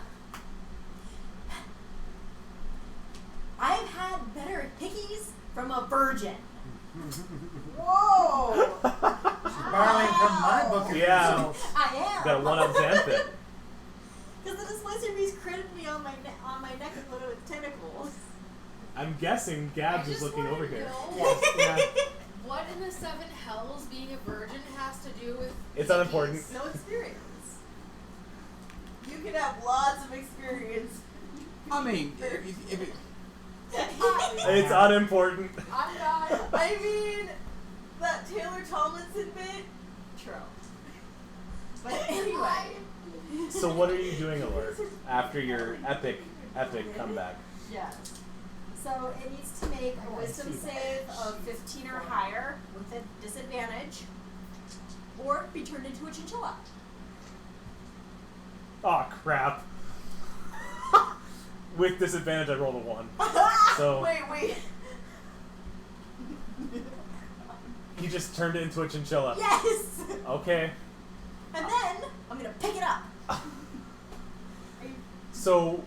I've had better hickeys from a virgin.
Whoa!
She's borrowing from my book of
Yeah.
results.
I am.
Got a one-up Xanthic.
Because the Displacer Beast critted me on my neck with one of its tentacles.
I'm guessing Gabs is looking over here.
Yes.
Yeah.
What in the seven hells being a virgin has to do with
It's unimportant.
No experience. You can have lots of experience.
I mean, if it,
It's unimportant.
I'm not.
I mean, that Taylor Tomlinson bit, trope. But anyway.
So what are you doing, Allure, after your epic comeback?
Yes. So it needs to make a Wisdom save of 15 or higher with a disadvantage, or be turned into a chinchilla.
Oh crap. With disadvantage, I rolled a 1. So
Wait.
he just turned it into a chinchilla.
Yes.
Okay.
And then I'm gonna pick it up.
So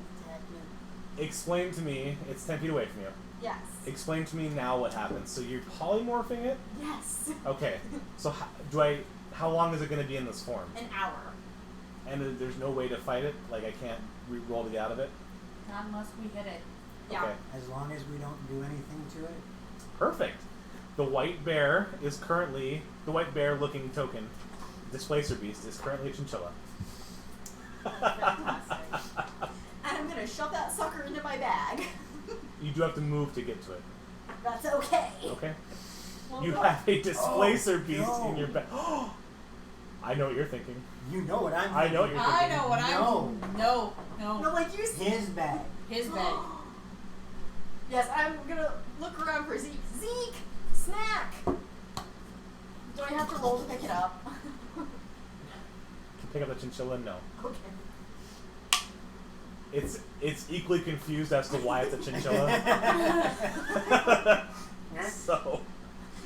explain to me. It's 10 feet away from you.
Yes.
Explain to me now what happens. So you're polymorphing it.
Yes.
Okay. So how long is it going to be in this form?
An hour.
And there's no way to fight it? Like I can't re-roll to get out of it?
Not unless we hit it.
Yeah.
Okay.
As long as we don't do anything to it.
Perfect. The white bear is currently, the white bear looking token, Displacer Beast, is currently a chinchilla.
Fantastic.
And I'm gonna shove that sucker into my bag.
You do have to move to get to it.
That's okay.
Okay?
Well,
You
no.
have a Displacer Beast
no.
in your bag. I know what you're thinking.
You know what I'm
I know what
thinking.
you're
I
thinking.
know what I'm. No.
No, like you see.
His bag.
His bag.
Yes, I'm gonna look around for Zeke. Zeke! Snack! Do I have to roll to pick it up?
Pick up the chinchilla? No.
Okay.
It's equally confused as to why it's a chinchilla. So,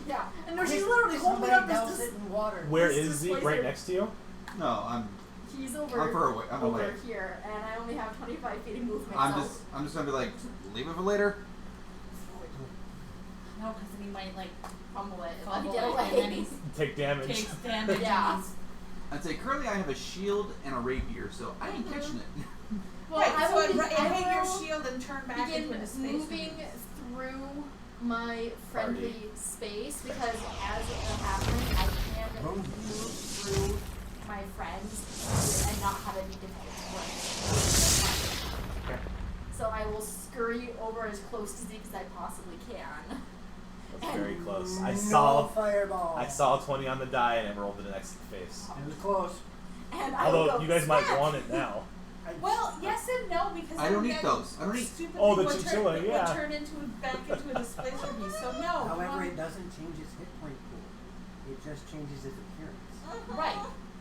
Yeah, and no, she's literally holding up
douse
this.
it in water.
where
This
is Zeke?
Displacer-
Right next to you?
no, I'm
He's over.
far away. I'm
over
away.
here, and I only have 25 feet of movement.
I'm
so
just gonna be like, leave it for later.
No, because then he might like fumble it,
Let me
fumble
get
it,
away.
and then he
Take damage.
takes damage.
Yeah.
And he's,
I'd say currently I have a shield and a rapier, so I ain't catching it.
well,
Right, I
so
will
it,
be-
it
I
hit your
will
shield and turn back
begin
into a space.
moving through my friendly space because as it happens, I can move through my friends and not have any difficulty.
Okay.
So I will scurry over as close to Zeke as I possibly can.
That's very close. I
No
saw
fireball.
a 20 on the die and it rolled to the next face.
It was close.
And I will
Although
go,
you guys might
"Snack!"
want it now.
Well, yes and no because
I don't
then
eat those. I don't eat.
Stupid
Oh, the
thing would
chinchilla,
turn,
yeah.
would turn into back into a displacer beast. So no.
However, it doesn't change its hit point pool. It just changes its appearance.
Right.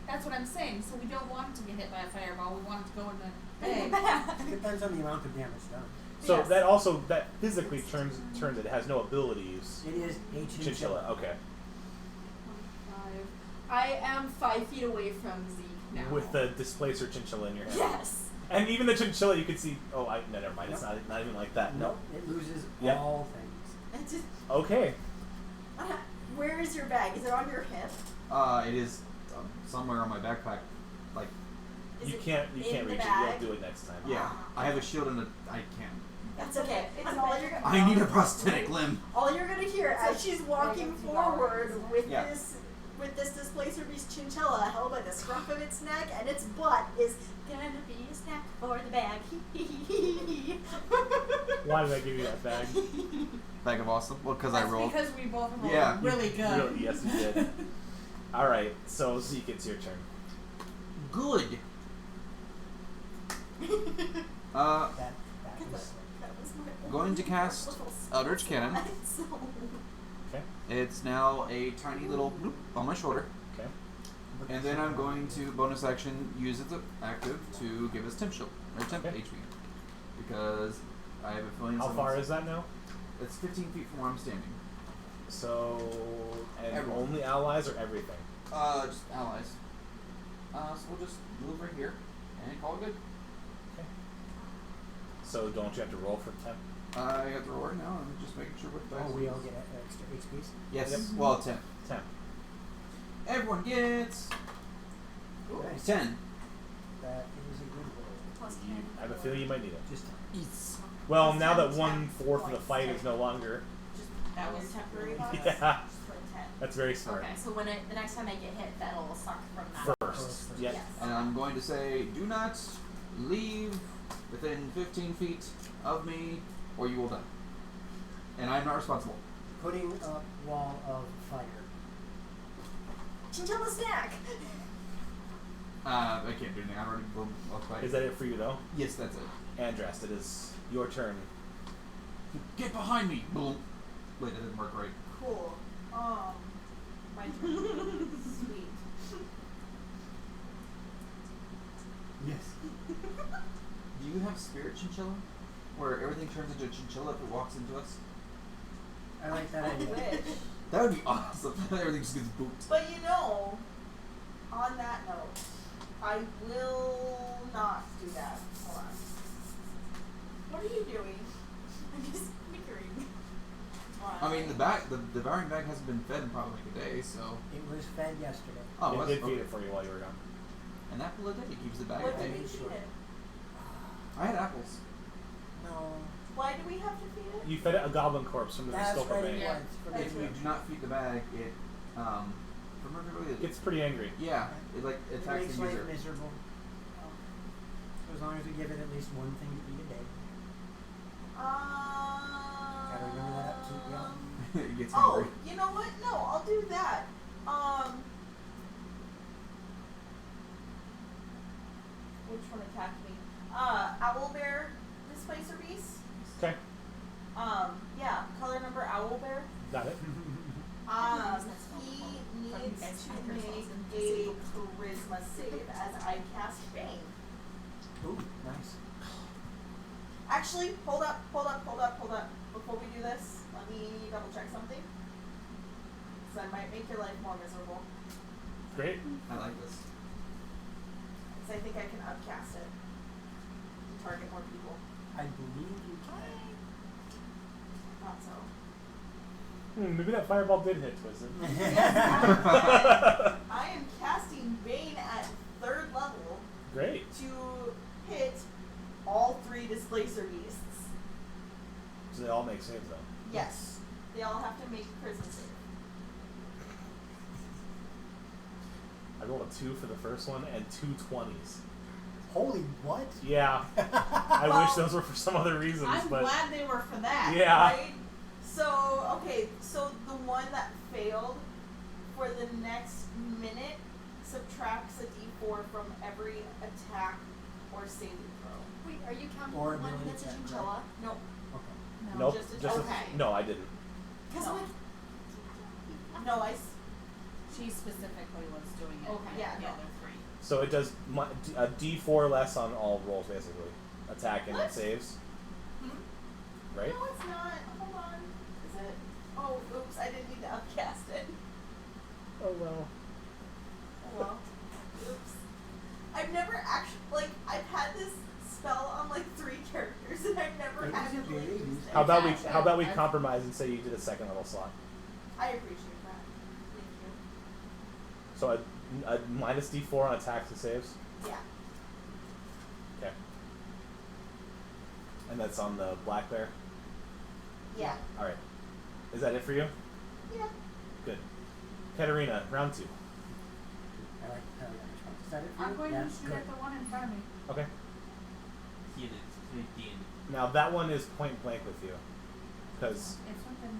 That's what I'm saying. So we don't want it to get hit by a fireball. We want it to go in the
In the
bag.
back.
It depends on the amount of damage done.
So
Yes.
that physically turns it. It has no abilities.
It is a chinchilla.
Chinchilla. Okay.
I am 5 feet away from Zeke now.
With the displacer chinchilla in your hand.
Yes.
And even the chinchilla, you can see. Oh, no, never mind. It's not even like that.
Nope. It loses
Yep.
all things.
It's just,
Okay.
where is your bag? Is it on your hip?
It is somewhere on my backpack. Like,
Is
You
it
can't
in
reach
the
it.
bag?
You'll do it next time.
yeah, I have a shield and I can't.
That's okay.
It's
And
a
all
bag.
you're,
I need a prosthetic limb.
all you're gonna hear as she's walking forward with
Yeah.
this with this Displacer Beast chinchilla held by the scruff of its neck, and its butt is gonna be a snack for the bag.
Why did I give you that bag?
Bag of awesome. Well, because I
That's
rolled.
because we both rolled
Yeah.
really good.
Really, yes, you did. All right, so Zeke, it's your turn.
Good.
That was
That was my
Going to cast
little
Eldritch Cannon.
so-
Okay.
It's now a tiny little bloop on my shoulder.
Okay.
And then I'm going to bonus action use it active to give us temp shield or temp
Okay.
HP because I have a feeling.
How far is that now?
It's 15 feet from where I'm standing.
So, and
Everyone.
only allies or everything?
Just allies. So we'll just move right here and call it good.
Okay. So don't you have to roll for temp?
I have to roll right now. I'm just making sure what the dice
Oh, we all
is.
get extra HPs?
Yes.
Yep.
Well, 10.
Temp.
Everyone gets
Nice.
10.
That is a good roll.
Plus 10.
I have a feeling you might need it.
Just
Eats.
Well,
Plus
now
10
that 1/4 of the
points.
fight is no longer.
Just
That
your
was
temporary
really
bonus.
Yeah.
Just put 10.
That's very smart.
Okay, so when the next time I get hit, that'll suck from that.
First. Yep.
Yes.
And I'm going to say, do not leave within 15 feet of me or you will die. And I'm not responsible.
putting up wall of fire.
Chinchilla snack!
I can't do anything. I already blew up by.
Is that it for you, though?
Yes, that's it.
Andrast, it is your turn.
Get behind me! Boom. Wait, that didn't work right.
Cool. My turn. Sweet.
Yes.
Do you have spirit chinchilla? Where everything turns into a chinchilla if it walks into us?
I like that
I
idea.
wish.
That would be awesome. Everything just gets booped.
But you know, on that note, I will not do that. Hold on. What are you doing?
I'm just snickering.
I mean, the devouring bag hasn't been fed in probably like a day, so.
It was fed yesterday.
Oh,
It
was
did
it?
feed
Okay.
it for you while you were gone.
An apple a day keeps the bag
What
at
did
bay.
we feed it?
I had apples.
No.
Why do we have to feed it?
You fed it a goblin corpse from the
That's
Scopa
right,
Bay.
it
Yeah.
was. Forget
If we
it.
do not feed the bag, it remember
It's pretty angry.
yeah, it like
It
attacks
makes
the
life
user.
miserable. So as long as we give it at least one thing to eat a day. Gotta remember that up to yeah.
It gets
Oh,
hungry.
you know what? No, I'll do that. Which one attacked me? Owlbear Displacer Beast.
Okay,
Yeah, color number Owlbear.
got it.
He needs to make a charisma save as I cast Bane.
Ooh, nice.
Actually, hold up. Before we do this, let me double check something. Because I might make your life more miserable.
Great.
I like this.
Because I think I can upcast it to target more people.
I believe you can.
Thought so.
Maybe that fireball did hit Twisted.
I am casting Bane at 3rd level
Great.
to hit all 3 Displacer Beasts.
So they all make saves, though.
Yes. They all have to make a charisma save.
I rolled a 2 for the first one and 2 20s.
Holy what?
Yeah. I
Well,
wish those were for some other reasons,
I'm
but
glad they were for that.
yeah.
Right? So, okay, so the one that failed for the next minute subtracts a d4 from every attack or saving throw.
Wait, are you counting
Or
the one
ability
that's a
check, right?
chinchilla?
Nope.
Okay.
Nope.
just a
Just
okay.
no, I didn't.
Because
No.
I'm like,
No,
She specifically was doing it.
Okay.
Yeah,
The
no.
other 3.
So it does a d4 less on all rolls, basically. Attack and
What?
saves.
Hmm?
Right?
No, it's not. Hold on. Is it? Oh, oops, I didn't need to upcast it.
Oh well.
Oh well. Oops. I've never actually, I've had this spell on 3 characters and I've never
It was
actually
very
used
useful.
it.
How about we
Attach it.
how about we
I've-
compromise and say you did a 2nd level slot?
I appreciate that. Thank
So a minus d4 on attacks and saves.
you. Yeah.
Okay. And that's on the black bear.
Yeah.
All right. Is that it for you?
Yeah.
Good. Katarina, round 2.
I like that response. Is that it for
I'm
you?
going
Yeah,
to shoot
good.
at the one in front of me.
Okay.
He did. He did.
Now that one is point blank with you, because
It's within.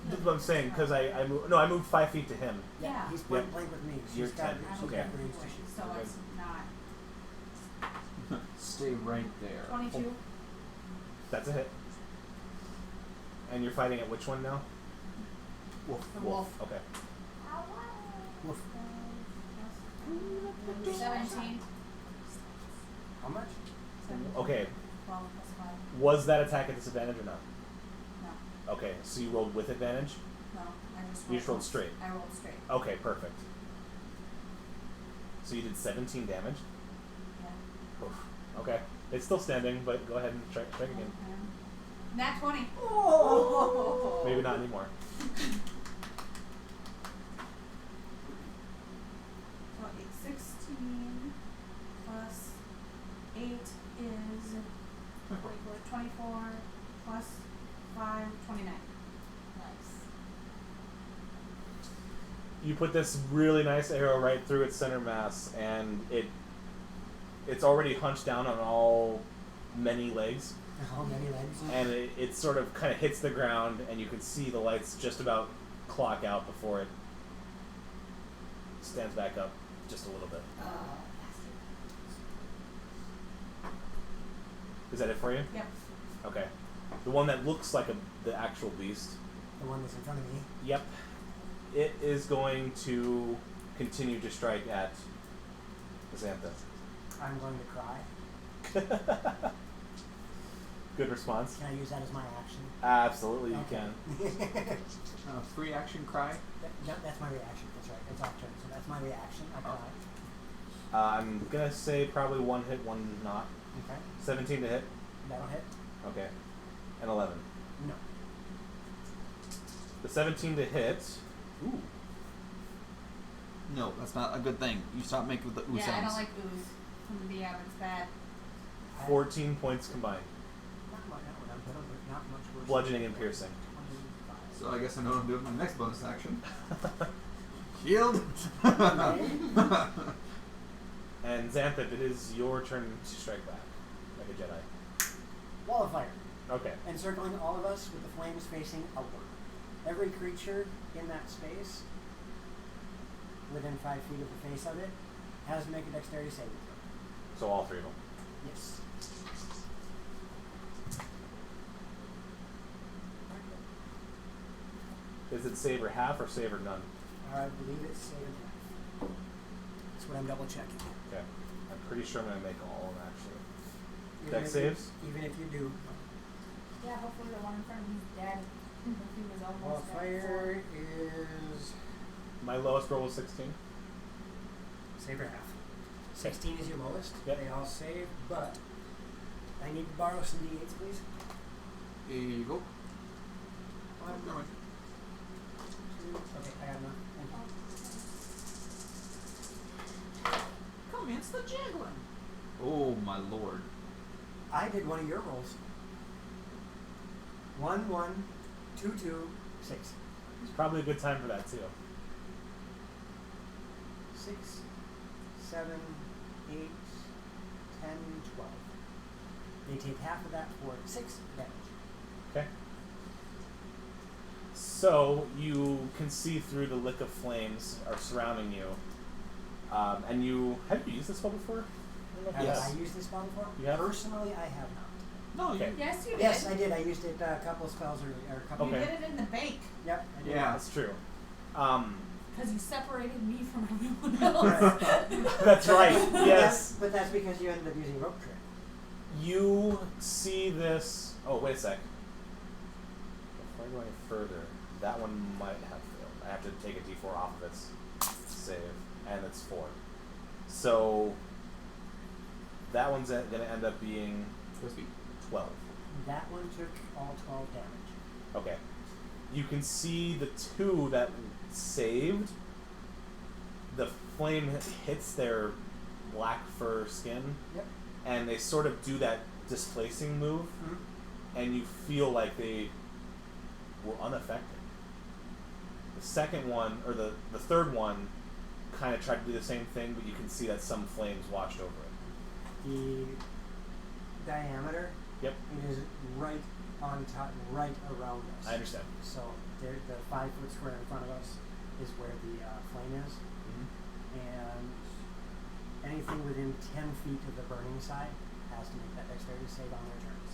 that's what I'm saying. Because I moved. No, I moved 5 feet to him.
Yeah.
He's point
Yep.
blank with me.
You're
She's got
10.
she's
Okay.
got range to shoot.
So it's not.
Stay right there.
22.
That's a hit. And you're fighting at which one now?
Wolf.
The wolf.
Okay.
Woof.
17.
How much?
17.
Okay.
12 plus 5.
Was that attack at disadvantage or not?
No.
Okay. So you rolled with advantage.
No. I just
You just rolled straight.
I rolled straight.
Okay. Perfect. So you did 17 damage.
Yeah.
Oof. Okay. It's still standing, but go ahead and try again.
Nat 20.
Oh!
Maybe not anymore.
So 16 plus 8 is 24 plus 5, 29.
Nice.
You put this really nice arrow right through its center mass, and it's already hunched down on all many legs,
How many legs?
and it sort of kind of hits the ground, and you can see the lights just about clock out before it stands back up just a little bit. Is that it for you?
Yep.
Okay. The one that looks like the actual beast.
The one that's in front of me.
Yep. It is going to continue to strike at Xantha.
I'm going to cry.
Good response.
Can I use that as my action?
Absolutely, you
Okay.
can.
Free action cry.
That's my reaction. That's right. It's off turn. So that's my reaction. I cry.
I'm gonna say probably one hit, one not.
Okay.
17 to hit.
That'll hit.
Okay. And 11.
No.
The 17 to hit. Ooh.
No, that's not a good thing. You stop making the ooh
Yeah, I
sounds.
don't like ooze. From the it's bad.
14 points combined.
Not much worse.
Bludgeoning and piercing.
25.
So I guess I know what I'm doing my next bonus action. Shield.
And Xantha, it is your turn to strike back, like a Jedi.
Wall of fire.
Okay.
Encircling all of us with the flames facing upward. Every creature in that space, within 5 feet of the face of it, has to make a dexterity saving throw.
So all 3 of them.
Yes.
Is it save or half or save or none?
I believe it's save and half. That's what I'm double checking.
Okay. I'm pretty sure I'm gonna make all of them actually.
Even
Dex
if you-
saves?
Even if you do.
Yeah, hopefully the one in front of me's dead. If he was
Wall
almost
of
dead
fire
before.
is
My lowest roll was 16.
save or half. 16 is your lowest.
Yep.
They all save, but I need to borrow some d8s, please.
Here you go. Never mind.
Okay, I got enough. Thank you.
Commence the jiggling.
Oh my lord.
I did one of your rolls. 1, 1, 2, 2, 6.
It's probably a good time for that too.
6, 7, 8, 10, 12. They take half of that for 6 damage.
Okay. So you can see through the lick of flames are surrounding you, and you have you used this spell before? I don't know if you
Have
have.
I used this spell before?
You have?
Personally, I have not.
No,
Okay.
you.
Yes, you did.
Yes, I did. I used it a couple of spells or a couple.
You
Okay.
did it in the bank.
Yep, I did.
Yeah.
That's true.
Because you separated me from everyone else.
That's right. Yes.
But that's because you ended up using rope trick.
You see this. Oh, wait a sec. Before I go any further, that one might have failed. I have to take a d4 off of its save, and it's 4. So that one's going to end up being 12.
That one took all 12 damage.
Okay. You can see the 2 that saved. The flame hits their black fur skin,
Yep.
and they sort of do that displacing move, and you feel like they were unaffected. The second one, or the third one, kind of tried to do the same thing, but you can see that some flames washed over it.
The diameter,
Yep,
it is right on top, right around us.
I understand.
So the 5 foot square in front of us is where the flame is, and anything within 10 feet of the burning side has to make that dexterity save on their turns.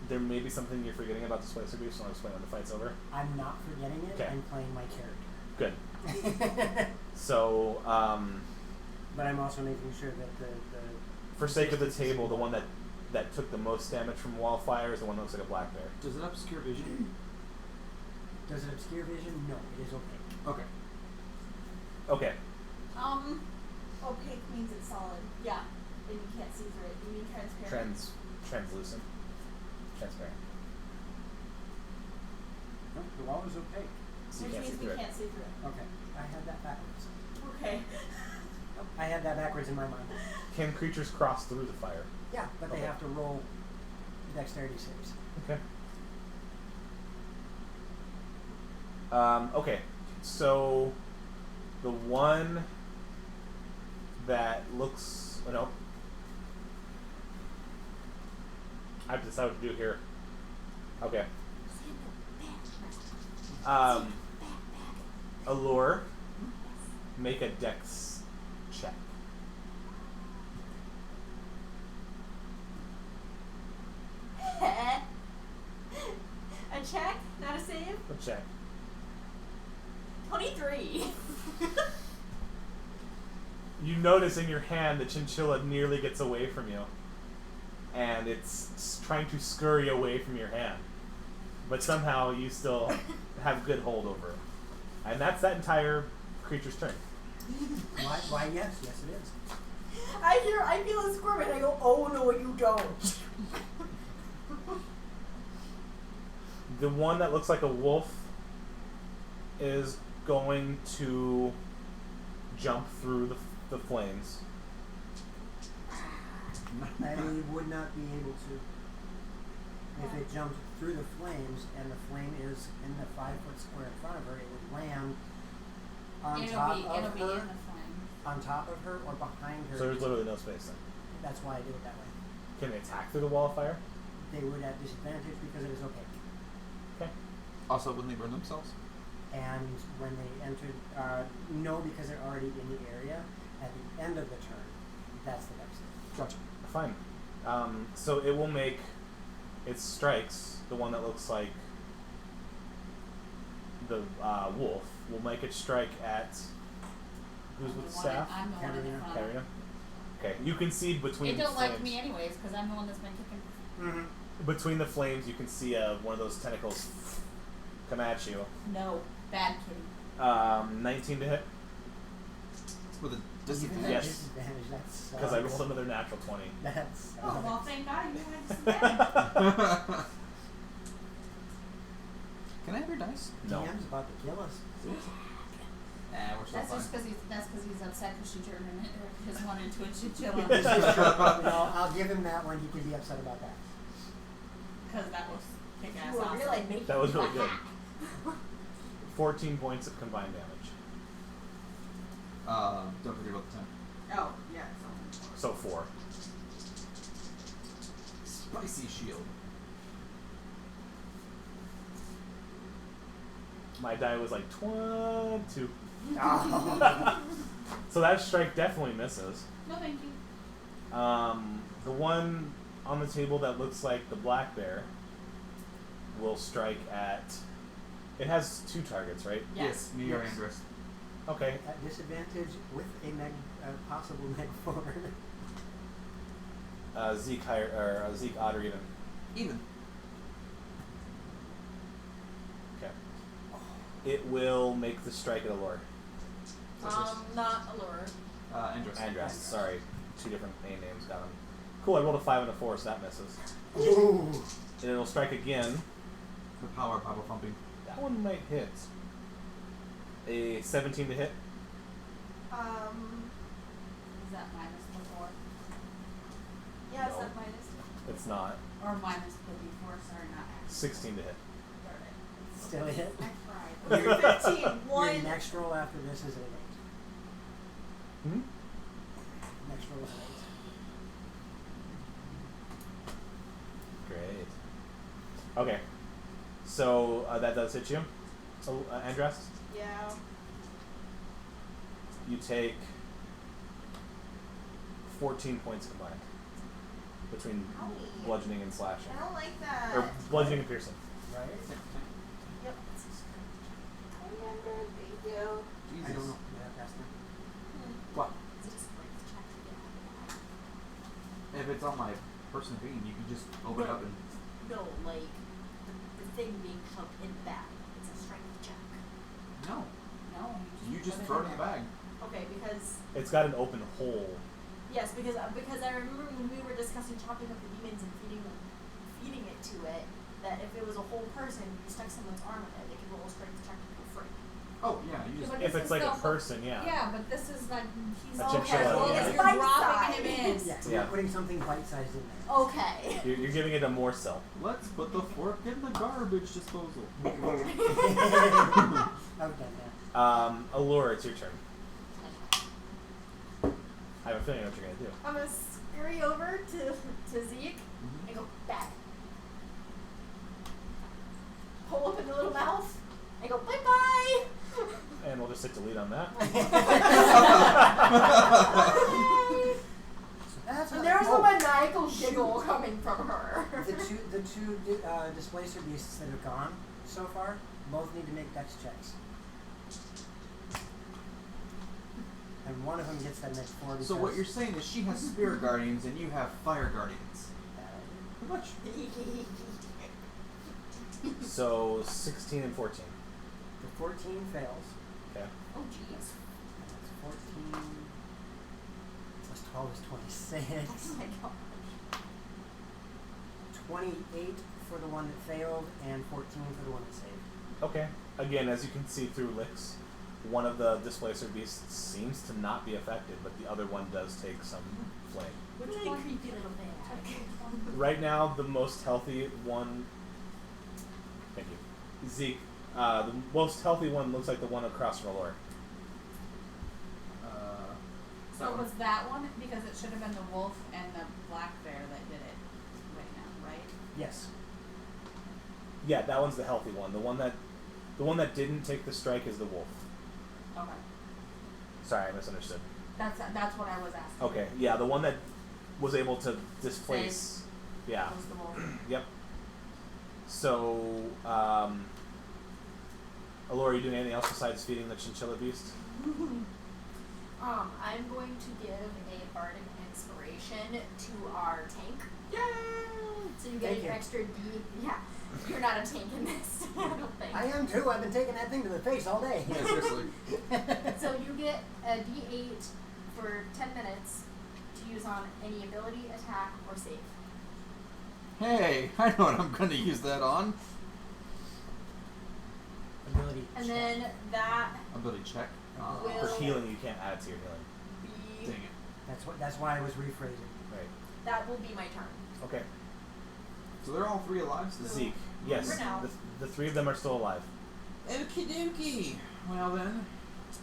There may be something you're forgetting about the Splicer Beast, so I'll explain when the fight's over.
I'm not forgetting it.
Okay.
I'm playing my character.
Good. So,
But I'm also making sure that the
for sake of the table, the one that took the most damage from wildfire is the one that looks like a black bear.
Does it obscure vision?
Does it obscure vision? No, it is opaque.
Okay.
Okay.
Opaque means it's solid. Yeah. And you can't see through it. You mean transparent?
Translucent. Transparent.
No, the wall is opaque.
So you
Which
can't see
means
through
we
it.
can't see through it.
Okay, I had that backwards.
Okay.
I had that backwards in my mind.
Can creatures cross through the fire?
Yeah, but they
Okay.
have to roll dexterity saves.
Okay. Okay. So the one that looks no. I have to decide what to do here. Okay. Allure. Make a dex check.
A check, not a save.
A check.
23.
You notice in your hand the chinchilla nearly gets away from you, and it's trying to scurry away from your hand, but somehow you still have good hold over it, and that's that entire creature's turn.
Why yes, it is.
I feel a squirm and I go, oh no, you don't.
The one that looks like a wolf is going to jump through the flames.
I would not be able to. If it jumped through the flames and the flame is in the 5 foot square in front of her, it would land on top of
it'll be in
her,
the flame.
on top of her or behind her.
So there's literally no space then.
That's why I did it that way.
Can they attack through the wall of fire?
They would have disadvantage because it is opaque.
Okay.
Also, when they burn themselves?
And when they entered, no, because they're already in the area. At the end of the turn, that's the next thing.
Gotcha.
Fine. So it will make its strikes, the one that looks like the wolf, will make its strike at who's with the staff?
I'm the one in the front.
Katarina? Okay, you can see between
It
the
don't
flames.
like me anyways, because I'm the one that's been kicking.
Mm-hmm.
Between the flames, you can see one of those tentacles come at you.
No, bad kitty.
19 to hit,
With a disadvantage?
Yes.
Disadvantage, that's.
because I rolled another natural 20.
That's.
Oh, well, thank God you had disadvantage.
Can I have your dice?
No.
DM's about to kill us.
Nah, we're still
That's
fine.
just because he's upset because she turned his one into a chinchilla.
No, I'll give him that one. He can be upset about that.
Because that was kick ass
You were
awesome.
really making
That was really
me
good.
hack.
14 points of combined damage.
Don't forget about the 10.
Oh, yeah.
So 4.
Spicy shield.
My die was like 22.
Oh.
So that strike definitely misses.
No, thank you.
The one on the table that looks like the black bear will strike at. It has 2 targets, right?
Yes, me or
Yes.
Andrus.
Okay.
At disadvantage with a possible neg 4.
Zeke higher or Zeke odd or even.
Even.
Okay. It will make the strike at Allure.
Not allure.
Andrus.
Andras, sorry. 2 different name names, got him. Cool, I rolled a 5 and a 4, so that misses.
Ooh.
And it'll strike again.
The power pumping.
That one might hit. A 17 to hit.
Is that minus the 4?
Yeah,
No.
it's not minus.
It's not.
Or minus the D4, sorry, not actually.
16 to hit.
Still a hit.
I tried.
Your
15.
Your
One.
next roll after this is an 8.
Hmm?
Next roll is an
Great. Okay. So that does hit you. So Andras,
Yeah.
you take 14 points combined between
Owie.
bludgeoning and slashing,
I don't like that.
or bludgeoning and piercing.
8. Right?
Yep. Remember, thank you.
I don't know. Yeah, pass them.
What?
Is it a strength check to get out of the bag?
If it's on my person being, you can just open it up and.
No, like the thing being shoved in the bag. It's a strength check.
No.
No,
You just throw it in the bag.
Okay, because
It's got an open hole.
yes, because I remember when we were discussing chopping up the demons and feeding it to it, that if it was a whole person, you stuck someone's arm in it, they could roll a strength check to go free.
Oh yeah, you just.
but
If
this
it's
is
like a
the-
person, yeah.
Yeah, but this is like he's
A
okay.
chinchilla,
Well,
yeah.
you're dropping him in.
Yeah,
Yeah.
you're putting something bite-sized in there.
Okay.
You're giving it a morsel.
Let's put the fork in the garbage disposal.
I've done that.
Allure, it's your turn. I have a feeling what you're gonna do.
I'm gonna scurry over to Zeke and go back. Pull up in the little mouth and go bye bye.
And we'll just hit delete on that.
That's
And there's a maniacal giggle coming from her.
The two displacer beasts that have gone so far both need to make dex checks. And one of them gets that next 4 because...
So what you're saying is she has spirit guardians and you have fire guardians. How much?
So 16 and 14.
The 14 fails.
Okay.
Oh jeez.
And that's 14 plus 12 is 26.
Oh my gosh.
28 for the one that failed and 14 for the one that saved.
Okay. Again, as you can see through licks, one of the displacer beasts seems to not be affected, but the other one does take some flame.
Which
Really
one?
creepy little bag.
Right now, the most healthy one. Thank you, Zeke. The most healthy one looks like the one across from Allure.
So it was that one? Because it should have been the wolf and the black bear that did it right now, right?
Yes.
Yeah, that one's the healthy one. The one that didn't take the strike is the wolf.
Okay.
Sorry, I misunderstood.
That's what I was asking.
Okay, yeah, the one that was able to displace. Yeah.
Was the wolf.
Yep. So, Allure, are you doing anything else besides feeding the chinchilla beast?
I'm going to give a bardic inspiration to our tank. Yay! So you get
Thank
an
you.
extra D. Yeah, you're not a tank in this. I don't think.
I am too. I've been taking that thing to the face all day.
Yeah, seriously.
So you get a D8 for 10 minutes to use on any ability, attack, or save.
Hey, I know what I'm going to use that on.
Ability
And
check.
then that
Ability check.
Will-
For healing, you can't add to your healing.
be
Dang it.
That's why I was rephrasing.
Right.
that will be my turn.
Okay.
So they're all three alive still?
Zeke. Yes.
For now.
The three of them are still alive.
Okie dokie. Well then.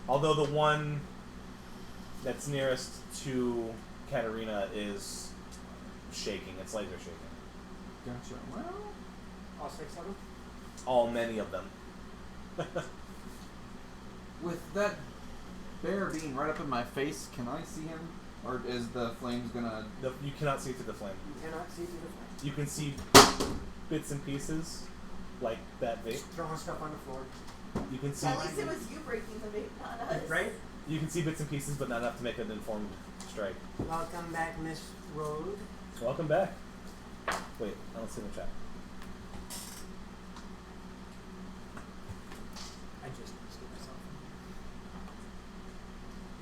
Although the one that's nearest to Katarina is shaking. Its legs are shaking.
Gotcha. Well.
All 6 of them?
Many of them.
With that bear being right up in my face, can I see him? Or is the flames gonna...
You cannot see through the flame.
You cannot see through the flame.
You can see bits and pieces, like that vape.
Just throwing stuff on the floor.
You can see.
At least it was you breaking the vape, not us.
Right?
You can see bits and pieces, but not enough to make an informed strike.
Welcome back, Miss Road.
Welcome back. Wait, I don't see the chat.
I just skipped myself.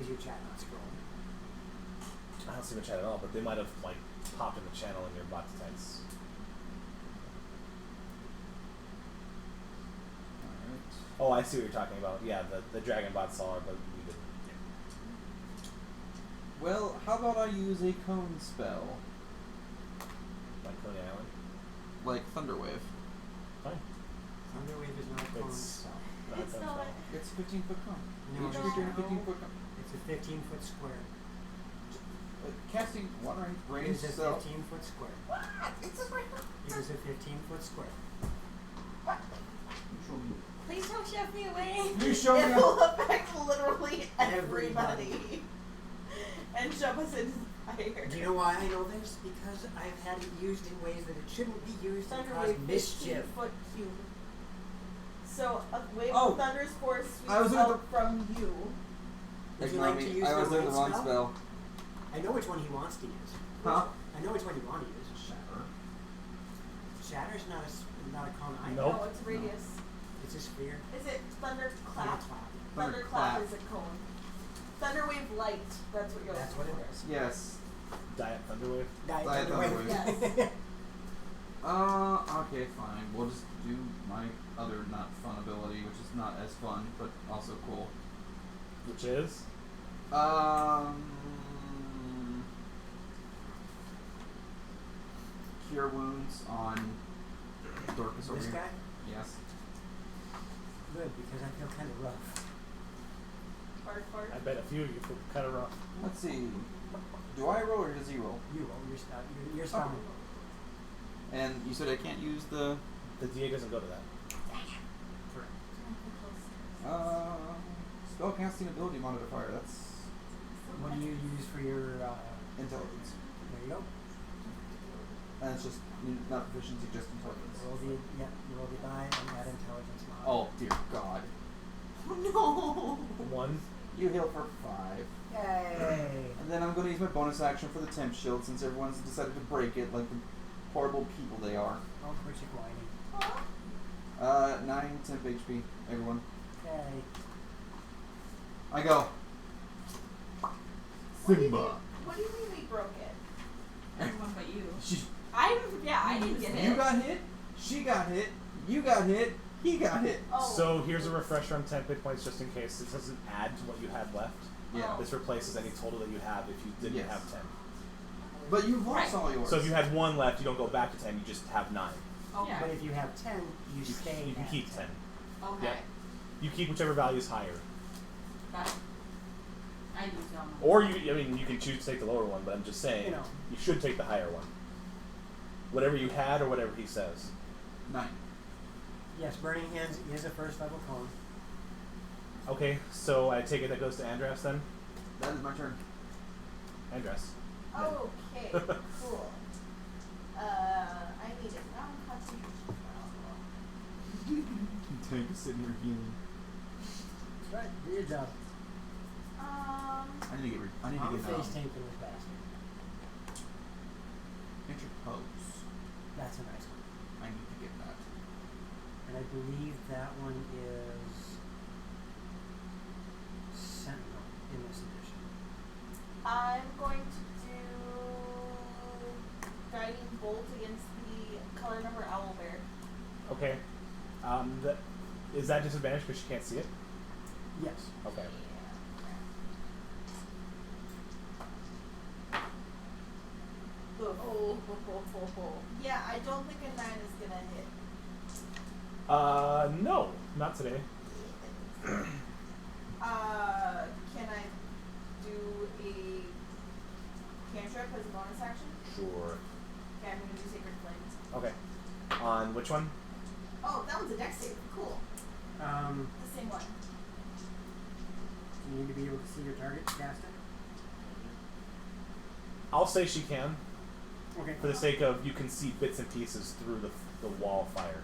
Is your chat not scrolling?
I don't see the chat at all, but they might have like popped in the channel in your bot text.
Alright.
Oh, I see what you're talking about. Yeah, the dragon bot saw it, but we didn't.
Well, how about I use a cone spell?
Like Coney Island.
Like Thunderwave.
Fine.
Thunderwave is not a cone
It's-
spell.
not
It's
a cone
not.
spell.
It's a 15-foot cone.
No,
Each creature in a 15-foot cone.
It's a 15-foot square.
Casting watering
It
range
is a
so
15-foot square.
What? It's a real.
It is a 15-foot square.
Show me.
Please don't shove me away.
You show me.
It will affect literally everybody. And shove us into the fire.
Do you know why I know this? Because I've had it used in ways that it shouldn't be used to cause
Thunderwave
mischief.
15-foot cube. So a wave
Oh.
of thunder's force
I was
sweeps
looking
out from you.
Would you
Ignore
like
me.
to use
I was
the
doing the
wind
wrong spell.
I know which one he wants to use.
Huh?
I know which one you want to use. Shatter. Shatter's not not a cone either.
Nope.
No, it's a radius.
It's a sphere.
Is it thunderclap?
Thunderclap.
Thunderclap
Thunderclap.
is a cone. Thunderwave light. That's what you're
That's
looking
what it
for.
is.
Yes.
Diet Thunderwave.
Diet
Diet
Thunderwave.
Thunderwave.
Yes.
Okay, fine. We'll just do my other not fun ability, which is not as fun, but also cool.
Which is?
Cure wounds on Dorcas over
This
here.
guy?
Yes.
Good, because I feel kind of rough.
Fart, fart.
I bet a few of you feel kind of rough.
Let's see. Do I roll or does he roll?
You roll. You're stopping.
And you said I can't use the
The DA doesn't go to that.
Correct.
spellcasting ability modifier. That's
What do you use for your
intelligence.
there you go.
And it's just not proficiency, just intelligence.
Roll the roll the die and add intelligence mod.
Oh dear God!
No.
One.
You heal for 5.
Yay!
And then I'm going to use my bonus action for the temp shield since everyone's decided to break it like the horrible people they are.
Oh, quit your whining.
9 temp HP, everyone.
Okay.
I go.
What do you
Simba.
mean? What do you mean we broke it?
Everyone but you.
I didn't get it.
You got hit, she got hit, you got hit, he got hit.
Oh.
So here's a refresher on 10 hit points just in case. This doesn't add to what you had left.
Yeah.
This replaces any total that you have if you didn't
Yes.
have 10.
But you've lost
Right.
all yours.
So if you had 1 left, you don't go back to 10, you just have 9.
Okay.
But if you have 10, you stay.
You can
at
keep
10.
10.
Okay.
Yeah. You keep whichever value is higher.
Got it. I use them.
Or you can choose to take the lower one, but I'm just saying,
You know.
you should take the higher one. Whatever you had or whatever he says.
9.
Yes, Burning Hands is a first level cone.
Okay, so I take it that goes to Andras then?
That is my turn.
Andras.
Okay. Cool. I need a non-concentration spell.
Tank is sitting here healing.
Right, do your job.
I need to get. I need to
I'm
get
face tanking this bastard.
interpose.
That's a nice one.
I need to get that.
And I believe that one is Sentinel in this edition.
I'm going to do guiding bolt against the color number owlbear.
Okay. Is that disadvantage because she can't see it?
Yes.
Okay.
Oh. Yeah, I don't think a 9 is gonna hit.
No, not today.
Can I do a cantrip as a bonus action?
Sure.
Okay, I'm gonna do Sacred Flames.
Okay. On which one?
Oh, that one's a dex save. Cool. The same one.
You need to be able to see your target, cast it.
I'll say she can,
Okay.
for the sake of you can see bits and pieces through the wall fire.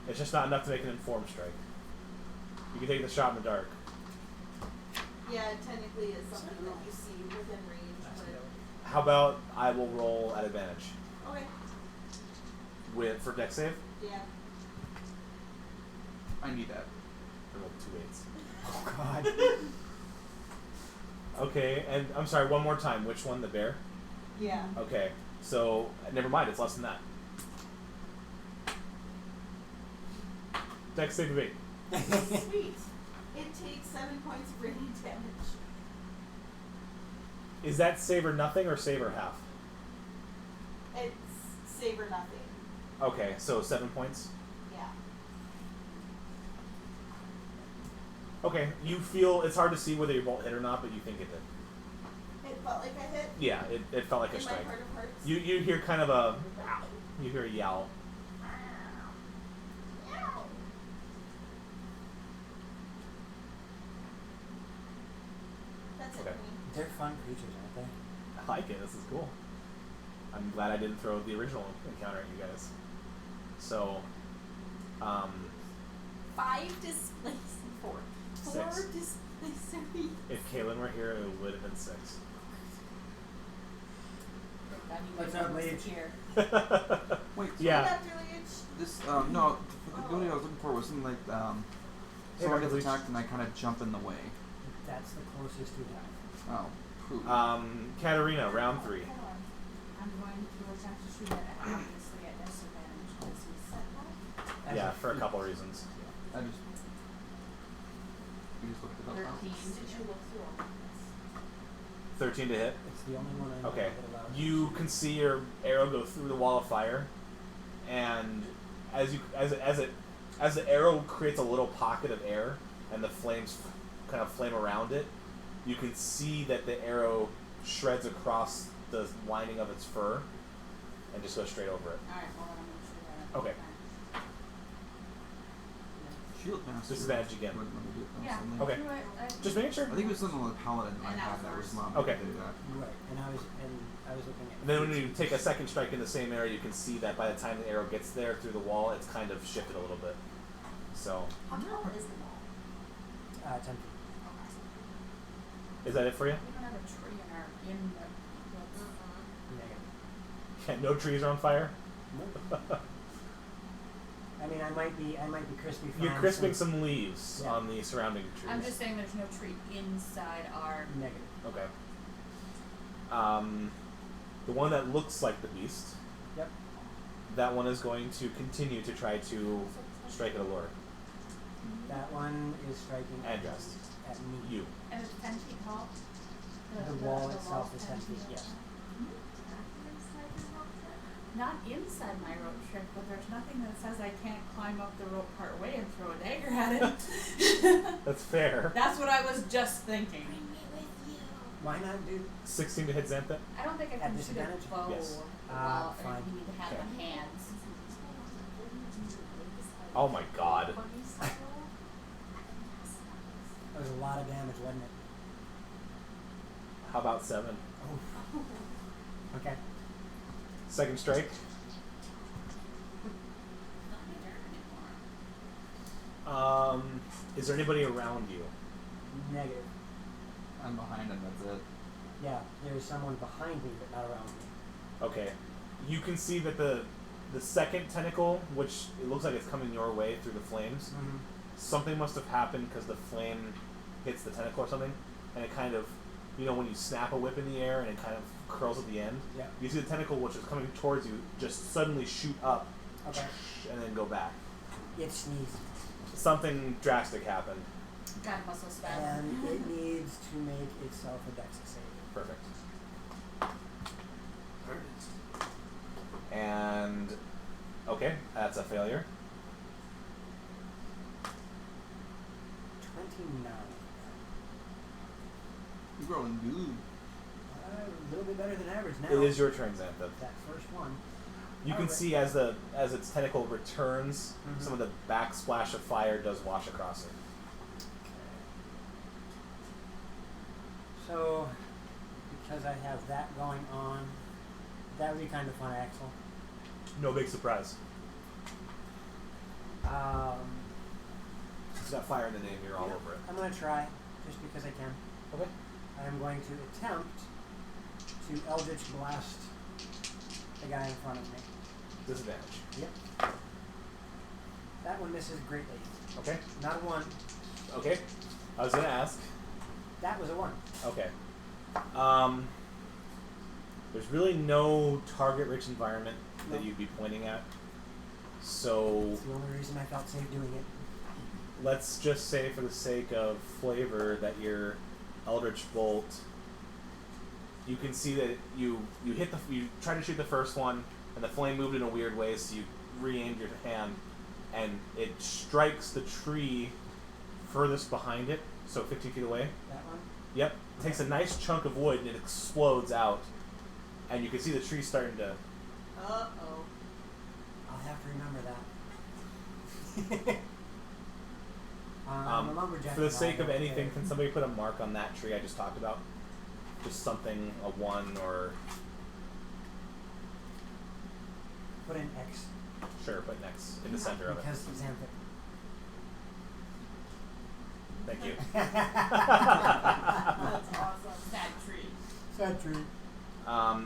It's just not enough to make an informed strike. You can take the shot in the dark.
Yeah, it technically is something that you see within range, but
How about I will roll at advantage
okay.
for dex save?
Yeah.
I need that.
I rolled 2 8s.
Oh God.
Okay, and I'm sorry, one more time. Which one? The bear?
Yeah.
Okay, so never mind. It's less than that. Dex save of 8.
Sweet. It takes 7 points of radiant damage.
Is that save or nothing or save or half?
It's save or nothing.
Okay, so 7 points.
Yeah.
Okay, you feel it's hard to see whether your bolt hit or not, but you think it did.
It felt like I hit.
Yeah, it felt like a
In my
strike.
heart of hearts.
You hear kind of a you hear a yowl.
That's it
Okay.
for me.
They're fun creatures, aren't they?
I like it. This is cool. I'm glad I didn't throw the original encounter at you guys. So,
5 displace 4. 4
Six.
displace 3.
if Kaylin were here, it would have been 6.
God, you
What's
might
up,
want to
Leech?
here.
Wait,
Yeah.
After Leech.
this, no, the ability I was looking for was something like,
Hey,
someone gets
Leech.
attacked and I kind of jump in the way.
That's the closest you have.
Oh, poop.
Katarina, round 3.
Hold on. I'm going to attempt to shoot it obviously at disadvantage because he's
As
Yeah,
a
for a
feat.
couple of reasons.
I just... We just looked it up.
13.
Did you look through all of this?
13 to hit.
It's the only one I know
Okay.
that allows
You can see your arrow go through the wall of fire, and as the arrow creates a little pocket of air, and the flames kind of flame around it, you can see that the arrow shreds across the lining of its fur, and just goes straight over it.
Alright, well then I'm going to shoot that.
Okay.
Shield master.
Disadvantage again.
Let me do it
Yeah.
constantly.
Okay.
Do it.
Just making sure.
I think it was something on the paladin that I
And that
had
was
that was
first.
allowed me
Okay.
to do that.
Right, and I was looking at.
And then when you take a second strike in the same area, you can see that by the time the arrow gets there through the wall, it's kind of shifted a little bit. So,
How tall is the wall?
10 feet.
is that it for you?
We don't have a tree in our
Negative.
Yeah, no trees are on fire.
Nope. I mean, I might be crispy.
You're
fine
crisping some leaves
Yeah.
on the surrounding trees.
I'm just saying there's no tree inside our.
Negative.
Okay. The one that looks like the beast,
Yep.
that one is going to continue to try to strike at a lure.
That one is striking
And dressed.
at me.
You.
And it's 10 feet tall.
The wall itself is 10 feet. Yes.
Not inside my rope trick, but there's nothing that says I can't climb up the rope part way and throw a dagger at it.
That's fair.
That's what I was just thinking.
Why not do?
16 to hit Xantha.
I don't think I
At
can shoot a
disadvantage?
bow.
Yes.
Well, or
Fine.
you need to have
Okay.
the hands.
Oh my god.
That was a lot of damage, wasn't it?
How about 7?
Okay.
Second strike.
Not my turn anymore.
Is there anybody around you?
Negative.
I'm behind him, that's it.
Yeah, there's someone behind me, but not around me.
Okay. You can see that the second tentacle, which it looks like it's coming your way through the flames,
Mm-hmm.
something must have happened because the flame hits the tentacle or something, and it kind of, you know, when you snap a whip in the air and it kind of curls at the end,
Yeah.
you see the tentacle, which is coming towards you, just suddenly shoot up
Okay.
and then go back.
It sneezed.
Something drastic happened.
Got a muscle spasm.
And it needs to make itself a dex save.
Perfect. And okay, that's a failure.
29.
You're rolling good.
A little bit better than average now.
It is your turn, Xantha.
That first one.
You can
Alright.
see as its tentacle returns,
Mhm.
some of the backsplash of fire does wash across it.
So, because I have that going on, that would be kind of fun, Axel.
No big surprise. It's got fire in the name. You're all
Yeah,
over it.
I'm going to try, just because I can.
Okay.
I am going to attempt to Eldritch Blast the guy in front of me.
Disadvantage.
Yep. That one misses greatly.
Okay.
Not a 1.
Okay. I was gonna ask.
That was a 1.
Okay. There's really no target-rich environment that
No.
you'd be pointing at. So
That's the only reason I felt safe doing it.
let's just say, for the sake of flavor, that your Eldritch Bolt. You can see that you try to shoot the first one, and the flame moved in a weird way, so you re-aimed your hand, and it strikes the tree furthest behind it, so 15 feet away.
That one?
Yep. Takes a nice chunk of wood and it explodes out. And you can see the tree starting to...
Uh-oh.
I'll have to remember that. I'm a lumberjack.
For the sake of
now,
anything,
okay.
can somebody put a mark on that tree I just talked about? Just something, a 1 or...
Put an X.
Sure, put next in the center of it.
Because Xanthic.
Thank you.
That's awesome.
Sad tree.
Sad tree.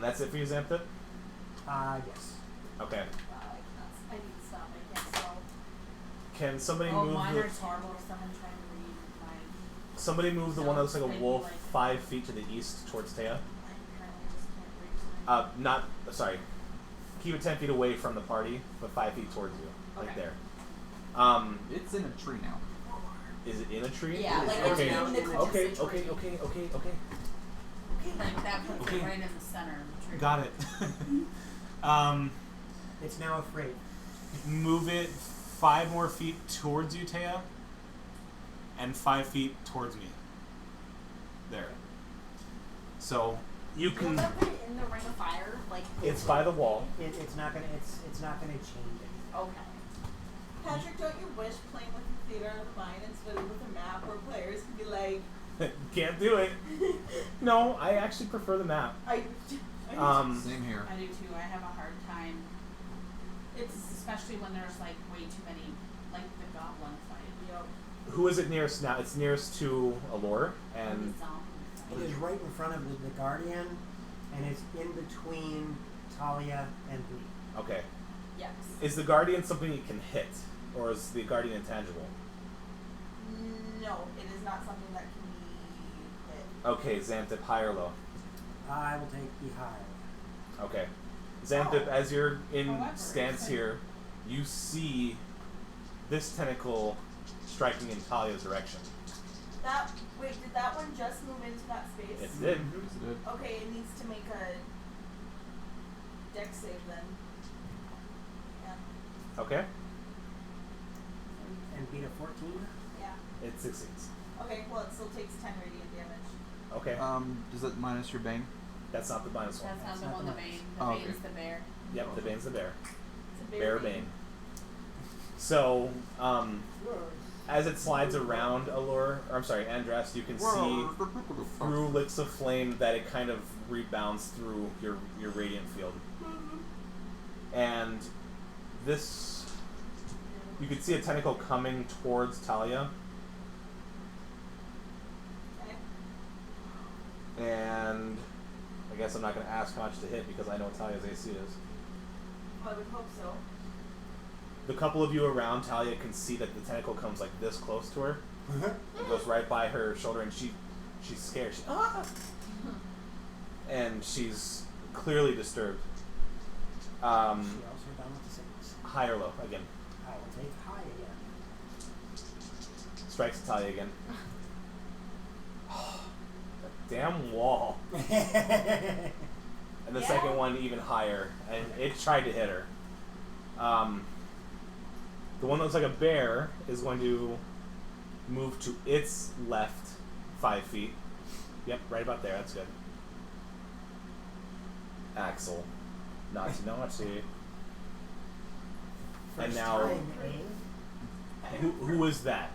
That's it for you, Xanthic?
Yes.
Okay.
I need to stop. I can't spell.
Can somebody
Oh,
move
mine
the...
are horrible. If someone trying to read mine.
Somebody move the one that looks like a
Maybe
wolf
like-
5 feet to the east towards Taya.
I apparently just can't read mine.
Sorry. Keep it 10 feet away from the party, but 5 feet towards you. Like
Okay.
there.
It's in a tree now.
Is it in a tree?
Yeah, like
okay.
it's in the
Okay,
tree.
okay.
Like that puts
Okay.
it right in the center of the tree.
Got it.
It's now afraid.
Move it 5 more feet towards you, Taya, and 5 feet towards me. There. So you
Will
can.
that put it in the ring of fire? Like
It's by the wall.
It's not gonna change it.
okay.
Patrick, don't you wish playing with the theater of the mind instead of with a map where players can be like,
Can't do it. No, I actually prefer the map.
I
Same here.
I do too. I have a hard time.
it's
Especially when there's like way too many, like the goblin fight.
Who is it nearest now? It's nearest to Allure, and
the zombie
It
fight.
is right in front of the Guardian, and it's in between Talia and me.
okay.
yes.
Is the Guardian something you can hit, or is the Guardian intangible?
No, it is not something that can be hit.
Okay, Xanthic, high or low?
I will take the high.
Okay. Xanthic, as you're in
However,
stance
it's
here, you see this tentacle striking in Talia's direction.
Wait, did that one just move into that space?
It did.
Okay, it needs to make a dex save then. Yeah.
Okay.
And beat a 14.
Yeah.
It succeeds.
Okay, well it still takes 10 radiant damage.
Okay.
Does that minus your bang?
That's not the minus one.
That's not the
not
one,
the
the
one.
Bane. The
Oh, okay.
Bane's the bear.
Yep, the Bane's the bear.
It's a
Bear Bane. So, as it slides around Andras, you can see through licks of flame that it kind of rebounds through your radiant field. And this, you can see a tentacle coming towards Talia.
Okay.
And I guess I'm not going to ask how much to hit because I know what Talia's AC is.
I would hope so.
The couple of you around Talia can see that the tentacle comes like this close to her. It goes right by her shoulder, and she's scared. And she's clearly disturbed.
She also down with the 6.
High or low again.
I will take high again.
Strikes Talia again. That damn wall. And the
Yeah?
second one even higher, and it tried to hit her. The one that looks like a bear is going to move to its left 5 feet. Yep, right about there. That's good. Axel. Naughty, naughty. And
First
now,
time, eh?
who is that?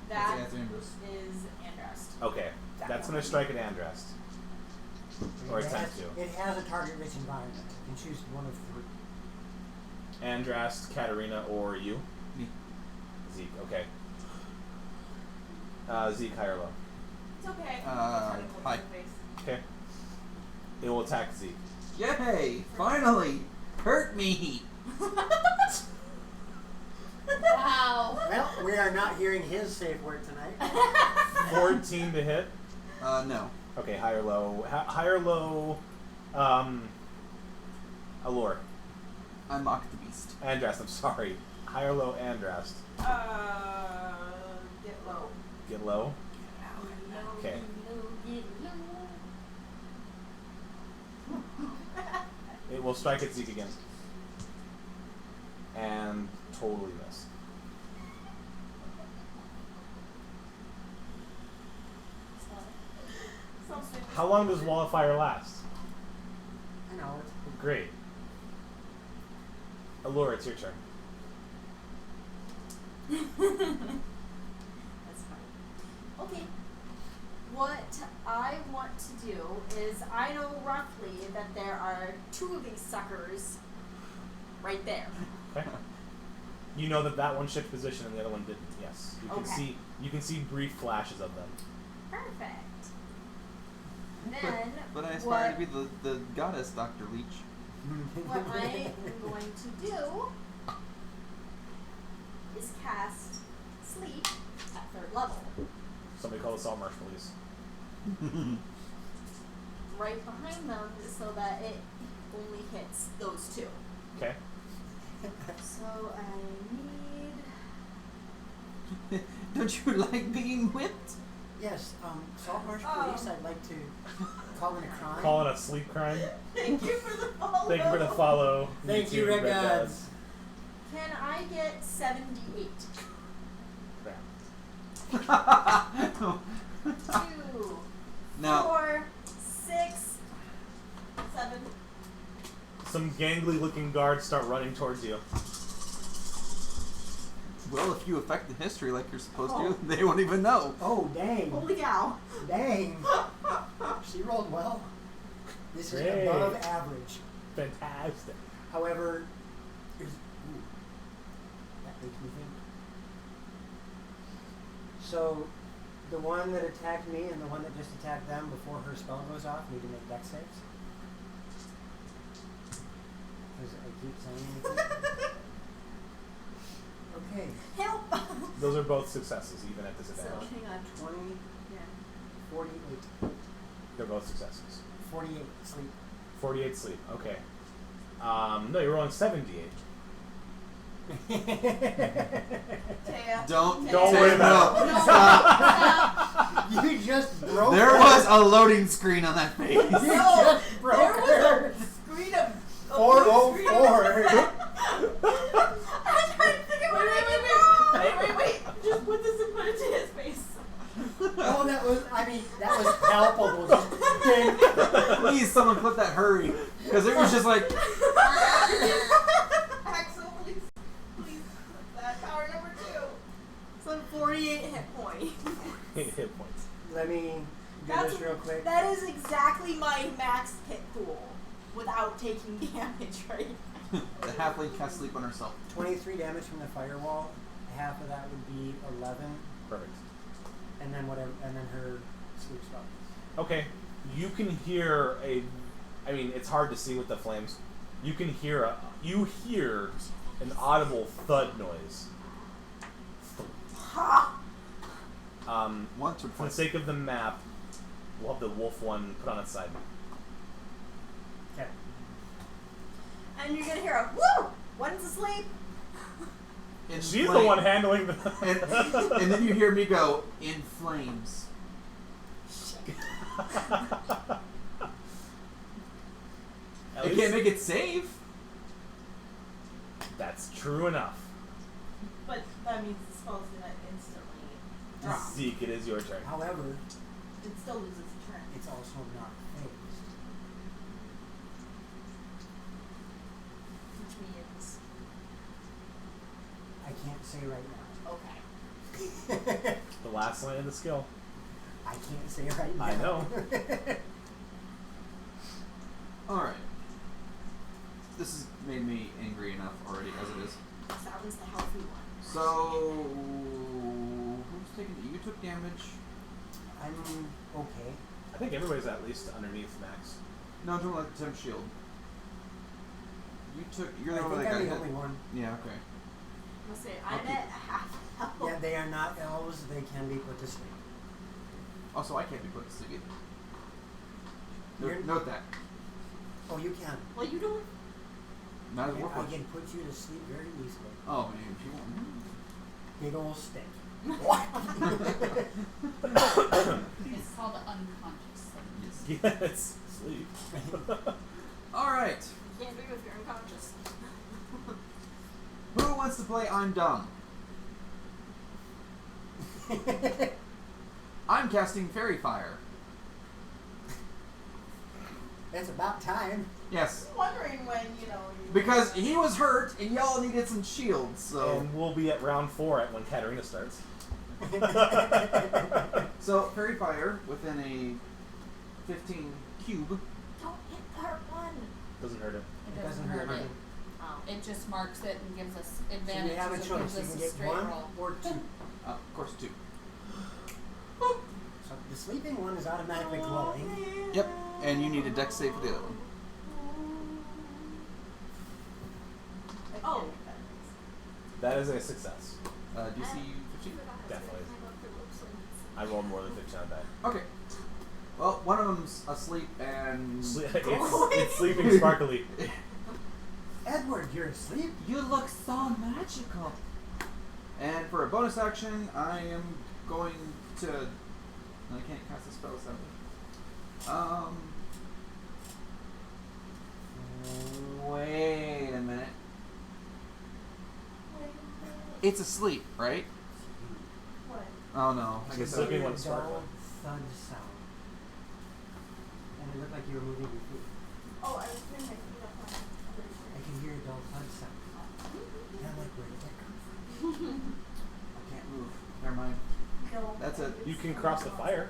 That
That's Andros.
is Andrast.
Okay, that's going to strike at Andrast. Or
It
attempt
has-
to.
It has a target-rich environment. You can choose one of 3.
Andrast, Katarina, or you?
Me.
Zeke, okay. Zeke, high or low?
It's okay.
High.
Okay. It will attack Zeke.
Yay! Finally! Hurt me!
Wow.
Well, we are not hearing his safe word tonight.
14 to hit.
No.
Okay, high or low. High or low. Allure.
I mocked the beast.
Andrast, I'm sorry. High or low, Andrast.
Get low.
Get low. Okay. It will strike at Zeke again. And totally miss. How long does Wall of Fire last?
An hour.
Great. Allure, it's your turn.
That's funny. Okay. What I want to do is I know roughly that there are 2 of these suckers right there.
Okay. You know that one shift position and the other one didn't. Yes. You can see brief flashes of them.
Perfect. Then
But I aspire to be the goddess, Dr. Leech.
what I am going to do is cast Sleep at 3rd level.
Somebody call the Salt Marsh Police.
Right behind them so that it only hits those 2.
Okay.
So I need...
Don't you like being whipped?
Yes, Salt Marsh Police, I'd like to call it a crime.
Call it a sleep crime.
Thank you for the follow.
Thank you for the follow.
Thank you, Red Gods.
Can I get 78?
Crap.
2,
Now,
4, 6, 7.
Some gangly looking guards start running towards you.
well, if you affect the history like you're supposed to, they won't even know.
Oh, dang.
Holy cow.
Dang. She rolled well. This is
Great.
above average.
Fantastic.
However, that makes me think. So, the one that attacked me and the one that just attacked them before her spell goes off need to make dex saves. Because I keep saying anything. Okay.
Help!
Those are both successes, even at
So,
disadvantage.
hang on.
20,
Yeah.
48.
They're both successes.
48 sleep.
48 sleep. Okay. No, you're rolling 78.
Taya.
Don't
worry about
it.
No.
Stop.
You just broke
There
her.
was a loading screen on that face.
You just broke
There
her.
was a screen of
404.
I'm trying to think of what wait. Just put this and put it to his face.
Oh, that was palpable. Just ding.
Please, someone put that hurry. Because it was just like,
Axel, please put that power number 2.
So 48 hit point.
8 hit points.
Let me do this real quick.
That is exactly my max hit pool without taking damage, right?
the halfling cast sleep on herself.
23 damage from the firewall. Half of that would be 11,
Perfect.
and then whatever, and then her sleep spell.
Okay. You can hear I mean, it's hard to see with the flames. You can hear an audible thud noise.
Ha!
Once or
For the
twice.
sake of the map, we'll have the wolf one put on its side.
Okay.
And you're gonna hear a woo! One's asleep.
In
She's the
flame-
one handling the.
and then you hear me go, in flames.
At
I
least
can't make it save.
that's true enough.
But that means the spell's gonna instantly drop.
Zeke, it is your turn.
However,
It still loses a turn.
it's also not phased.
Which means
I can't say right
okay.
now.
The last line of the skill.
I can't say right now.
I know.
Alright. This has made me angry enough already as it is.
That was the healthy one.
So, who's taking? You took damage.
I'm okay.
I think everybody's at least underneath max.
No, I'm talking about the temp shield. You took. You're the
I
one
think
that got
I'm the
hit.
only one.
Yeah. Okay.
I'll say I'm
Okay.
at half health.
Yeah, they are not elves. They can be put to sleep.
Also, I can't be put to sleep either.
You're-
Note that.
Oh, you can.
Well, you don't.
Not as
I
Warforged.
can put you to sleep very easily.
Oh man, people.
Big ol' stick.
It's called unconscious.
Yes, sleep.
All right.
You can't do it if you're unconscious.
Who wants to play I'm Dumb? I'm casting Fairy Fire.
It's about time.
Yes.
I'm wondering when, you know.
Because he was hurt and y'all needed some shields, so.
And we'll be at round 4 when Katarina starts.
So, Fairy Fire within a 15 cube.
Don't hit the hurt one.
Doesn't hurt it.
It doesn't hurt it. It just marks it and gives us
So
advantage.
you have a
so it
choice.
gives
You
us
can
a
get
straight
1
roll.
or 2.
Of course, 2.
So the sleeping one is automatically glowing.
Yep, and you need a dex save for the other one.
Oh.
That is a success.
DC 15?
Definitely. I rolled more than 15 on that.
Okay. Well, one of them's asleep and.
It's sleeping sparkly.
Edward, you're asleep?
You look so magical. And for a bonus action, I am going to. I can't cast a spell, sadly. Wait a minute. It's asleep, right?
What?
Oh no. I
It's
guess
sleeping
I.
when it's sparkling.
Thud sound. And it looked like you were moving your feet.
Oh, I was putting my feet up on
I can hear a dull thud sound. And I'm like, where did that come from?
I can't move. Never mind.
No.
That's it.
You can cross the fire.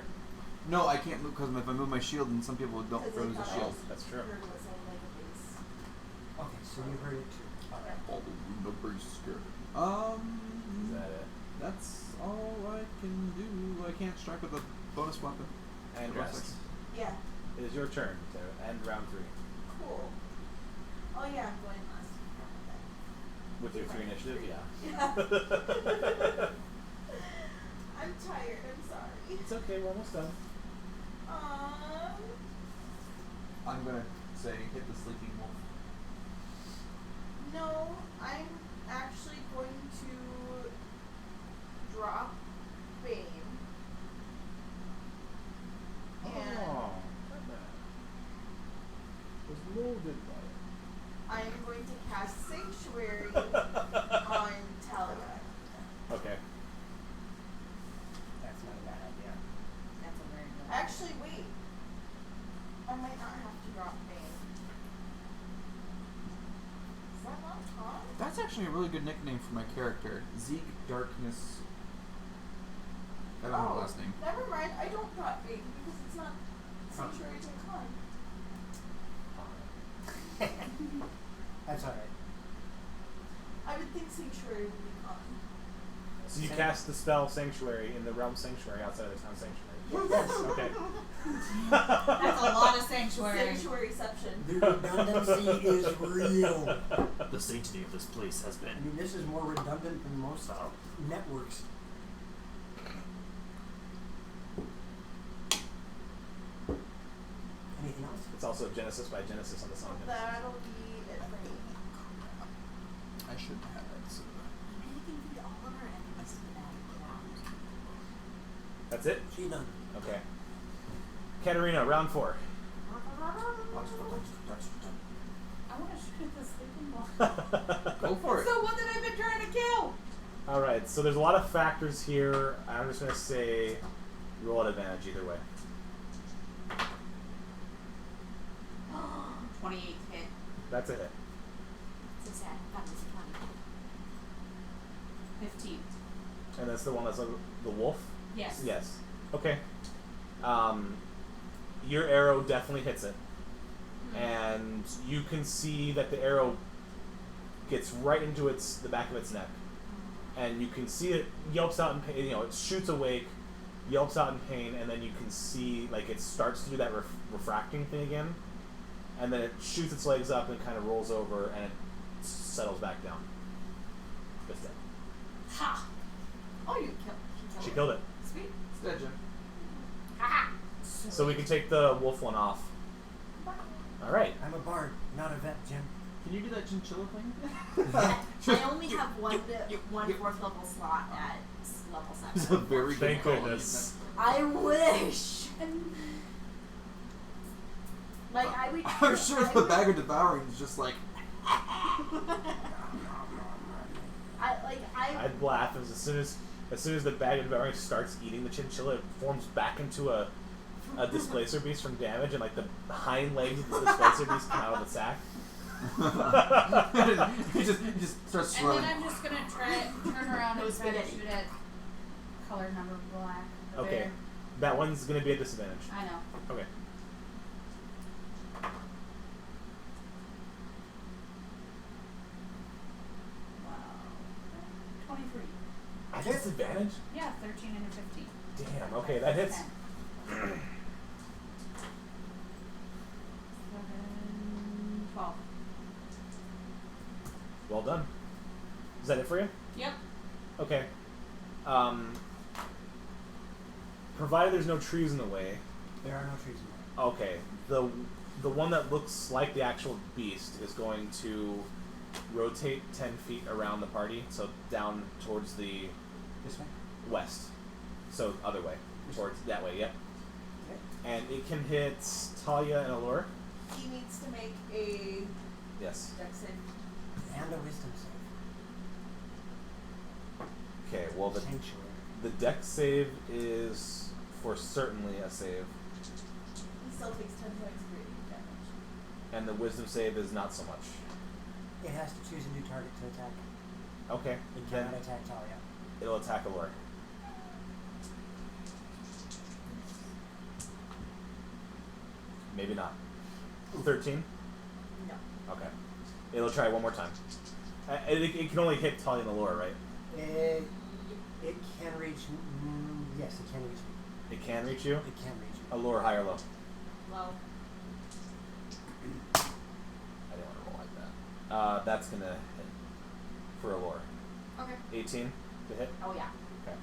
No, I can't move because if I move my shield, then some people don't lose a shield.
That's true.
Okay, so you heard it too.
All the pretty scared.
Is that it?
That's all I can do. I can't strike with a bonus weapon.
And
Bonus
rest.
Yeah.
It is your turn to end round 3.
Cool. Oh yeah, I'm going last.
With your 3 initiative, yeah.
Yeah. I'm tired. I'm sorry.
It's okay, we're almost done.
I'm gonna say hit the sleeping wolf.
No, I'm actually going to drop Bane. And
Oh, was molded by
I am going to cast Sanctuary on Talia.
it. Okay.
That's not a bad idea.
That's a very good.
Actually, wait. I might not have to drop Bane. Is that not Tom?
That's actually a really good nickname for my character, Zeke Darkness. I don't know the last name.
Never mind. I don't drop Bane because it's not Sanctuary to Con.
That's alright.
I would think Sanctuary would be Con.
So you cast the spell Sanctuary in the realm Sanctuary outside of the town Sanctuary.
Yes.
Okay.
That's a lot of sanctuary.
Sanctuaryception.
The redundancy is real.
The sanctity of this place has
I
been.
mean, this is more redundant than most networks. Anything else?
It's also Genesis by Genesis on the song.
That'll be it for me.
I shouldn't have that. So.
That's it?
She's done.
Okay. Katarina, round 4.
I want to shoot the sleeping wolf.
Go for it.
It's the one that I've been trying to kill.
Alright, so there's a lot of factors here. I'm just going to say roll at advantage either way.
28 hit.
That's a hit.
So sad. That was
15.
And that's the one that's the wolf?
Yes.
Yes. Okay. Your arrow definitely hits it. And you can see that the arrow gets right into the back of its neck. And you can see it yelps out in pain, it shoots awake, yelps out in pain, and then you can see, like, it starts to do that refracting thing again. And then it shoots its legs up and kind of rolls over, and it settles back down. It's dead.
Ha! Oh, you killed it.
She killed it.
Sweet.
It's dead, Jim.
Ha!
So we can take the wolf one off. Alright.
I'm a bard, not a vet, Jim.
Can you do that chinchilla thing?
I only have one fourth level slot at level 7.
It's a very good
Thank
call.
goodness.
I wish. Like I would.
I'm sure the bag of devouring is just like.
I'd laugh as soon as the bag of devouring starts eating the chinchilla, it forms back into a a displacer beast from damage, and like the hind legs of the displacer beast come out of the sack.
he just starts
And
swirling.
then I'm just gonna turn around and try to shoot at color number black. the
Okay,
bear.
that one's gonna be a disadvantage.
I know.
Okay.
Wow. 23.
A disadvantage?
Yeah, 13 and a 15.
Damn. Okay, that hits.
11, 12.
Well done. Is that it for you?
Yep.
Okay. Provided there's no trees in the way.
There are no trees in there.
Okay. The one that looks like the actual beast is going to rotate 10 feet around the party, so down towards the
This way?
west. So other way. Towards that way, yep.
Okay.
And it can hit Talia and Allure.
He needs to make a
Yes.
dex save.
And a wisdom save.
Okay, well
Sanctuary.
the dex save is for certainly a save.
He still takes 10 points of radiant damage.
And the wisdom save is not so much.
It has to choose a new target to attack.
Okay.
It
Then
cannot attack Talia.
it'll attack Allure. Maybe not. 13?
No.
Okay. It'll try one more time. It can only hit Talia and Allure, right?
It can reach. Yes, it can reach me.
It can reach you?
It can reach me.
Allure, high or low?
Low.
I didn't want to roll like that. That's gonna hit for Allure.
Okay.
18 to hit?
Oh, yeah.
Okay.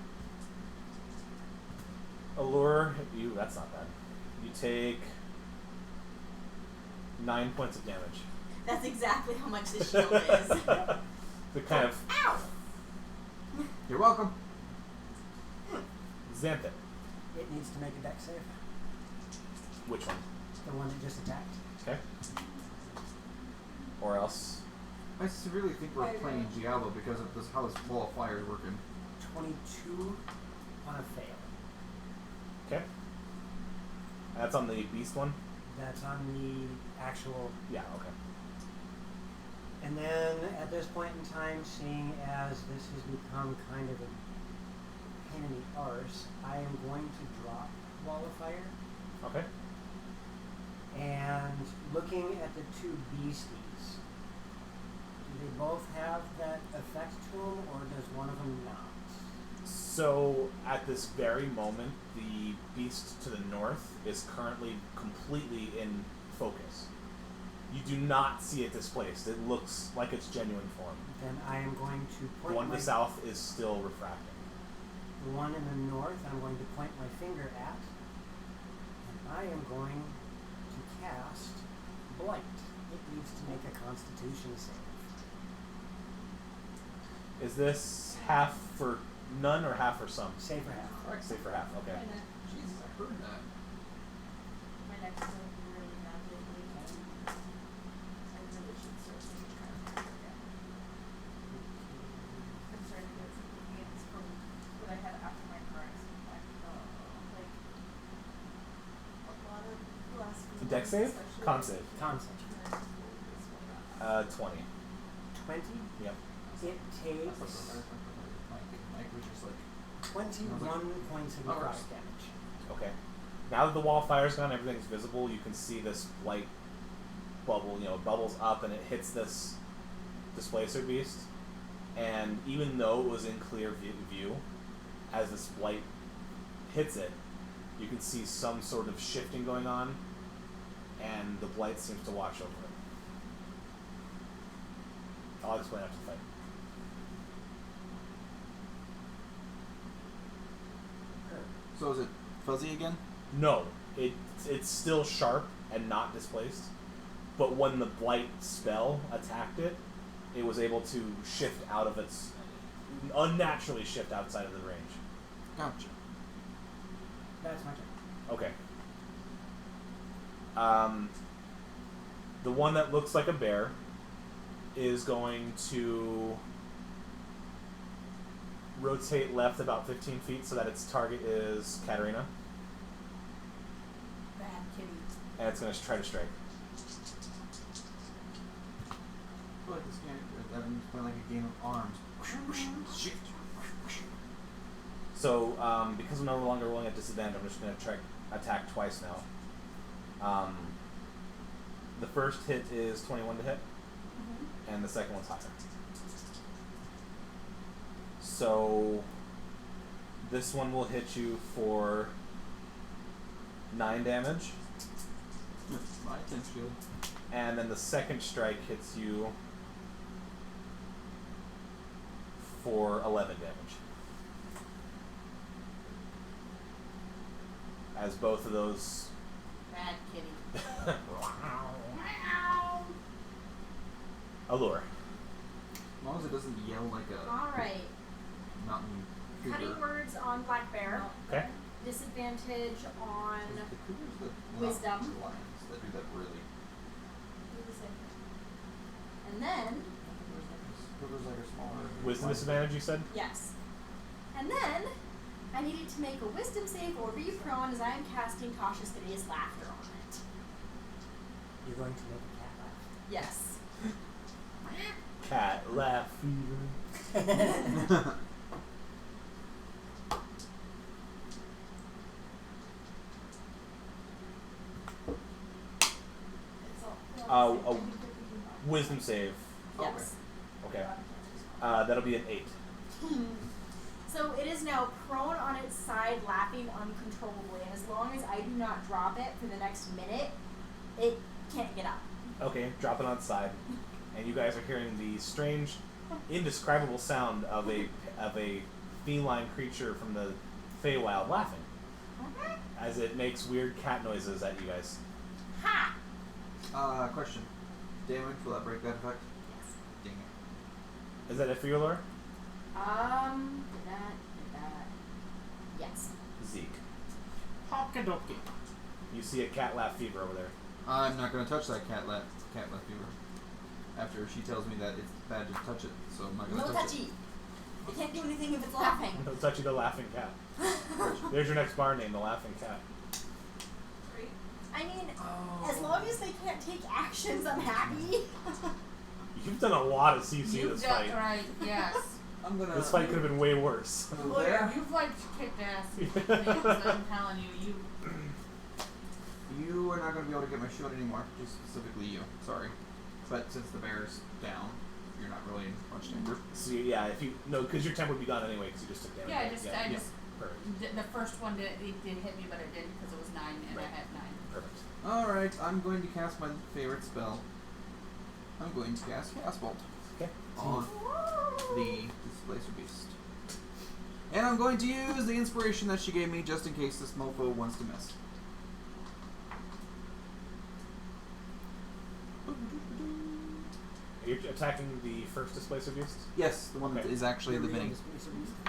Allure, that's not bad. You take 9 points of damage.
That's exactly how much the shield is.
The kind of
Ow!
You're welcome.
Xanthic.
It needs to make a dex save.
Which one?
The one that just attacked.
Okay. Or else.
I really think we're playing Diablo because of this, how this wall of fire is working.
22 on a fail.
Okay. That's on the beast one?
That's on the actual.
Yeah, okay.
And then at this point in time, seeing as this has become kind of a pain in the arse, I am going to drop Wall of Fire.
Okay.
And looking at the two beasties, do they both have that effect to them, or does one of them not?
So, at this very moment, the beast to the north is currently completely in focus. You do not see it displaced. It looks like its genuine form.
Then I am going to
The
point
one to
my
the south is still refracting.
the one in the north. I'm going to point my finger at, and I am going to cast Blight. It needs to make a Constitution save.
Is this half for none or half for some?
Save for half.
Save for half, okay.
Jesus, I heard that.
My next one would be really bad lately. I really should start taking cards again. I'm starting to get some games from what I had after my cards. Like a lot of the last few
The dex save?
months, especially.
Con save.
Con save.
20.
20.
Yep.
It takes
Mike was just like
21 points of necrotic damage.
Okay. Now that the wall fire's gone, everything's visible, you can see this light bubble, bubbles up and it hits this displacer beast. And even though it was in clear view, as this light hits it, you can see some sort of shifting going on, and the blight seems to watch over it. I'll explain after the fight.
So is it fuzzy again?
No, it's still sharp and not displaced, but when the blight spell attacked it, it was able to shift out of its unnaturally shift outside of the range.
Gotcha.
That's my turn.
Okay. The one that looks like a bear is going to rotate left about 15 feet so that its target is Katarina.
kitty.
And it's going to try to strike.
I feel like this game, I'm playing like a game of arms.
So, because I'm no longer rolling at disadvantage, I'm just going to try attack twice now. The first hit is 21 to hit, and the second one's higher. So, this one will hit you for 9 damage.
My attention shield.
And then the second strike hits you for 11 damage. As both of those...
Bad kitty.
Allure.
As long as it doesn't yell like a
Alright.
mountain cougar.
Cutting words on Black Bear.
Okay.
Disadvantage on
The cougars that
Wisdom.
the lions that do that really.
Do the same thing. And then,
Cougars like are smaller.
Wisdom disadvantage, you said?
yes. And then, I needed to make a wisdom save or be prone as I am casting Cautious Hideous Laughter on it.
You're going to make a cat laugh.
Yes.
Cat laugh fever. A wisdom save.
Yes.
Okay. That'll be an 8.
So it is now prone on its side, laughing uncontrollably, and as long as I do not drop it for the next minute, it can't get up.
Okay, drop it on its side. And you guys are hearing the strange, indescribable sound of a feline creature from the Feywild laughing. As it makes weird cat noises at you guys.
Ha!
Question. Damage, will that break that effect?
Yes.
Dang it.
Is that it for your lore?
Did that. Yes.
Zeke.
Hopkadoki.
You see a cat laugh fever over there.
I'm not gonna touch that cat left fever. After she tells me that it's bad to touch it, so I'm not gonna
No
touch
touchy! It can't do anything if it's laughing.
No touchy the laughing cat. There's your next bar name, the laughing cat.
I mean, as long as they can't take actions, I'm happy.
You've done a lot of CC
You've
this
done
fight.
right, yes.
I'm gonna.
This fight could have been way worse.
Move there.
You've like kicked ass in things, I'm telling you.
You are not going to be able to get my shield anymore, just specifically you. Sorry. But since the bear's down, you're not really in much danger.
So yeah, because your temp would be gone anyway because you just took damage.
Yeah,
right?
I just
Perfect.
the first one did hit me, but it didn't because it was 9 and
Right.
I had 9.
Perfect.
Alright, I'm going to cast my favorite spell. I'm going to cast Chaos Bolt.
Okay.
On the Displacer Beast. And I'm going to use the inspiration that she gave me just in case this mofo wants to miss.
Are you attacking the first displacer beast?
Yes, the one that is actually the mini.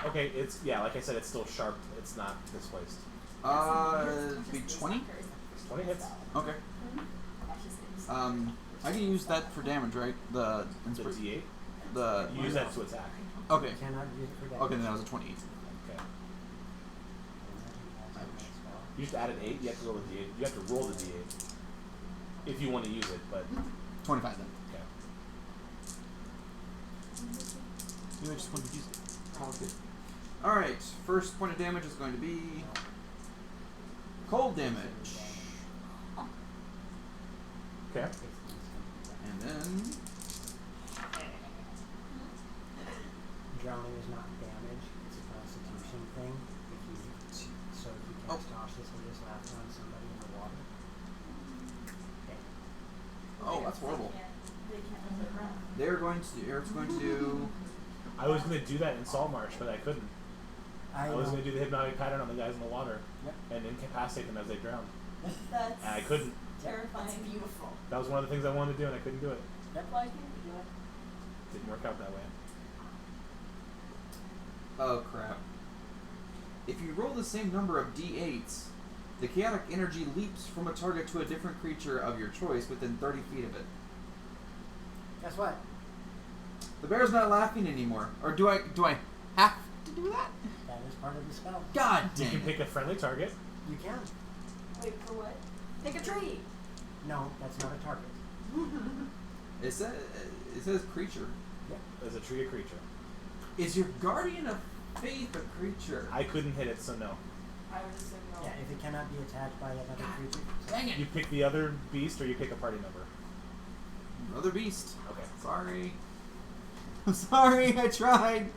Okay, it's like I said, it's still sharp. It's not displaced.
It'd be 20?
20 hits.
Okay. I can use that for damage, right? The
D8.
The
You use that to attack.
Okay.
Cannot use it for damage.
Okay, then that was a 28.
Okay. You just added 8. You have to roll the D8. You have to roll the D8 if you want to use it, but
25 then.
okay.
You just wanted to use it. Oh, good. Alright, first point of damage is going to be cold damage.
Okay.
And then
Drowning is not damage; it's a constitution thing. If you cast cautious hideous laughter on somebody in the water. Okay.
oh, that's horrible.
They can't run.
They're going to. Eric's going to do.
I was going to do that in Saltmarsh, but I couldn't. I was going to do the hypnotic pattern on the guys in the water and incapacitate them as they drowned.
That's
And I couldn't.
terrifying.
That's beautiful.
That was one of the things I wanted to do, and I couldn't do it.
Why can't you do it?
Didn't work out that way.
Oh crap! If you roll the same number of d8s, the chaotic energy leaps from a target to a different creature of your choice within 30 feet of it.
Guess what?
The bear's not laughing anymore. Or do I have to do that?
That is part of the spell.
God
You
dang
can
it.
pick a friendly target.
You can.
Wait, for what?
Pick a tree.
No, that's not a target.
It says creature.
Is a tree a creature?
Is your guardian of faith a creature?
I couldn't hit it, so no.
I would assume no.
Yeah, if it cannot be attacked by another creature.
Dang it!
You pick the other beast, or you pick a party member.
Another beast.
Okay.
Sorry. I'm sorry. I tried.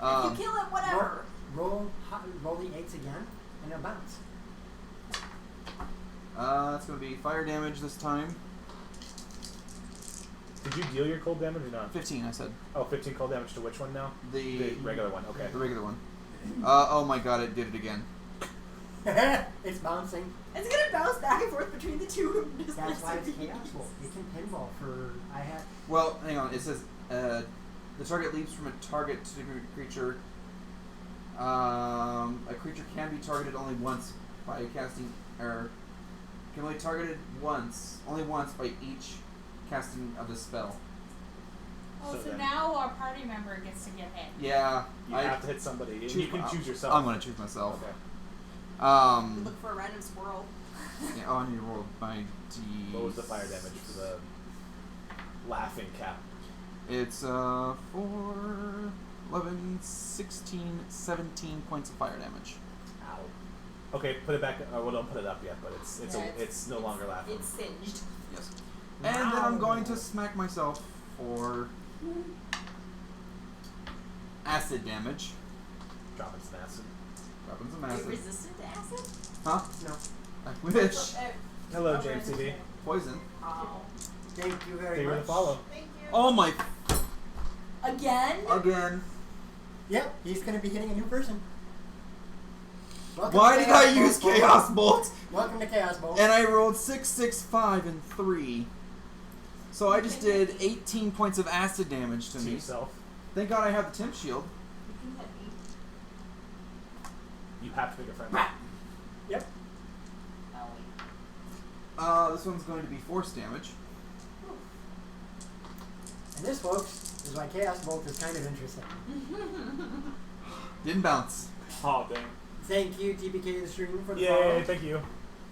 If you kill it, whatever.
Roll the 8s again, and it'll bounce.
It's gonna be fire damage this time.
Did you deal your cold damage or not?
15, I said.
Oh, 15 cold damage to which one now?
The
regular one, okay.
The regular one. Oh my god, it did it again.
It's bouncing.
It's gonna bounce back and forth between the two.
That's why it's Chaos Bolt. It can pinball for...
Well, hang on. It says the target leaps from a target to a creature. A creature can be targeted only once by casting... Or can only be targeted only once by each casting of the spell.
Oh, so
then-
now our party member gets to get hit.
Yeah.
You have to hit somebody. And you can choose yourself.
I'm going to choose myself.
Okay.
Look for a random squirrel.
Yeah, I need to roll my D.
What was the fire damage for the laughing cap?
It's 4, 11, 16, 17 points of fire damage.
Ow. Okay, put it back. Well, don't put it up yet, but it's no longer laughing.
It's singed.
Yes. And then I'm going to smack myself for acid damage.
Dropping some acid.
Dropping some
Are you
acid.
resistant to acid?
Huh?
No.
I wish.
Hello, James TV.
Poison.
Oh.
Thank you very
Figure to
much.
follow.
Thank you.
Oh my.
Again?
Again.
Yep, he's going to be hitting a new person.
Why did I use Chaos Bolt?
Welcome to Chaos Bolt.
And I rolled 6, 6, 5, and 3. So I just did 18 points of acid damage to me.
Yourself.
Thank God I have the temp shield.
You can hit me.
You have to pick a friend.
Yep.
This one's going to be force damage.
And this, folks, is why Chaos Bolt is kind of interesting.
Didn't bounce.
Oh, dang.
Thank you, TPK the stream, for the
Yay,
follow.
thank you.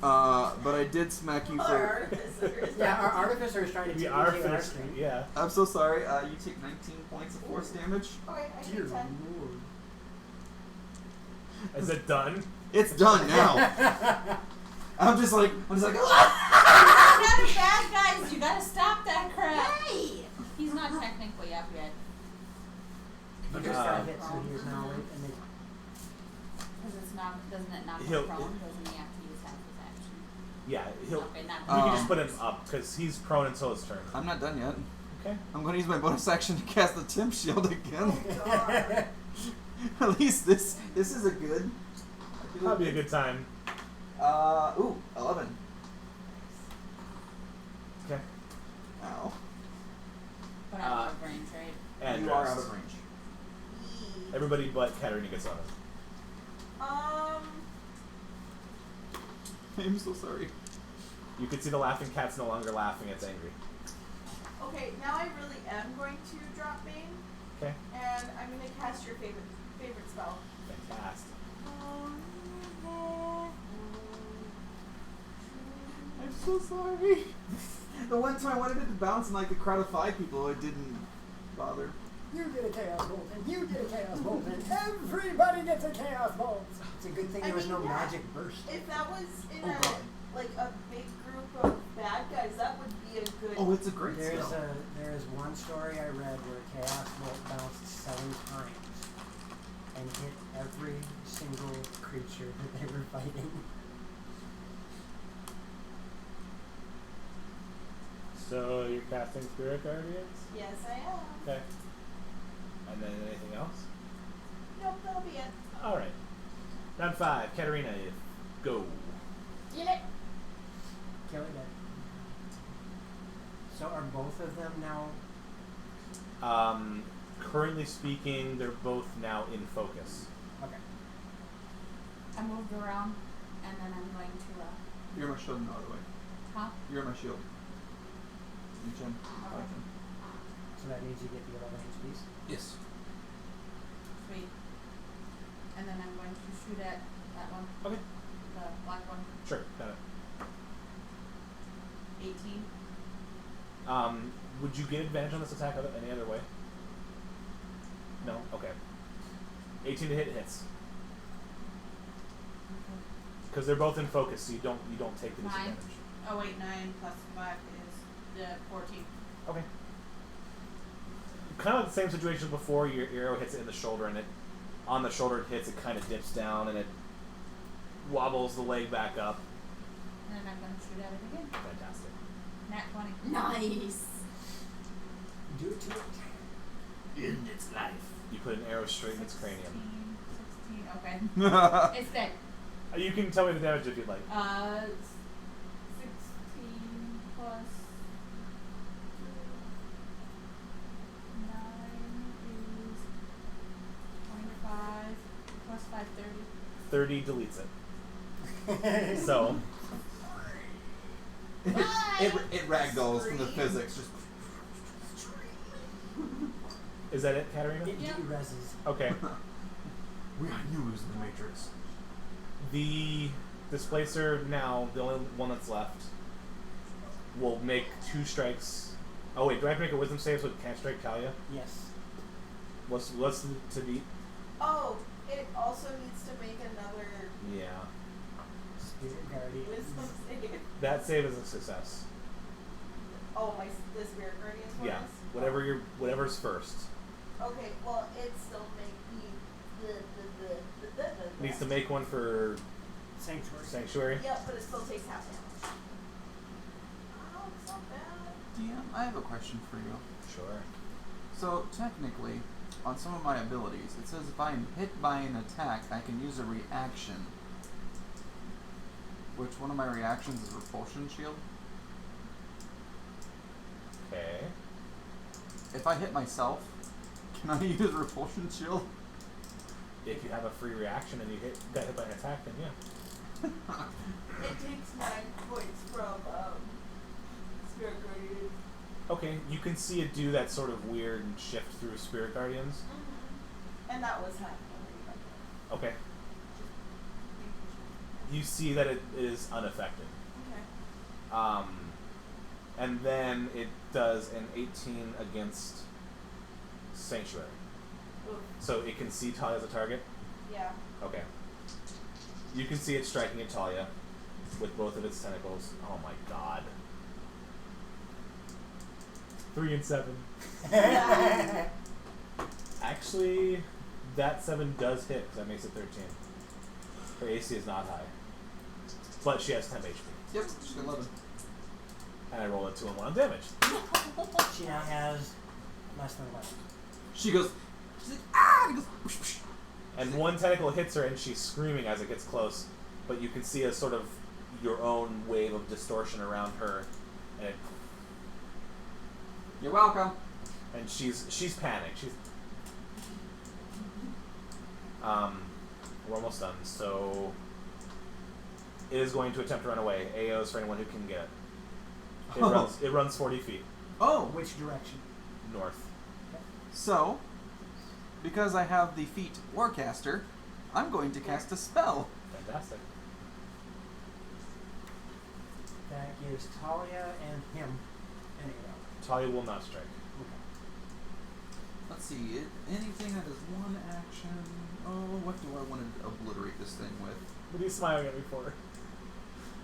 But I did smack you
Our
for...
artificers.
Yeah, our artificer is trying to
We
TPK
are
our
finished.
stream.
Yeah.
I'm so sorry. You take 19 points of force damage.
Okay, I
Dear
take 10.
Lord.
Is it done?
It's done now. I'm just like...
You're not bad guys. You gotta stop that crap.
Hey!
He's not technically up yet.
He just got hit, so he is now awake, and they...
Because it's not, doesn't it not
He'll-
go prone? Doesn't he have to use half his action?
Yeah, he'll.
Okay, not
You can just
Um,
put him up because he's prone until his turn.
I'm not done yet.
Okay.
I'm going to use my bonus action to cast the temp shield again.
God.
At least this is a good...
Probably a good time.
11.
Okay.
Ow.
But I'm out of range, right?
And
You are
rest.
out of range.
Everybody but Katarina gets on it.
I'm so sorry.
You can see the laughing cat's no longer laughing, it's angry.
Okay, now I really am going to drop Bane,
Okay.
and I'm going to cast your favorite spell.
Fantastic.
I'm so sorry. The one time I wanted it to bounce in like the crowd of 5 people, it didn't bother.
You get a Chaos Bolt, and you get a Chaos Bolt, and everybody gets a Chaos Bolt. It's a good thing there was no magic burst.
If that was in
Oh, God.
a big group of bad guys, that would be a good.
Oh, it's a great
There's
spell.
there's one story I read where Chaos Bolt bounced 7 times and hit every single creature that they were fighting.
So you're casting Spirit Guardians?
Yes, I am.
Okay. And then anything else?
Nope, that'll be it.
Alright. Round 5, Katarina, go.
Kill it.
Kill it dead. So are both of them now?
Currently speaking, they're both now in focus.
Okay.
I moved around, and then I'm going to,
You're my shield no other way.
huh?
You're my shield. Each end.
Okay.
So that means you get the 11 HPs?
Yes.
Sweet. And then I'm going to shoot at that one.
Okay.
The black one.
Sure, got it.
18.
Would you get advantage on this attack any other way? No? Okay. 18 to hit hits. Because they're both in focus, so you don't take the
9.
disadvantage.
Oh wait, 9 plus 5 is the 14.
Okay. Kind of the same situation as before. Your arrow hits it in the shoulder, and on the shoulder it hits. It kind of dips down, and it wobbles the leg back up.
And then I'm going to shoot at it again.
Fantastic.
Nat 20.
Nice.
Do it to it.
End its life.
You put an arrow straight in its cranium.
16, okay. It's dead.
You can tell me the damage if you'd like.
16 plus 9 is 25 plus 5, 30.
30 deletes it. So.
It ragdolls from the physics. Just
Is that it, Katarina?
It de-reses.
Okay.
We knew it was in the Matrix.
The displacer now, the only one that's left, will make 2 strikes. Oh wait, do I have to make a wisdom save so it can't strike Talia?
Yes.
What's to beat?
Oh, it also needs to make another
Yeah.
Spirit Guardian.
wisdom save.
That save is a success.
Oh, the Spirit Guardians one
Yeah.
is?
Whatever's first.
Okay, well, it still
Needs to make one for
Sanctuary.
Yep, but it still takes half damage. Oh, it's not bad.
DM, I have a question for you.
Sure.
So technically, on some of my abilities, it says if I am hit by an attack, I can use a reaction. Which one of my reactions is Repulsion Shield?
Okay.
If I hit myself, can I use Repulsion Shield?
If you have a free reaction and you got hit by an attack, then yeah.
It takes 9 points from Spirit Guardian.
Okay, you can see it do that sort of weird shift through Spirit Guardians.
Mm-hmm. And that was happening already.
Okay. You see that it is unaffected.
Okay.
And then it does an 18 against Sanctuary.
Ooh.
So it can see Talia as a target?
Yeah.
Okay. You can see it striking at Talia with both of its tentacles. Oh my god. 3 and 7. Actually, that 7 does hit, because that makes it 13. Her AC is not high. But she has 10 HP.
Yep, she's got 11.
And I roll a 2 and 1 on damage.
She now has less than 11.
She's like, ah! And it goes, whoosh, whoosh.
And one tentacle hits her, and she's screaming as it gets close. But you can see a sort of your own wave of distortion around her, and it.
You're welcome.
And she's panicked. We're almost done. So it is going to attempt to run away. AOs for anyone who can get it. It runs 40 feet.
Oh,
Which direction?
North.
so because I have the feat Warcaster, I'm going to cast a spell.
Fantastic.
That gives Talia and him an arrow.
Talia will not strike.
Let's see, anything that is one action. Oh, what do I want to obliterate this thing with?
What are you smiling at me for?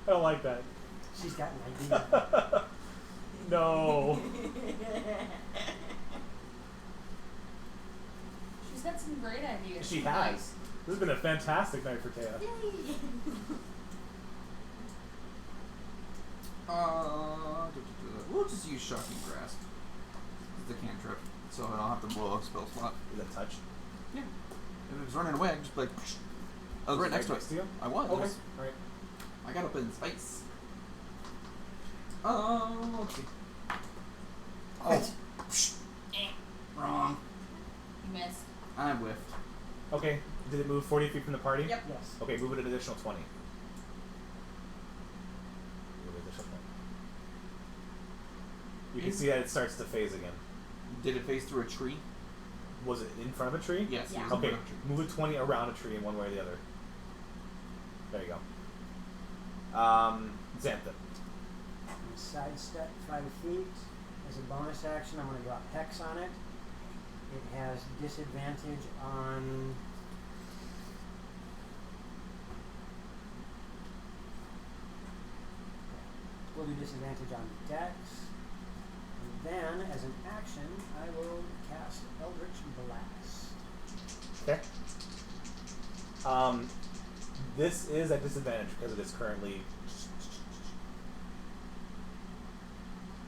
I don't like that.
She's got an idea.
No.
She's had some great ideas.
She has. This has been a fantastic night for Taya.
We'll just use Shocking Grasp. It's the cantrip, so I don't have to blow up spell slot.
Is that touch?
Yeah. If it was running away, I'd just be like, psh. I was right next to it.
you?
I was.
Okay. Alright.
I got up in space. Oh, let's see. Oh. Psh. Wrong.
You missed.
I whiffed.
Okay. Did it move 40 feet from the party?
Yep.
Yes.
Okay, move it an additional 20. Move an additional 20. You can see that it starts to phase again.
Did it phase through a tree?
Was it in front of a tree?
Yes.
Yeah.
It was in
Okay,
front of a tree.
move it 20 around a tree in one way or the other. There you go. Xantha.
sidestep 5 feet. As a bonus action, I'm going to drop Hex on it. It has disadvantage on... We'll do disadvantage on Dex. And then, as an action, I will cast Eldritch Blast.
Okay. This is at disadvantage because it is currently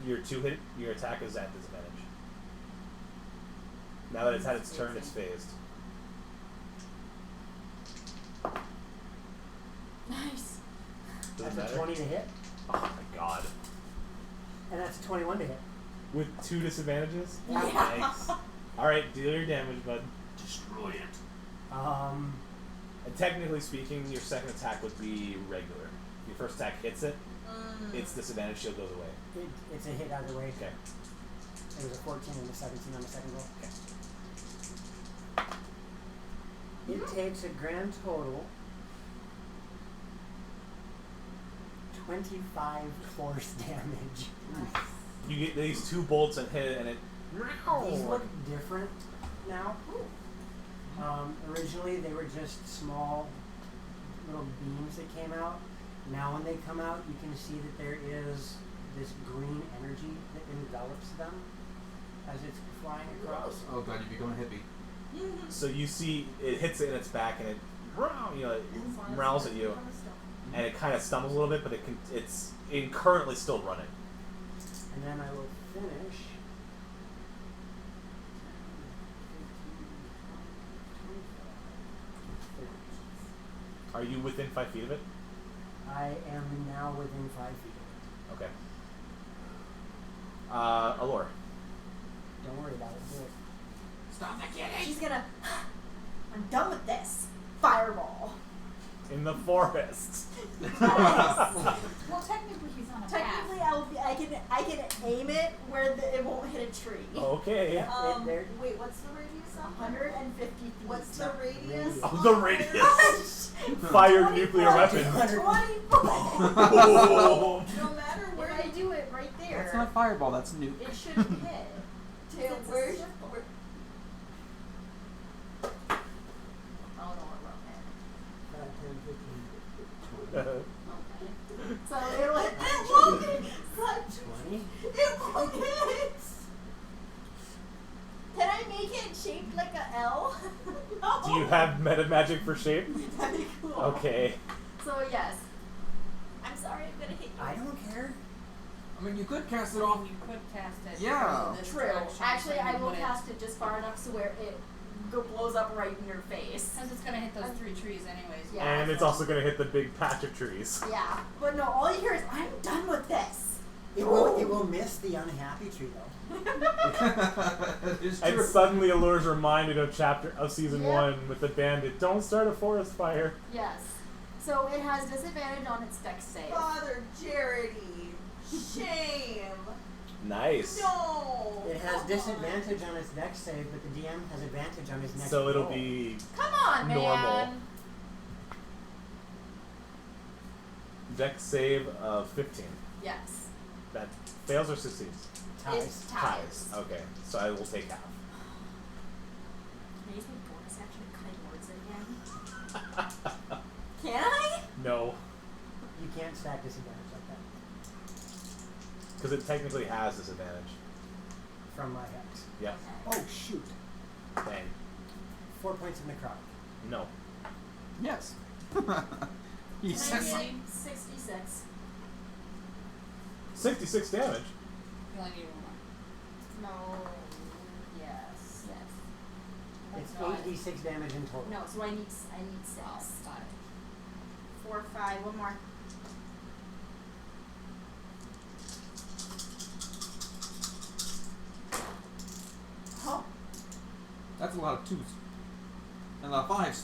your your attack is at disadvantage. Now that it's had its turn, it's phased.
Nice.
Does it
That's
matter?
a 20 to hit.
Oh my god.
And that's a 21 to hit.
With 2 disadvantages?
Yeah.
Nice. Alright, deal your damage, bud.
Destroy it.
And technically speaking, your second attack would be regular. Your first attack hits it, its disadvantage shield goes away.
It's a hit either way.
Okay.
It was a 14 and a 17 on the second roll.
Okay.
It takes a grand total 25 force damage.
You get these 2 bolts and hit it, and it.
These look different now. Originally, they were just small little beams that came out. Now, when they come out, you can see that there is this green energy that envelops them as it's flying across.
Oh god, you become a hippie.
So you see, it hits it in its back, and it, it growls at you, and it kind of stumbles a little bit, but it's currently still running.
And then I will finish.
Are you within 5 feet of it?
I am now within 5 feet of
Okay. Allure.
it. Don't worry about it. Do it.
Stop the kidding! She's gonna... I'm done with this. Fireball.
In the forest.
Well, technically he's on a
Technically, I can aim it where it won't hit a tree.
Okay.
Wait, what's the radius on that?
150 feet.
What's the radius?
Oh, the radius. Fire nuclear weapon.
20 foot.
Oh.
No matter where
If I do it right there,
That's not fireball, that's nuke.
it shouldn't hit.
where's
Oh, no, it won't hit.
5, 10, 15,
So it'll hit.
It won't hit.
20.
It won't hit.
Can I make it shaped like a L?
No.
Do you have meta magic for shape?
That'd be cool.
Okay.
So yes. I'm sorry, I'm gonna hit you.
I don't care.
I mean, you could cast it off.
You could cast it.
Yeah.
This
True.
direction,
Actually,
so
I
you
will
wouldn't-
cast it just far enough so where it blows up right in your face.
Because it's gonna hit those 3 trees anyways.
Yeah.
And it's also going to hit the big patch of trees.
Yeah. But no, all you hear is, I'm done with this.
It will miss the unhappy tree though.
It's
And
true.
suddenly Allure's reminded of season
Yep.
1 with the bandit. Don't start a forest fire.
Yes. So it has disadvantage on its dex save.
Father Charity. Shame.
Nice.
No.
It has disadvantage on its dex save, but the DM has advantage on his next
So it'll
roll.
be
Come on, man.
normal. Dex save of 15.
Yes.
That fails or succeeds?
Ties.
It's ties.
Okay, so I will take half.
Can I use my bonus action to cut words again? Can I?
No,
You can't stack disadvantage like that
because it technically has disadvantage.
from my hex.
Yep.
Oh shoot!
Dang.
4 points of necrotic.
No.
Yes. He
Can I
says.
get 66?
66 damage.
You only need one more.
No. Yes. Yes.
It's
That's not-
8d6 damage in total.
No, so I need 6.
Oh, got it.
4, 5, one more. Oh,
That's a lot of 2s. And a lot of 5s.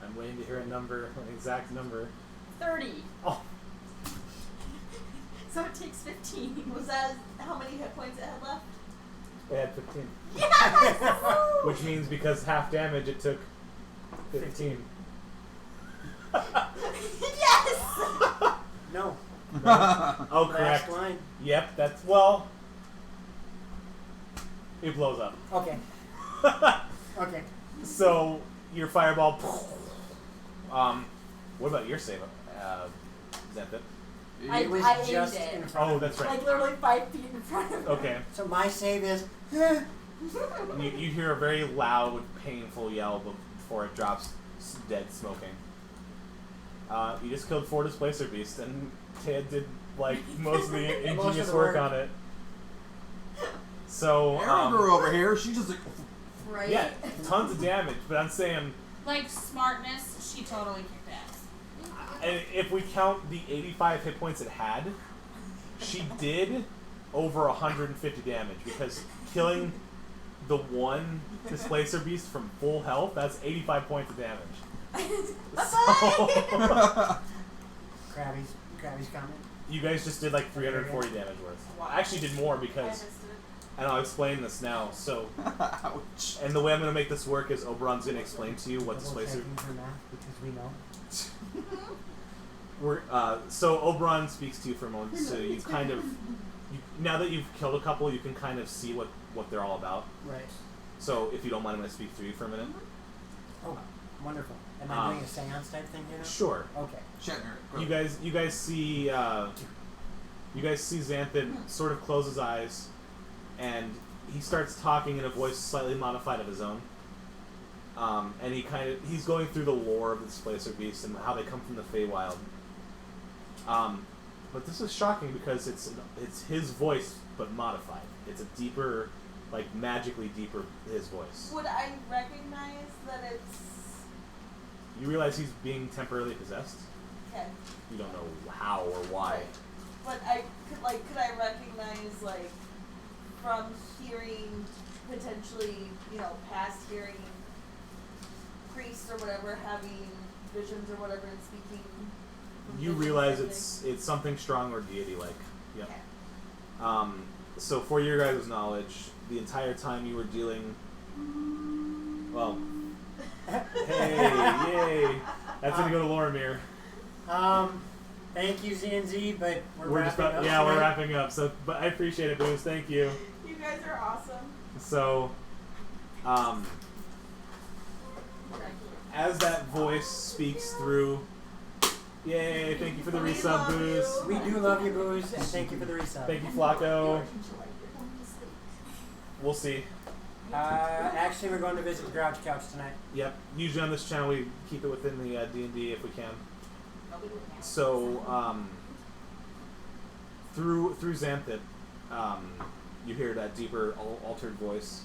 I'm waiting to hear an exact number.
30.
Oh,
So it takes 15.
Was that how many hit points it had left?
It had 15.
Yes!
Which means because half damage, it took 15.
Yes!
No.
Oh,
Last
correct.
line.
Yep, that's, well, it blows up.
Okay. Okay.
So, your fireball, what about your save, Xanthip?
It was
I
just
aimed it.
in front
Oh,
of me.
that's right.
Like literally 5 feet in front of me.
Okay.
So my save is.
You hear a very loud, painful yell before it drops dead smoking. You just killed 4 Displacer Beasts, and Ted did, like, most of the ingenious work on it. So,
Arrow girl over here, she just like.
Right?
yeah, tons of damage, but I'm saying,
Like smartness, she totally kicked ass.
and if we count the 85 hit points it had, she did over 150 damage, because killing the one Displacer Beast from full health, that's 85 points of damage. So,
Krabby's comment.
you guys just did like 340 damage worth. I actually did more because, and I'll explain this now. So,
Ouch.
and the way I'm going to make this work is Oberon's going to explain to you what Displacer.
Double-checking for math because we know.
So Oberon speaks to you for a moment. So you kind of, now that you've killed a couple, you can kind of see what they're all about.
Right.
So if you don't mind, I'm going to speak through you for a minute.
Oh, wonderful. Am I doing a seance type thing here?
Sure.
Okay.
You guys see Xanthid sort of close his eyes, and he starts talking in a voice slightly modified of his own. And he's going through the lore of the Displacer Beast and how they come from the Feywild. But this is shocking because it's his voice but modified. It's a deeper, like magically deeper his voice.
Would I recognize that it's...
You realize he's being temporarily possessed.
Okay.
You don't know how or why.
But could I recognize, like, from hearing, potentially, past hearing priests or whatever having visions or whatever and speaking?
You realize it's something strong or deity-like. Yep.
Okay.
So for your guys' knowledge, the entire time you were dealing, well, hey, yay! That's gonna go to Lorimir.
Thank you, ZNZ, but
We're just about, we're wrapping up. So, but I appreciate it, Booze. Thank you.
You guys are awesome.
So, as that voice speaks through, yay! Thank you for the resub, Booze.
We do love you, Booze, and thank you for the resub.
Thank you, Flacco. We'll see.
Actually, we're going to visit the Grouch Couch tonight.
Yep. Usually on this channel we keep it within the D&D if we can. So through Xanthid, you hear that deeper altered voice,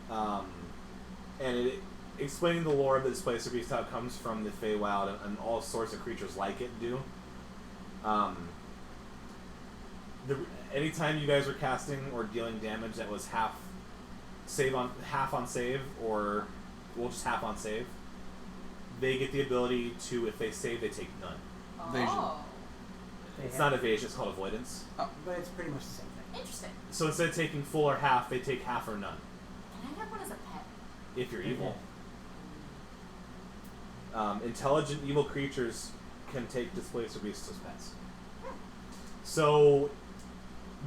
and it explaining the lore of the Displacer Beast, how it comes from the Feywild and all sorts of creatures like it do. Anytime you guys were casting or dealing damage that was half on save, or just half on save, they get the ability to, if they save, they take none.
Oh.
It's not evasion, it's called avoidance.
Oh, but it's pretty much the same thing.
Interesting.
So instead of taking full or half, they take half or none.
Can I have one as a pet?
If you're evil. Intelligent evil creatures can take Displacer Beasts as pets. So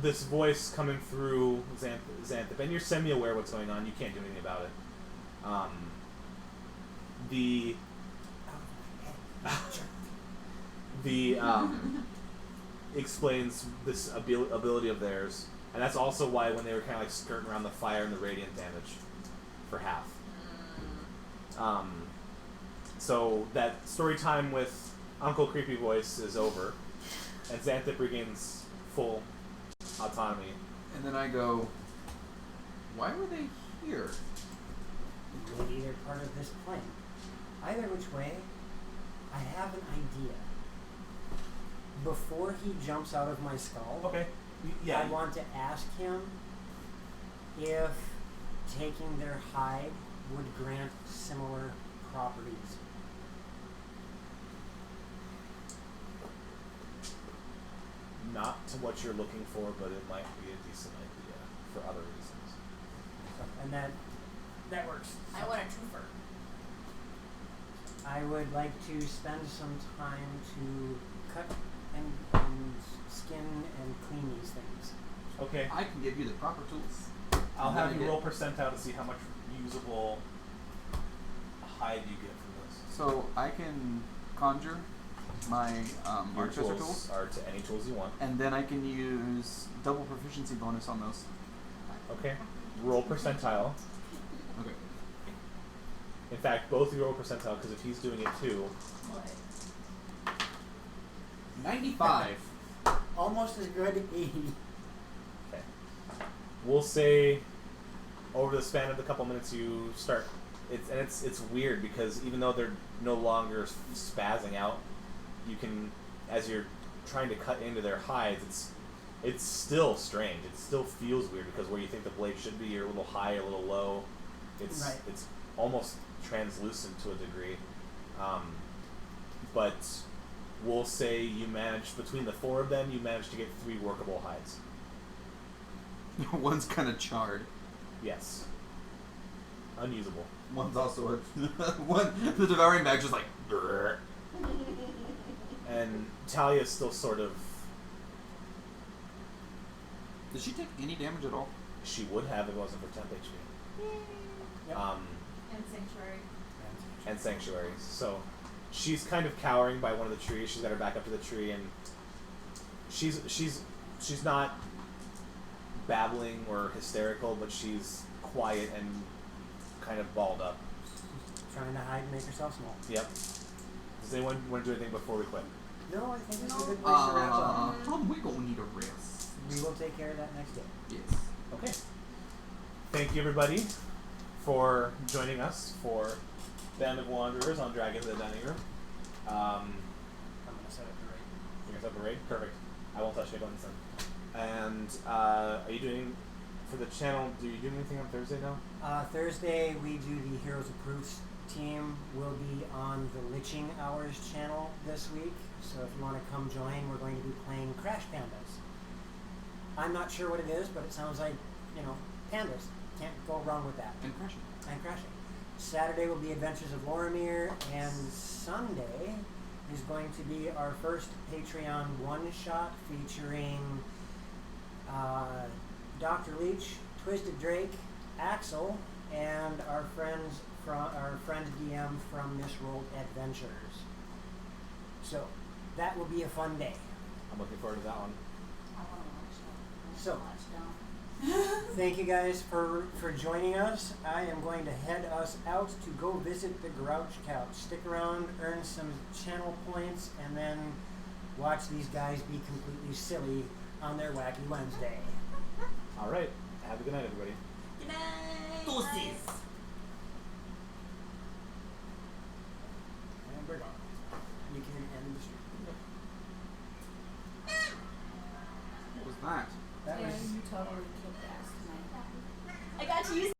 this voice coming through Xanthip, and you're semi-aware what's going on, you can't do anything about it. The explains this ability of theirs, and that's also why when they were kind of like skirting around the fire and the radiant damage for half. So that story time with Uncle Creepy Voice is over, and Xanthip regains full autonomy.
And then I go, why were they here?
Maybe they're part of this plan. Either which way, I have an idea. Before he jumps out of my skull,
Okay. Yeah.
I want to ask him if taking their hide would grant similar properties.
Not to what you're looking for, but it might be a decent idea for other reasons.
And that works.
I want a twofer.
I would like to spend some time to cut and skin and clean these things.
Okay.
I can give you the proper tools.
I'll
And then
have
I
you
get-
roll percentile to see how much usable hide you get from this.
So I can conjure my
Your
artificer
tools
tools,
are to any tools you want.
and then I can use double proficiency bonus on those.
Okay. Roll percentile.
Okay.
In fact, both of you roll percentile because if he's doing it too,
95.
Almost as good, 80.
okay. We'll say over the span of the couple minutes you start. It's weird because even though they're no longer spazzing out, you can, as you're trying to cut into their hides, it's still strange. It still feels weird because where you think the blade should be, you're a little high, a little low. It's almost translucent to a degree. But we'll say you managed, between the 4 of them, you managed to get 3 workable hides.
One's kind of charred.
Yes. Unusable.
One's also the devouring mag's just like. Brr.
And Talia's still sort of.
Does she take any damage at all?
She would have if it wasn't for temp HP.
Yep.
And Sanctuary.
And sanctuaries. So she's kind of cowering by one of the trees. She's got her back up to the tree, and she's not babbling or hysterical, but she's quiet and kind of balled up.
Trying to hide and make herself small.
Yep. Does anyone want to do anything before we quit?
No, I think it's a good place to wrap up.
We gonna need a rest.
We will take care of that next day.
Yes.
Okay. Thank you, everybody, for joining us for Band of Wanderers on Dragons in the Dining Room.
I'm going to set up the rate.
You're going to set up the raid? Perfect. I won't touch any buttons then. And are you doing, for the channel, do you do anything on Thursday now?
Thursday, we do the Heroes of Proofs team. Will be on the Liching Hours channel this week. So if you want to come join, we're going to be playing Crash Pandas. I'm not sure what it is, but it sounds like, pandas. Can't go wrong with that.
And crashing.
And crashing. Saturday will be Adventures of Lorimir, and Sunday is going to be our first Patreon one-shot featuring Dr. Leech, Twisted Drake, Axel, and our friend DM from Misrolled Adventures. So that will be a fun day.
I'm looking forward to that one.
So, thank you guys for joining us. I am going to head us out to go visit the Grouch Couch. Stick around, earn some channel points, and then watch these guys be completely silly on their Wacky Wednesday.
All right. Have a good night, everybody.
Good night.
Toasties.
And we're gone. You can end the stream.
What was that?
That
Yeah,
was
you totally kicked ass tonight.
I got to use